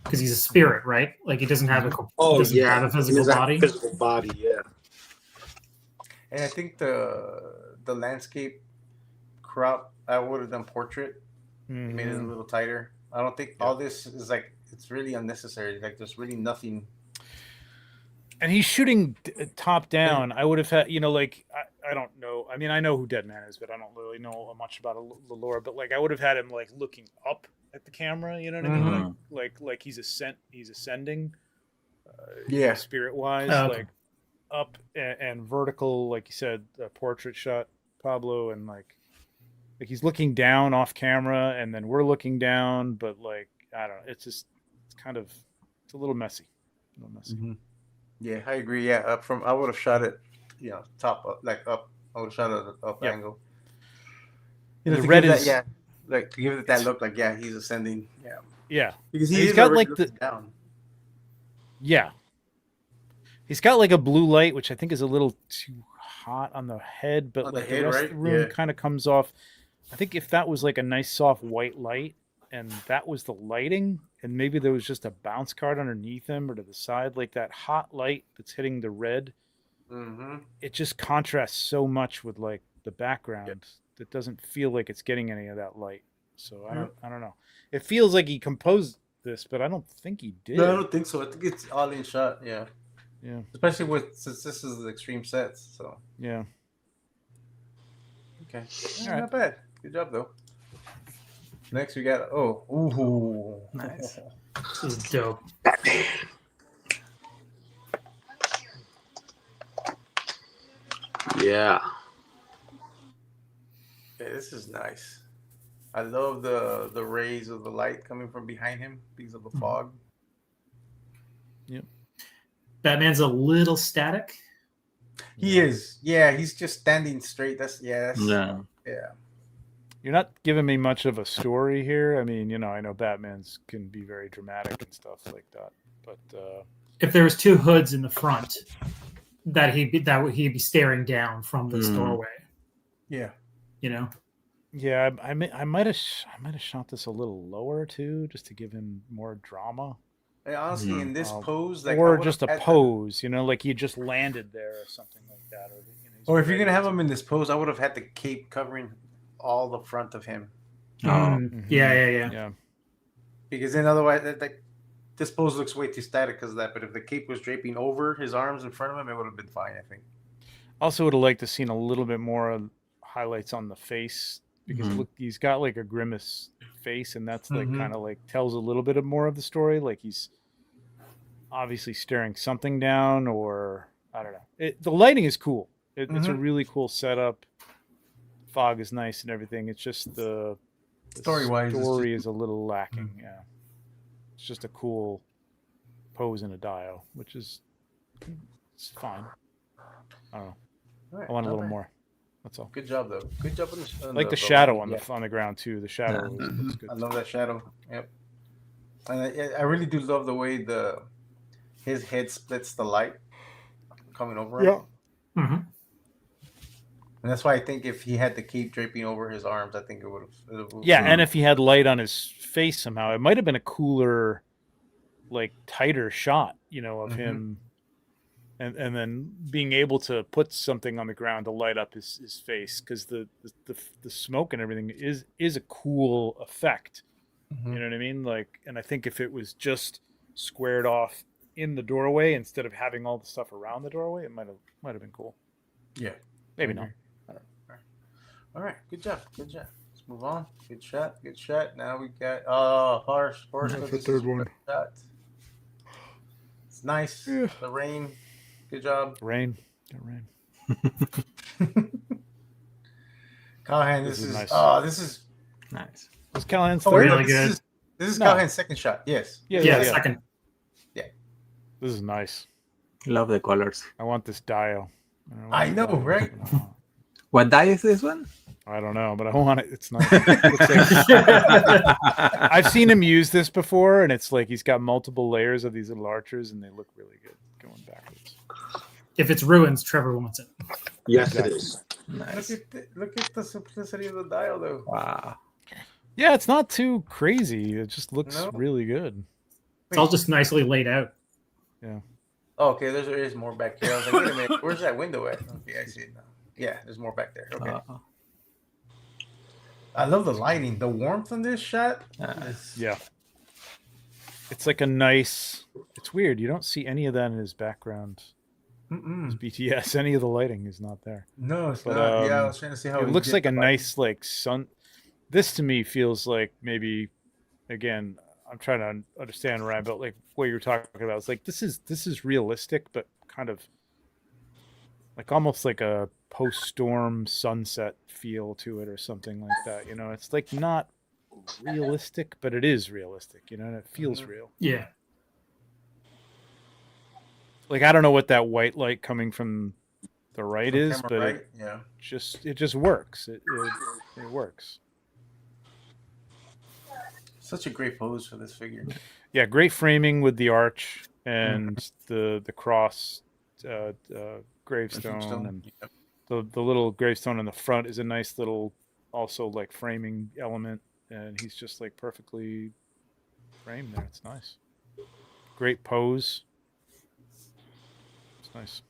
because he's a spirit, right? Like he doesn't have a doesn't have a physical body. Physical body, yeah. And I think the landscape crop, I would have done portrait. Made it a little tighter. I don't think all this is like it's really unnecessary. Like there's really nothing. And he's shooting top down. I would have had, like I don't know. I mean, I know who Deadman is, but I don't really know much about the lore. But like, I would have had him like looking up at the camera. You know what I mean? Like he's ascending. Yeah. Spirit wise, Oh, okay. like up and vertical, like you said, a portrait shot, Pablo, and like he's looking down off camera, and then we're looking down. But like, I don't know. It's just it's a little messy. A little messy. Mm-hmm. Yeah, I agree. Yeah, up from I would have shot it, top up, like up. I would have shot it at an up angle. The to red give is that, like to give it that look, like he's ascending. Yeah, yeah. because He's he's got, already like, the- looking down. Yeah. He's got like a blue light, which I think is a little too hot on the head, but On like the head, rest right? of the room Yeah. kind of comes off. I think if that was like a nice soft white light and that was the lighting, and maybe there was just a bounce card underneath him or to the side, like that hot light that's hitting the red, Mm-hmm. it just contrasts so much with like the background that doesn't feel like it's getting any of that light. So I don't know. It feels like he composed this, but I don't think he did. No, I don't think so. I think it's all in shot. Yeah, Yeah. especially since this is the extreme sets. So Yeah. okay, All right. not bad. Good job though. Next we got ooh, Nice. This is dope. Yeah. Yeah, this is nice. I love the rays of the light coming from behind him because of the fog. Batman's a little static. He is. Yeah, he's just standing straight. That's Yeah. You're not giving me much of a story here. I mean, I know Batman's can be very dramatic and stuff like that, but If there was two hoods in the front, that he'd be staring down from this doorway. Yeah. yeah, I might have shot this a little lower too, just to give him more drama, And honestly, in this pose, like I or would've just a had pose, like he just landed there or something like that, he's or if you're ready gonna have to- him in this pose, I would have had the cape covering all the front of him Yeah. yeah, because then otherwise, like this pose looks way too static because of that. But if the cape was draping over his arms in front of him, it would have been fine. I think. Also, would have liked to seen a little bit more highlights on the face because look, he's got like a grimace face, and that's like kind of like tells a little bit of more of the story. Like he's obviously staring something down, or I don't know. The lighting is cool. It's a really cool setup. Fog is nice and everything. It's just the Story-wise, it's story just- is a little lacking. Yeah, it's just a cool pose in a dial, which is it's fine. I don't know. All right, I want a not little bad. more. That's all. Good job though. Good job on I like the shadow on the ground too. The shadow looks good. I love that shadow. Yep. And I really do love the way his head splits the light coming over him. Mm-hmm. And that's why I think if he had the cape draping over his arms, I think it would have. Yeah, and if he had light on his face somehow, it might have been a cooler, like tighter shot, you know, of him, and then being able to put something on the ground to light up his face, because the smoke and everything is a cool effect. You know what I mean? Like, and I think if it was just squared off in the doorway instead of having all the stuff around the doorway, it might have been cool. Yeah, maybe not. All right, good job. Let's move on. Good shot. Now we got Forrest. That's the third one. Shot. It's nice. Yeah. The rain. Good job. Rain. Callahan, this is nice. This is Nice. Was Callahan's oh, third? really good. This is No. Callahan's second shot. Yes. Yeah, second. This is nice. Love the colors. I want this dial. I know, right? What die is this one? I don't know, but I want it. It's nice. Looks like- I've seen him use this before, and it's like he's got multiple layers of these little archers, and they look really good going backwards. If it's ruins, Trevor wants it. Yes, it is. Nice. Look at the simplicity of the dial, though. Wow. Yeah, it's not too crazy. It just looks No? really good. It's all just nicely laid out. Oh, okay, there is more back here. I was like, wait a minute, where's that window at? Okay, I see it now. Yeah, there's more back there. Okay. I love the lighting, the warmth on this shot. Yeah. It's like a nice. It's weird. You don't see any of that in his background. His BTS. Any of the lighting is not there. No, it's But, not. Yeah, I was trying to see how It he looks did like a the lighting. nice like sun. This to me feels like maybe, again, I'm trying to understand, Ryan, but like what you're talking about. It's like this is realistic, but kind of like almost like a post-storm sunset feel to it or something like that. You know, it's like not realistic, but it is realistic. You know, and it feels real. Yeah. Like I don't know what that white light coming from the right From is, camera but right? it just works. It works. Such a great pose for this figure. Yeah, great framing with the arch and the cross gravestone, and the little gravestone in the front is a nice little also like framing element, and he's just like perfectly framed there. It's nice. Great pose. It's nice.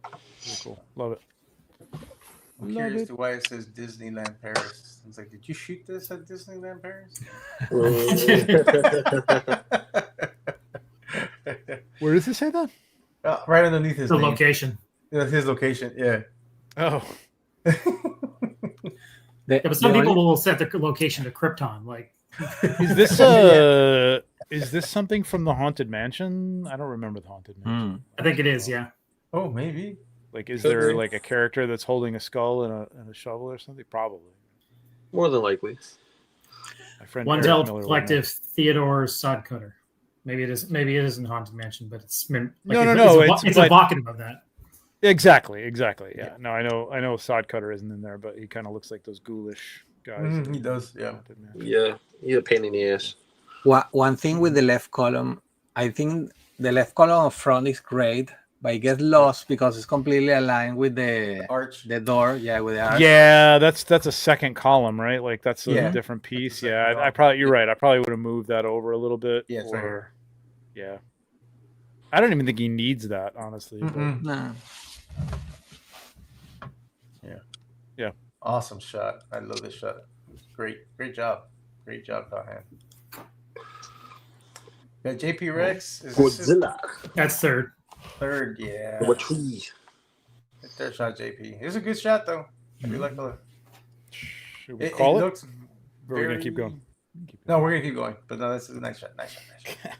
Really cool. Love it. I'm curious to why it says Disneyland Paris. I was like, did you shoot this at Disneyland Paris? Where does it say that? Right underneath his The name. location. Yeah, his location. Yeah. Oh. Yeah, but some people will set their location to Krypton. Like, Is this something from the Haunted Mansion? I don't remember the Haunted Mansion. I think it is. Yeah. Oh, maybe. Like, is Could there be. like a character that's holding a skull and a shovel or something? Probably. More than likely. My friend One Eric Dell Miller would know. Collective Theodore Sodcutter. Maybe it is. Maybe it isn't Haunted Mansion, but it's No, it's it's but- evocative of that. Exactly. Yeah. No, I know Sodcutter isn't in there, but he kind of looks like those ghoulish guys. He does. Yeah. Haunted Mansion. Yeah, he's a pain in the ass. One thing with the left column, I think the left column up front is great, but it gets lost because it's completely aligned with the Arch. the door. Yeah, with the arch. Yeah, that's a second column, right? Like that's a Yeah. different piece. Second Yeah, I column. probably you're right. I probably would have moved that over a little bit. Yeah, it's right or yeah, I don't even think he needs that, honestly. but- No. Yeah. Awesome shot. I love this shot. Great job. Great job, Callahan. Got JP Rex. Is this his Godzilla. That's third. third? Yeah. Number 3. Third shot, JP. It was a good shot, though. I do like the. Should we It call it? looks Or we're gonna very- keep going. No, we're gonna keep going. But no, this is a nice shot. Nice shot.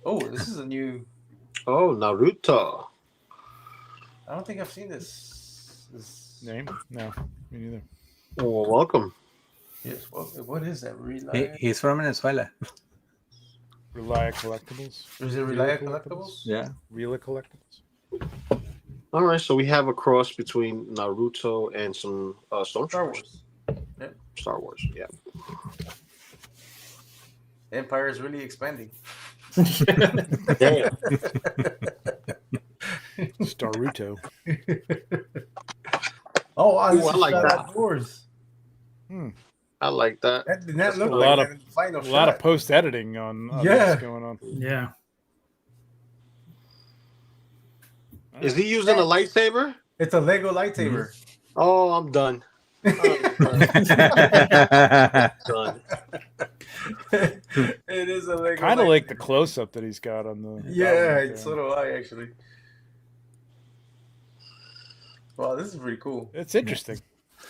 Oh, this is a new. Oh, Naruto. I don't think I've seen this. Name? No, me neither. Well, welcome. Yes. What is that? He's from Venezuela. Relia Collectibles. Is it Relia Collectibles? Yeah. Relia Collectibles. All right, so we have a cross between Naruto and some Stormtroopers. Star Wars. Star Wars, yeah. Empire is really expanding. Damn. Staruto. Oh, wow, Ooh, this I is like shot that. outdoors. I like that. That did That's not look cool. like A lot that of- in the final A shot. lot of post editing on Yeah. this going on. Yeah. Is he using a lightsaber? It's a Lego lightsaber. Oh, I'm done. Done. It is a Lego. Kind of like the lightsaber. close up that he's got on the. Yeah, right there. so do I actually. Wow, this is pretty cool. It's interesting.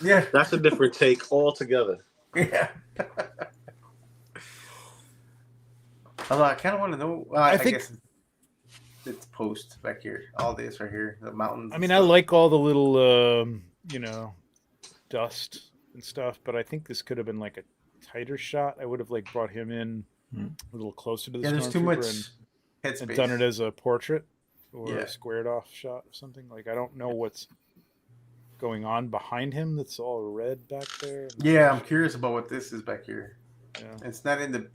Yeah. That's a different take altogether. Yeah. Although I kind of want to know. I I think- guess it's post back here. All this right here, the mountains. I mean, I like all the little, dust and stuff, but I think this could have been like a tighter shot. I would have like brought him in a little closer to the Yeah, there's too stormtrooper much and headspace. done it as a portrait or Yeah. a squared off shot or something. Like I don't know what's going on behind him. That's all red back there. Yeah, I'm curious about what this is back here. Yeah. It's not in the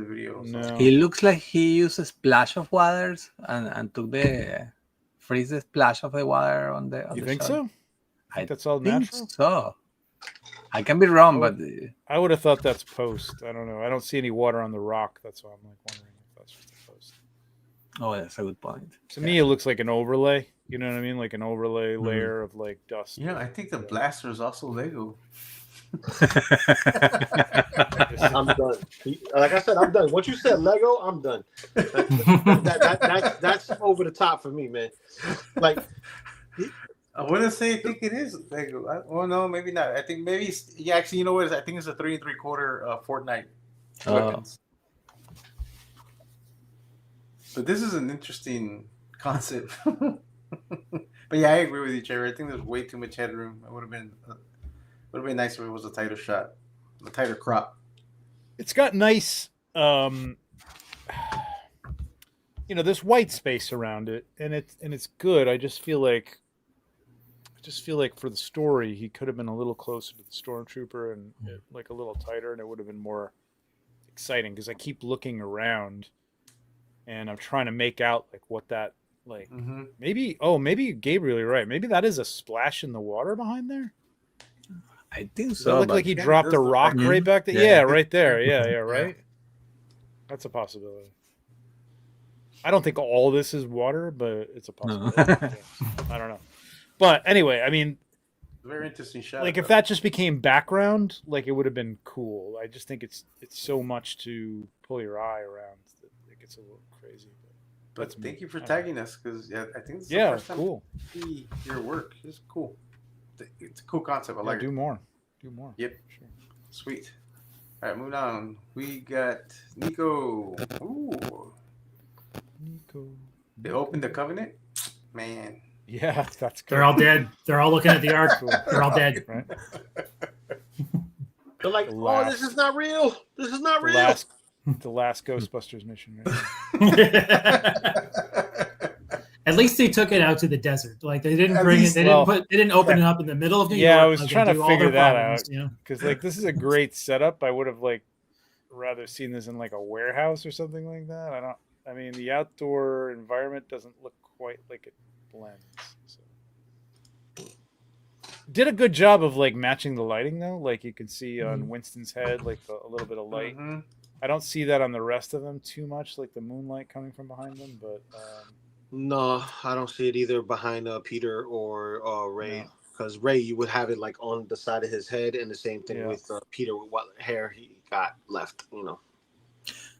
video. So. No. He looks like he used a splash of waters and took the freeze the splash of the water on the. On You the think shot. so? I That's all think natural. so. I can be wrong, but I would have thought that's post. I don't know. I don't see any water on the rock. That's why I'm like wondering if that's just a post. oh, that's a good point. To me, it looks like an overlay. You know what I mean? Like an overlay layer of like dust. You know, I think the blaster is also Lego. I'm done. Like I said, I'm done. Once you said Lego, I'm done. That's over the top for me, man. Like, I wouldn't say I think it is Lego. Well, no, maybe not. I think maybe actually, you know what? I think it's a 3 3/4 Fortnite weapons. But this is an interesting concept. But yeah, I agree with you, Jerry. I think there's way too much headroom. It would have been nicer if it was a tighter shot, a tighter crop. It's got nice, there's white space around it, and it's good. I just feel like for the story, he could have been a little closer to the stormtrooper and like a little tighter, and it would have been more exciting. Because I keep looking around, and I'm trying to make out like what that like. Mm-hmm. Maybe Gabriel, you're right. Maybe that is a splash in the water behind there. I think Does so. it look but like he yeah, dropped it a does look rock like- right back there? Yeah. Yeah, right there. Yeah, right. That's a possibility. I don't think all this is water, but it's a No. possibility. I don't know. But anyway, I mean, Very interesting shot. like if though. that just became background, like it would have been cool. I just think it's so much to pull your eye around that it gets a little crazy. But that's thank me. you for I don't know. tagging us because I think this is the Yeah, first time cool. I see your work. It's cool. It's a cool concept. I Yeah, like do it. more. Do more. Yep. Sure. Sweet. All right, moving on. We got Nico. Ooh, Nico. they opened the covenant. Man. Yeah, that's good. They're all dead. They're all looking at the ark. They're all dead. Right? they're like, The oh, last- this is not real. This is not The real. last Ghostbusters mission. Right? At least they took it out to the desert. Like they didn't At bring least- it. They didn't open it up in the middle of New York. Yeah, I was like they trying to do all figure their that problems, out. You know? Because like this is a great setup. I would have like rather seen this in like a warehouse or something like that. I mean, the outdoor environment doesn't look quite like it blends. So. Did a good job of like matching the lighting though. Like you can see on Winston's head, like a little bit of light. Mhm. I don't see that on the rest of them too much, like the moonlight coming from behind them. But No, I don't see it either behind Peter or Ray. No. Because Ray, you would have it like on the side of his head, and the same thing Yeah. with Peter with what hair he got left.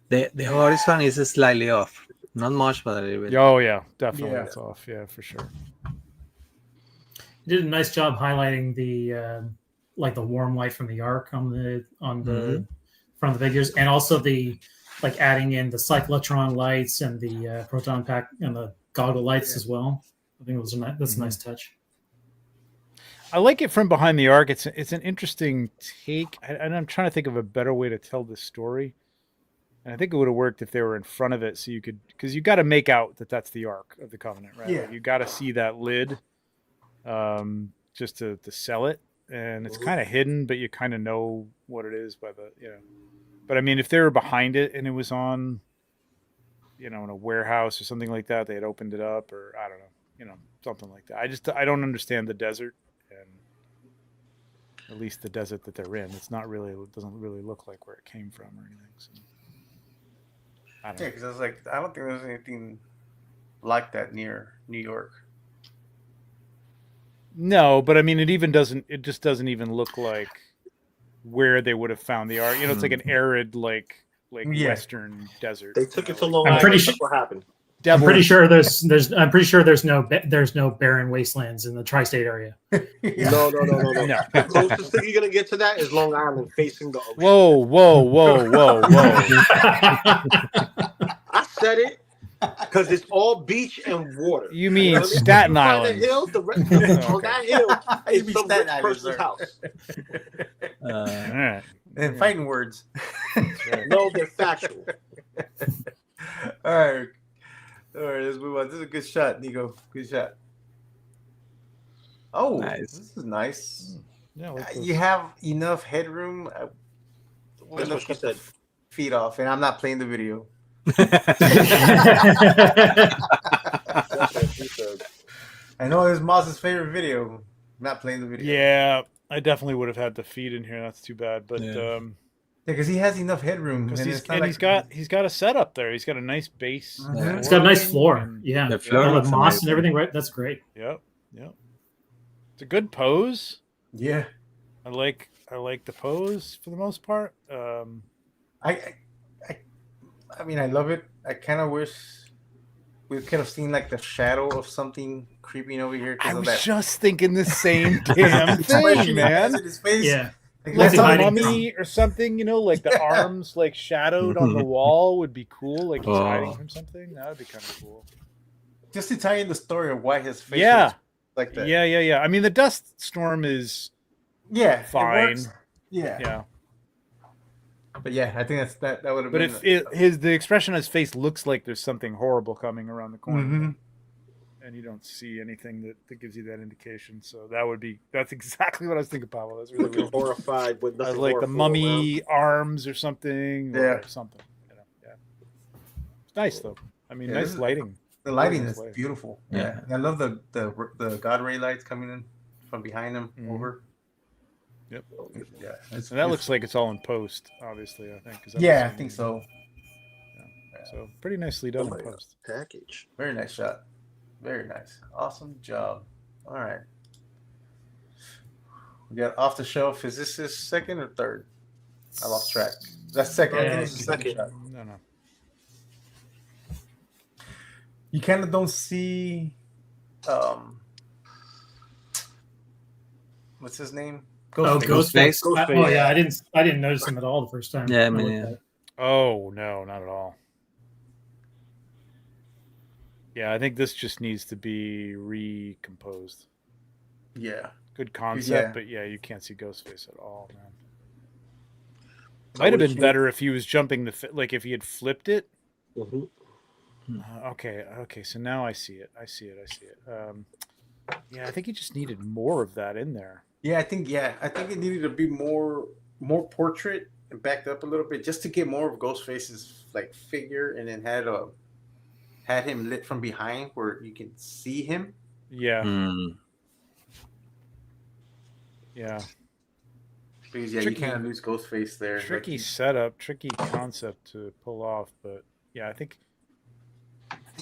The horizon is slightly off. Not much, but a little bit. oh yeah, definitely Yeah. it's off. Yeah, for sure. Did a nice job highlighting the like the warm light from the arc on the front of the figures, and also the like adding in the cyclotron lights and the proton pack and the goggle lights as well. I think it was that's a nice touch. I like it from behind the arc. It's an interesting take, and I'm trying to think of a better way to tell this story. And I think it would have worked if they were in front of it, so you could, because you got to make out that that's the Ark of the Covenant, right? Yeah. Like you got to see that lid, just to sell it, and it's kind of hidden, but you kind of know what it is by the But I mean, if they were behind it and it was on, in a warehouse or something like that, they had opened it up, or I don't know, something like that. I don't understand the desert, and At least the desert that they're in. It's not really. It doesn't really look like where it came from or anything. So. I don't Yeah, know. because I was like, I don't think there's anything like that near New York. No, but I mean, it even doesn't. It just doesn't even look like where they would have found the art. You know, it's like an arid, like Yeah. Western desert. They took you it know, to Long I'm Island. pretty That's sure- what happened. I'm pretty Devil's- sure I'm pretty sure there's no barren wastelands in the tri-state area. Yeah. No. No. The closest thing you're gonna get to that is Long Island facing the ocean. Whoa! I said it because it's all beach and water. You mean know what I mean? Staten You find a Island? hill, on Okay. that hill You is mean some Staten rich Island, person's sir. house. All right. And fighting words. No, they're factual. All right, let's move on. This is a good shot, Nico. Good shot. Oh, Nice. this is nice. Yeah, like You have enough headroom. That's what she said. Feet off, and I'm not playing the video. That's what she said. I know it's Maz's favorite video. I'm not playing the video. Yeah, I definitely would have had the feet in here. That's too bad, but Yeah. because he has enough headroom. because and he's it's not and like- he's got a setup there. He's got a nice base. Mhm. It's got a nice floor. and- Yeah. The floor All the looks moss and amazing. everything, right? That's great. Yep. It's a good pose. Yeah, I like the pose for the most part. I mean, I love it. I kind of wish we could have seen like the shadow of something creeping over here. 'Cause I of was that just thinking the same damn thing, expression he man. has in his face. Yeah. Like, Like that's a all- hiding mummy or something, you know, like the Yeah. arms like shadowed on the wall would be cool. Like he's hiding Oh. from something. That would be kind of cool. just to tie in the story of why his face Yeah. looks like that. Yeah. I mean, the dust storm is Yeah, it fine. works. Yeah. Yeah, But yeah, I think that would have but been. if the expression on his face looks like there's something horrible coming around the corner, Mhm. and you don't see anything that gives you that indication. So that's exactly what I was thinking, Pablo. That's really Looking weird. horrified with I was nothing. like the horrible mummy arms or something. Yeah. Or something. You know, yeah. It's nice though. I mean, Yeah, nice this is- lighting. The lighting Nice is lighting. beautiful. Yeah. Yeah, I love the God ray lights coming in from behind him Mhm. over. Yep. Yeah, it's, And that looks like it's all in post, obviously. I think. 'cause that Yeah, I looks think amazing. so. So pretty nicely done in Somebody post. package. Very nice shot. Very nice. Awesome job. All right. We got off the shelf. Is this his second or third? I lost track. That's second. I think it's the Second. shot. No. You kind of don't see. What's his name? Oh, Ghostface. Oh yeah, I didn't notice him at all the first time. Yeah, I me looked neither. at it. Oh no, not at all. Yeah, I think this just needs to be recomposed. Yeah. Good concept, Yeah. but yeah, you can't see Ghostface at all, man. So Might have what been you- better if he was jumping like if he had flipped it. Mhm. Okay. So now I see it. Yeah, I think he just needed more of that in there. I think it needed to be more portrait and backed up a little bit just to get more of Ghostface's like figure, and then had him lit from behind where you can see him. Yeah, Mm. yeah. Because you Tricky. kind of lose Ghostface there. Tricky Like, setup, tricky concept to pull off, but yeah, I think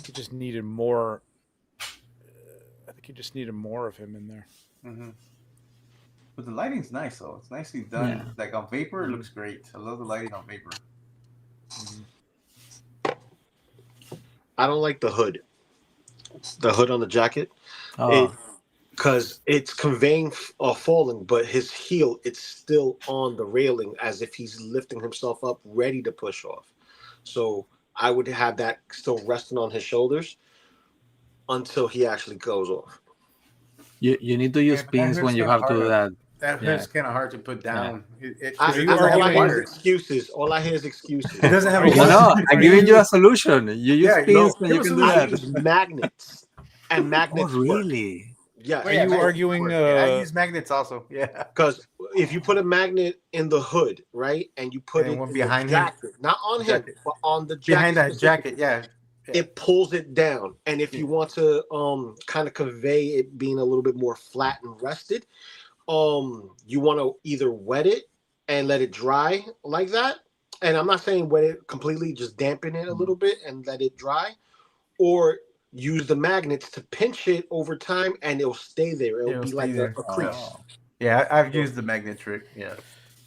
he just needed more. I think he just needed more of him in there. mhm. But the lighting's nice though. It's nicely done. Yeah. Like on vapor, it looks great. I love the lighting on vapor. I don't like the hood. The hood on the jacket. Oh, Because it's conveying falling, but his heel, it's still on the railing as if he's lifting himself up, ready to push off. So I would have that still resting on his shoulders until he actually goes off. you need to use Yeah, but that pins when hurts you so have to do hard. that. That Yeah. hood's kind of hard to put down. All It I hear is excuses. All I hear is excuses. It doesn't have a No, no, I'm giving you a solution. You use Yeah, pins no, and you give us can a do I that. use magnets, and Oh, magnets work. really? Yes. Are you arguing, I use magnets also. Yeah. Because if you put a magnet in the hood, right, and you put And it one in behind the him? jacket, not on him, Jacket. but on the jacket, Behind that specifically, jacket, yeah. it pulls it down. And if you want to kind of convey it being a little bit more flat and rested, you want to either wet it and let it dry like that. And I'm not saying wet it completely, just dampen it a little bit and let it dry, or use the magnets to pinch it over time and it'll stay there. It'll be like a crease. Oh, Yeah, I've used the magnet trick. Yeah.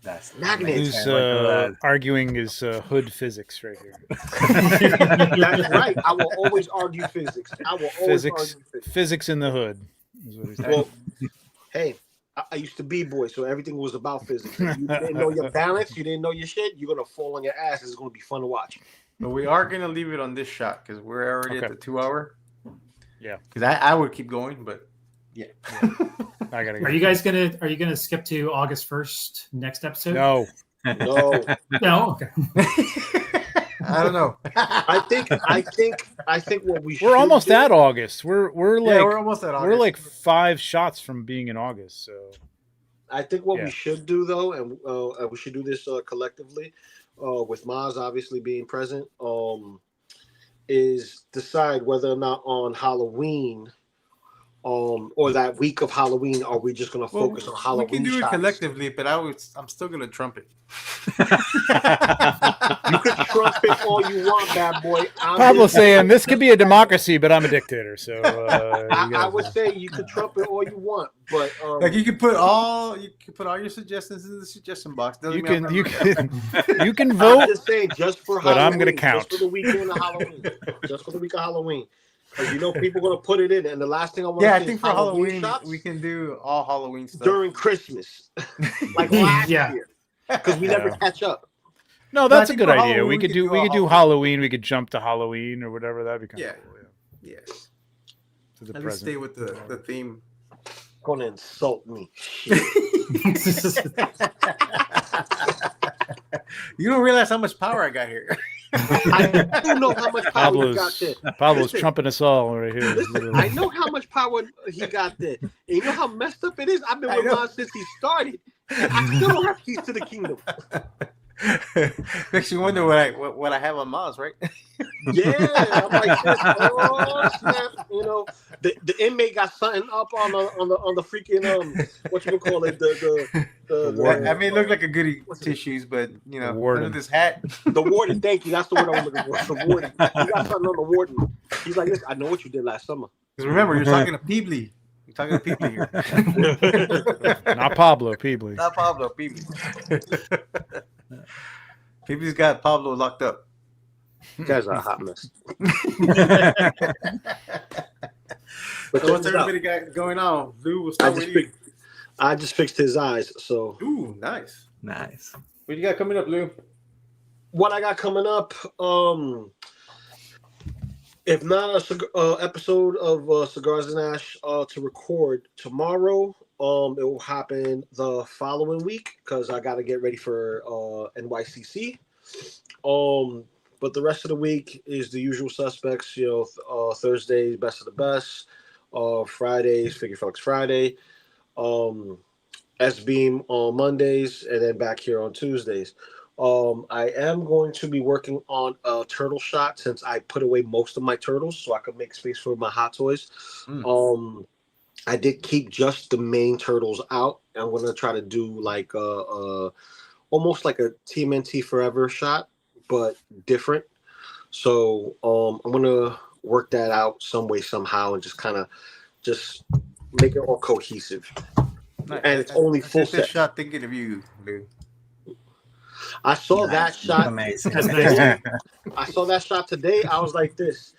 that's Magnets. Who's amazing. I do that. arguing his hood physics right here? That's right. I will always argue physics. I will always argue physics. Physics in the hood. Is what he's saying. Well, hey, I used to be boy, so everything was about physics. If you didn't know your balance, you didn't know your shit, you're gonna fall on your ass. It's gonna be fun to watch. But we are gonna leave it on this shot because we're already at the 2 hour. Yeah. Because I would keep going, but yeah. I gotta go. Are you gonna skip to August 1st next episode? No. No, No. Okay. I don't know. I think what we should We're almost do, at August. We're like Yeah, we're almost at August. we're like 5 shots from being in August. So I think what Yeah. we should do though, and we should do this collectively, with Maz obviously being present, is decide whether or not on Halloween, or that week of Halloween, are we just gonna focus on Halloween? We can do it shots? collectively, but I'm still gonna trump it. You could trumpet all you want, bad boy. Pablo's saying this could be a democracy, but I'm a dictator. So I would say you could trumpet all you want, but Like you can put all your suggestions in the suggestion box. Doesn't you mean you can I'm vote. just saying, just for But Halloween, I'm gonna count. just for the weekend of Halloween, just for the week of Halloween, because people are gonna put it in, and the last thing I want to Yeah, see I think is for Halloween shots we can do all Halloween stuff. during Christmas, like last Yeah. year, because we never catch up. No, that's I a think good for idea. Halloween, We could do all Halloween. We could jump to Halloween or whatever. That'd be kind Yeah. of cool. Yeah. To the At least present. stay with the theme. Gonna insult me. You don't realize how much power I got here. I do know how much power you got there. Pablo's trumping us all right here. Listen, I know how much power he got there. And you know how messed up it is? I've been with know. Ron since he started. And I still don't have keys to the kingdom. Makes you wonder what I have on Maz, right? Yeah, I'm like this. Oh snap! You know, the inmate got something up on the freaking what you call it, I mean, it looked like a goody tissues, but you know, warden. under this hat. the warden. Thank you. That's the word I was looking for. The warden. He got something on the warden. He's like, listen, I know what you did last summer. Because remember, you're talking to Peebly. You're talking to Peebly here. Not Pablo, Peebly. Not Pablo, Peebly. Peebly's got Pablo locked up. You guys are a hot mess. But what's everybody got going on? Lou, we'll start with you. I just fixed his eyes. So, Ooh, nice. Nice. What you got coming up, Lou? what I got coming up? If not a episode of Cigars and Ash to record tomorrow, it will happen the following week because I got to get ready for NYCC. But the rest of the week is the usual suspects. You know, Thursdays, Best of the Best. Fridays, Figure Fucks Friday. S-Beam on Mondays, and then back here on Tuesdays. I am going to be working on a turtle shot since I put away most of my turtles so I could make space for my hot toys. I did keep just the main turtles out. I'm going to try to do like almost like a TMNT Forever shot, but different. So I'm going to work that out some way, somehow, and just kind of just make it all cohesive. Nice. And it's only full set. set. Shot thinking of you, Lou. I saw that shot. Amazing. I saw that shot today. I was like this.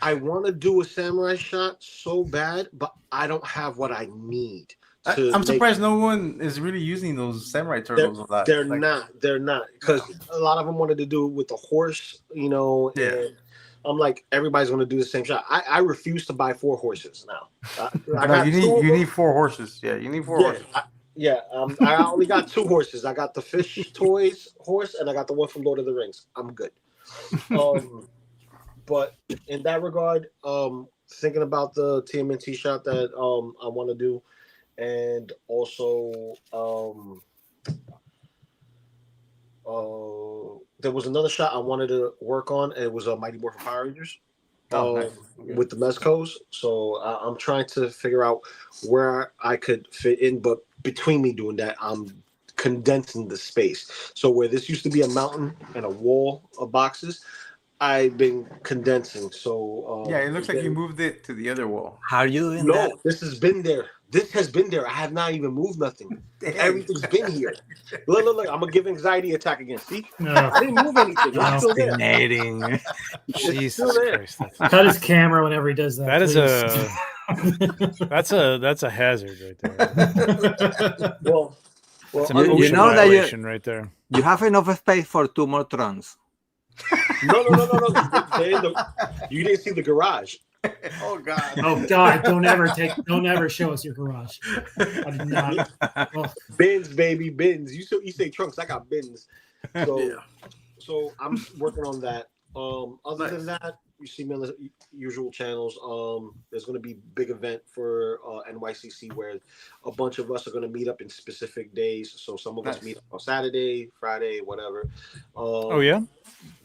I want to do a samurai shot so bad, but I don't have what I need. I'm surprised no one is really using those samurai turtles a lot. They're not because a lot of them wanted to do it with the horse, you know. Yeah. And I'm like, everybody's going to do the same shot. I refuse to buy 4 horses now. You need 4 horses. Yeah, you need 4 horses. I only got 2 horses. I got the Fish Toys horse, and I got the one from Lord of the Rings. I'm good. But in that regard, thinking about the TMNT shot that I want to do, and also there was another shot I wanted to work on, and it was Mighty Morphin Power Rangers. Nice. Okay. with the Mezcos. So I'm trying to figure out where I could fit in. But between me doing that, I'm condensing the space. So where this used to be a mountain and a wall of boxes, I've been condensing. So Yeah, it looks like you moved it to the other wall. How are you doing that? no, this has been there. This has been there. I have not even moved nothing. Everything's been here. Look. I'm gonna give anxiety attack again. See, I didn't move anything. It's No. still there. Fascinating. It's still Jesus there. Christ. Cut his camera whenever he does that. That is please. that's a hazard right there. Well, It's an You ocean know that you- violation right there. You have enough space for 2 more trons. no. You didn't see the garage. Oh God. Oh God! Don't ever show us your garage. I did not. Oh, Bins, baby, bins. You say trunks. I got bins. So, Yeah. so I'm working on that. Other than that, you see me on the usual channels. There's going to be big event for NYCC where a bunch of us are going to meet up in specific days. So some of us Nice. meet on Saturday, Friday, whatever. Oh yeah.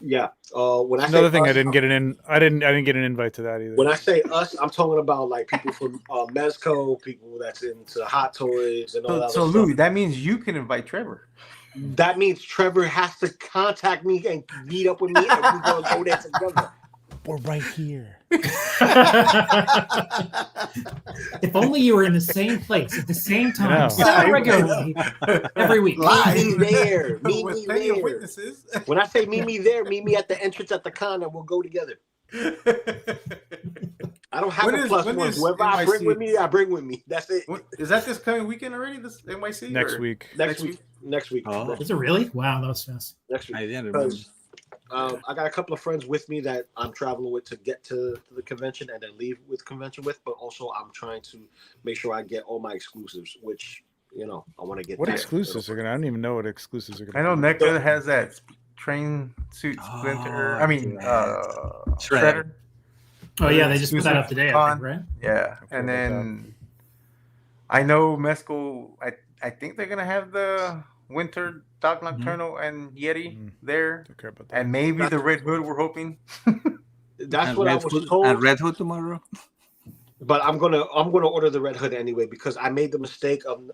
Yeah. When I Another say thing us, I didn't get I didn't get an invite to that either. When I say us, I'm talking about like people from Mezco, people that's into hot toys and all that. So other Louis, stuff. that means you can invite Trevor. That means Trevor has to contact me and meet up with me, and we're gonna go there together. We're right here. if only you were in the same place at the same I know. time, semi-regularly, every week. Meet me there. Meet With me plenty of there. witnesses. When I say meet me there, meet me at the entrance at the con, and we'll go together. I don't have When a is- plus when one. is Whoever I bring NYC? with me, I bring with me. That's it. Is that this coming weekend already? This NYC Next or- week. Next week. Next week. Oh. Is it really? Wow, that was fast. Next week. I didn't remember. Because I got a couple of friends with me that I'm traveling with to get to the convention and then leave with convention with, but also I'm trying to make sure I get all my exclusives, which I want to get. What that. exclusives are gonna? I don't even know what exclusives are gonna. I know be. NECA has that train suit splinter. I mean, Shredder. Oh yeah, they just put that up today, I Con. think, right? Yeah, Okay, and about then I know Mescal. I think they're gonna have the Winter Dog Nocturnal and Yeti Mhm. there, Don't care about that. and maybe the Red Hood. We're hoping. That's And what I Red was Hood- told. And Red Hood tomorrow. But I'm gonna order the Red Hood anyway because I made the mistake of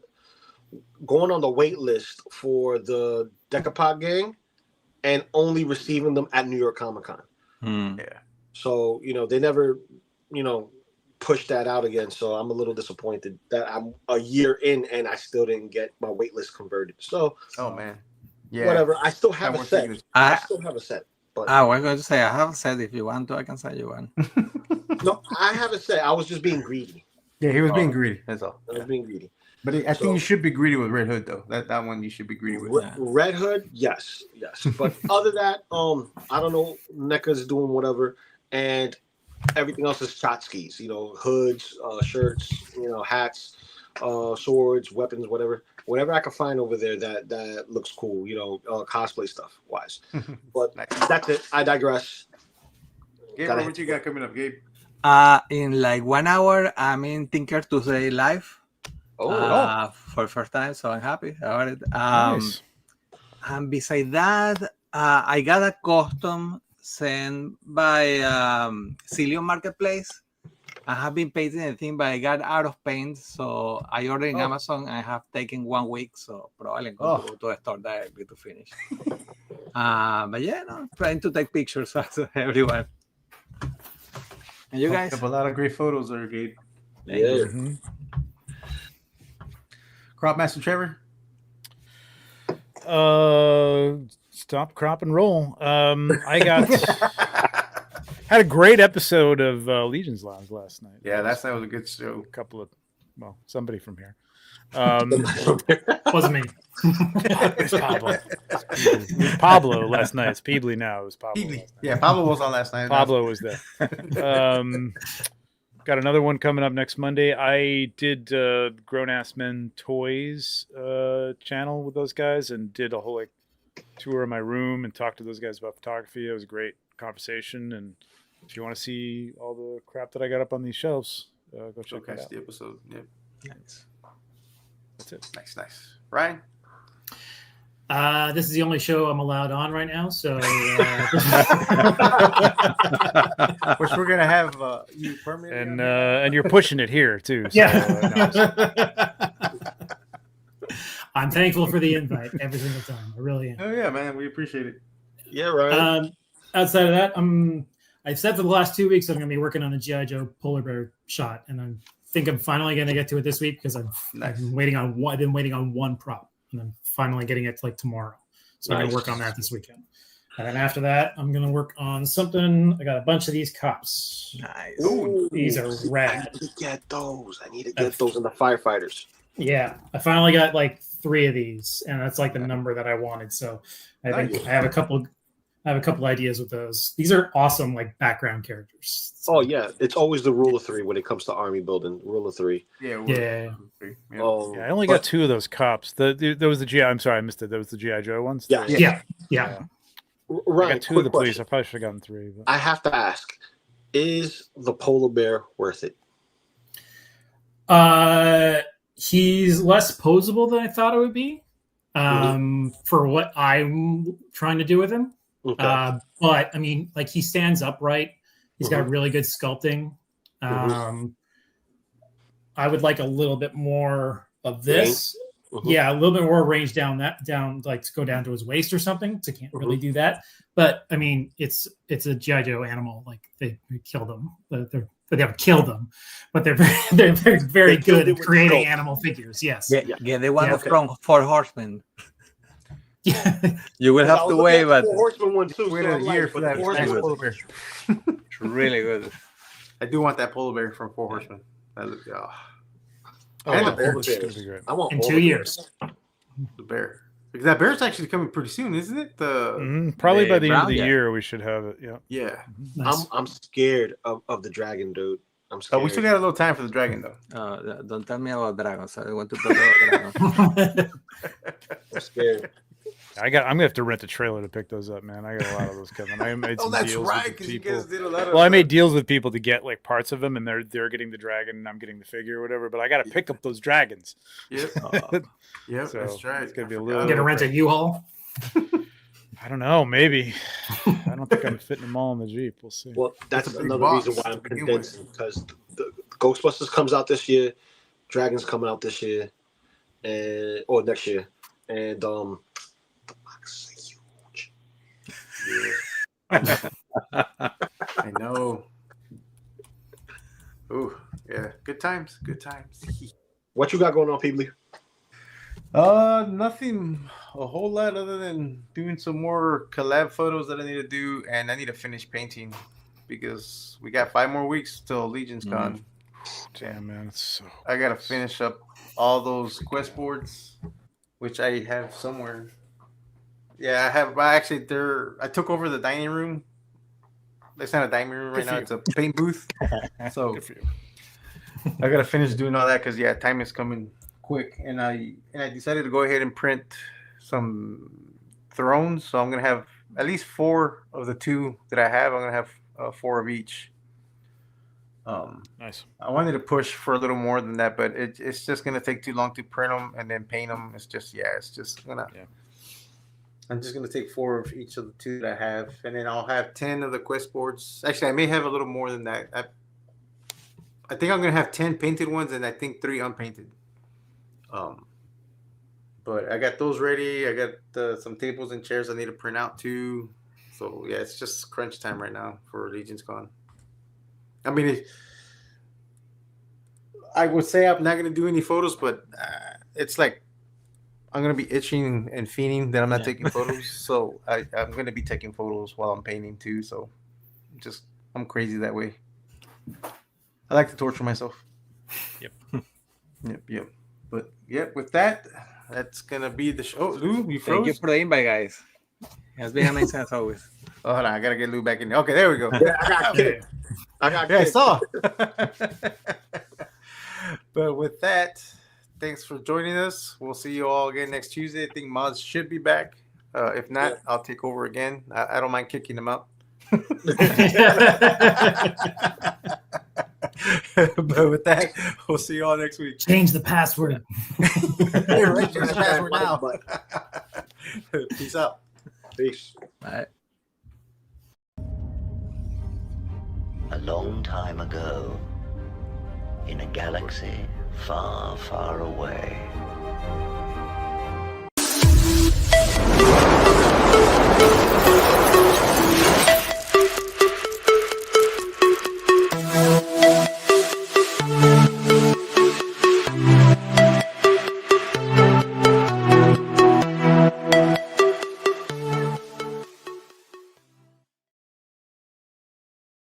going on the wait list for the Decapod gang and only receiving them at New York Comic Con. Hmm. Yeah. So they never pushed that out again. So I'm a little disappointed that I'm a year in and I still didn't get my wait list converted. So Oh man. Yeah. whatever. I still have That a works set. either. I I still have a set. But was going to say I have said if you want to, I can send you one. no, I have a set. I was just being greedy. Yeah, he was being Oh. greedy. That's all. I was being greedy. But I So- think you should be greedy with Red Hood though. That one you should be greedy with. Red Hood, yes. But other than that, I don't know. NECA's doing whatever, and everything else is shotskis. Hoods, shirts, hats, swords, weapons, whatever. Whatever I can find over there that looks cool. Cosplay stuff wise. But Nice. that's it. I digress. Gabe, Gotta- what you got coming up, Gabe? In like 1 hour, I'm in Tinker Tuesday live for the first time, so I'm happy about it. Nice. And beside that, I got a custom sent by Cillian Marketplace. I have been painting the thing, but I got out of paint, so I ordered in Amazon. I have taken 1 week, so probably I'm going to go to the store directly to finish. But yeah, trying to take pictures of everyone. And you guys? Have a lot of great photos there, Gabe. Yeah. Mhm. Crop Master Trevor. Stop, crop, and roll. I got had a great episode of Legion's Lounge last night. Yeah, that was a good show. A couple of somebody from here. Wasn't me. It's Pablo. It was Pablo last night. It's Peebly now. It was Pablo. Peebly. last night. Yeah, Pablo was on last night. Pablo was there. Got another one coming up next Monday. I did Grown Ass Men Toys channel with those guys and did a whole tour of my room and talked to those guys about photography. It was a great conversation. And if you want to see all the crap that I got up on these shelves, go check that Showcase out. the episode. Yep. Nice. That's it. Nice. Ryan. This is the only show I'm allowed on right now, so Which we're gonna have you permanently. And you're pushing it here too. So, yeah. I'm thankful for the invite every single time. I really am. Oh yeah, man, we appreciate it. Yeah, right. Outside of that, I've said for the last 2 weeks I'm going to be working on a GI Joe polar bear shot, and I think I'm finally going to get to it this week because I've been waiting on one prop, and I'm finally getting it like tomorrow. So I'm going to work on that this weekend. And then after that, I'm going to work on something. I got a bunch of these cups. Nice. Ooh, These are I rad. need to get those. I need to get those in the firefighters. Yeah, I finally got like 3 of these, and that's like the number that I wanted. So I think I have a couple ideas with those. These are awesome, like background characters. Oh yeah, it's always the rule of 3 when it comes to army building. Rule of 3. Yeah. Yeah. Oh, I only got 2 of those cups. There was the GI. I'm sorry, I missed it. There was the GI Joe ones. Yeah. Yeah. I Right. got 2 of the police. I probably should have gotten 3. But... I have to ask: is the polar bear worth it? He's less posable than I thought it would be. For what I'm trying to do with him. Okay. But I mean, like he stands upright. He's got really good sculpting. I would like a little bit more of this. Yeah, a little bit more range down, like to go down to his waist or something. So can't really do that. But I mean, it's a GI Joe animal. Like they killed them. They haven't killed them, but they're very good at creating animal figures. Yes. Yeah, the one from Four Horsemen. Yeah. You will have to wait, but Horseman one too. Wait a year for that polar bear. it's really good. I do want that polar bear from Four Horsemen. That looks, And the the bear. bear. It's gonna be great. I want In all 2 the years. The bear. Because that bear's actually coming pretty soon, isn't it? Probably the by the end of brown the guy. year we should have it. Yeah. Yeah. Nice. I'm scared of the dragon, dude. I'm Oh, scared. we still got a little time for the dragon, though. Don't tell me about dragons. I want to talk about dragons. I'm scared. I'm gonna have to rent a trailer to pick those up, man. I got a lot of those coming. I made some deals with Because you people. guys did a lot of. Well, I made deals with people to get like parts of them, and they're getting the dragon, and I'm getting the figure or whatever. But I got to pick up those dragons. Yep. Yep. So that's right. it's gonna be a I little- forgot. Gonna rent a U-Haul. I don't know, maybe. I don't think I'm fitting them all in the Jeep. We'll see. Well, that's It's a big another box reason why to I'm begin condensing because the Ghostbusters comes out this year, Dragons coming out this year, or next year, and the box is huge. I know. Ooh, yeah. Good times. Good times. What you got going on, Peebly? Nothing a whole lot other than doing some more collab photos that I need to do, and I need to finish painting because we got 5 more weeks till Legion's Con. Damn, man, it's so. I gotta finish up all those quest boards, which I have somewhere. Yeah, I have. Actually, I took over the dining room. It's not a dining room right now; it's a paint booth. So Good for you. I gotta finish doing all that because time is coming quick, and I decided to go ahead and print some thrones. So I'm gonna have at least 4 of the 2 that I have. I'm gonna have 4 of each. Nice. I wanted to push for a little more than that, but it's just gonna take too long to print them and then paint them. It's just gonna. Yeah. I'm just gonna take 4 of each of the 2 that I have, and then I'll have 10 of the quest boards. Actually, I may have a little more than that. I think I'm gonna have 10 painted ones, and I think 3 unpainted. But I got those ready. I got some tables and chairs I need to print out too. So yeah, it's just crunch time right now for Legion's Con. I mean, I would say I'm not gonna do any photos, but it's like I'm gonna be itching and fiending that I'm not taking photos. So I'm gonna be taking photos while I'm painting too. So I'm crazy that way. I like to torture myself. Yep. Yep. But with that, that's gonna be the show. Oh, Lou, you froze? Thank you for the invite, guys. It has been amazing as always. Oh, hold on, I gotta get Lou back in there. Okay, there we go. Yeah, I got kicked. I kicked. saw. But with that, thanks for joining us. We'll see you all again next Tuesday. I think Moz should be back. If not, I'll take over again. I don't mind kicking him out. But with that, we'll see you all next week. Change the password. Change the password now. Peace out. Peace. Bye. A long time ago, in a galaxy far, far away,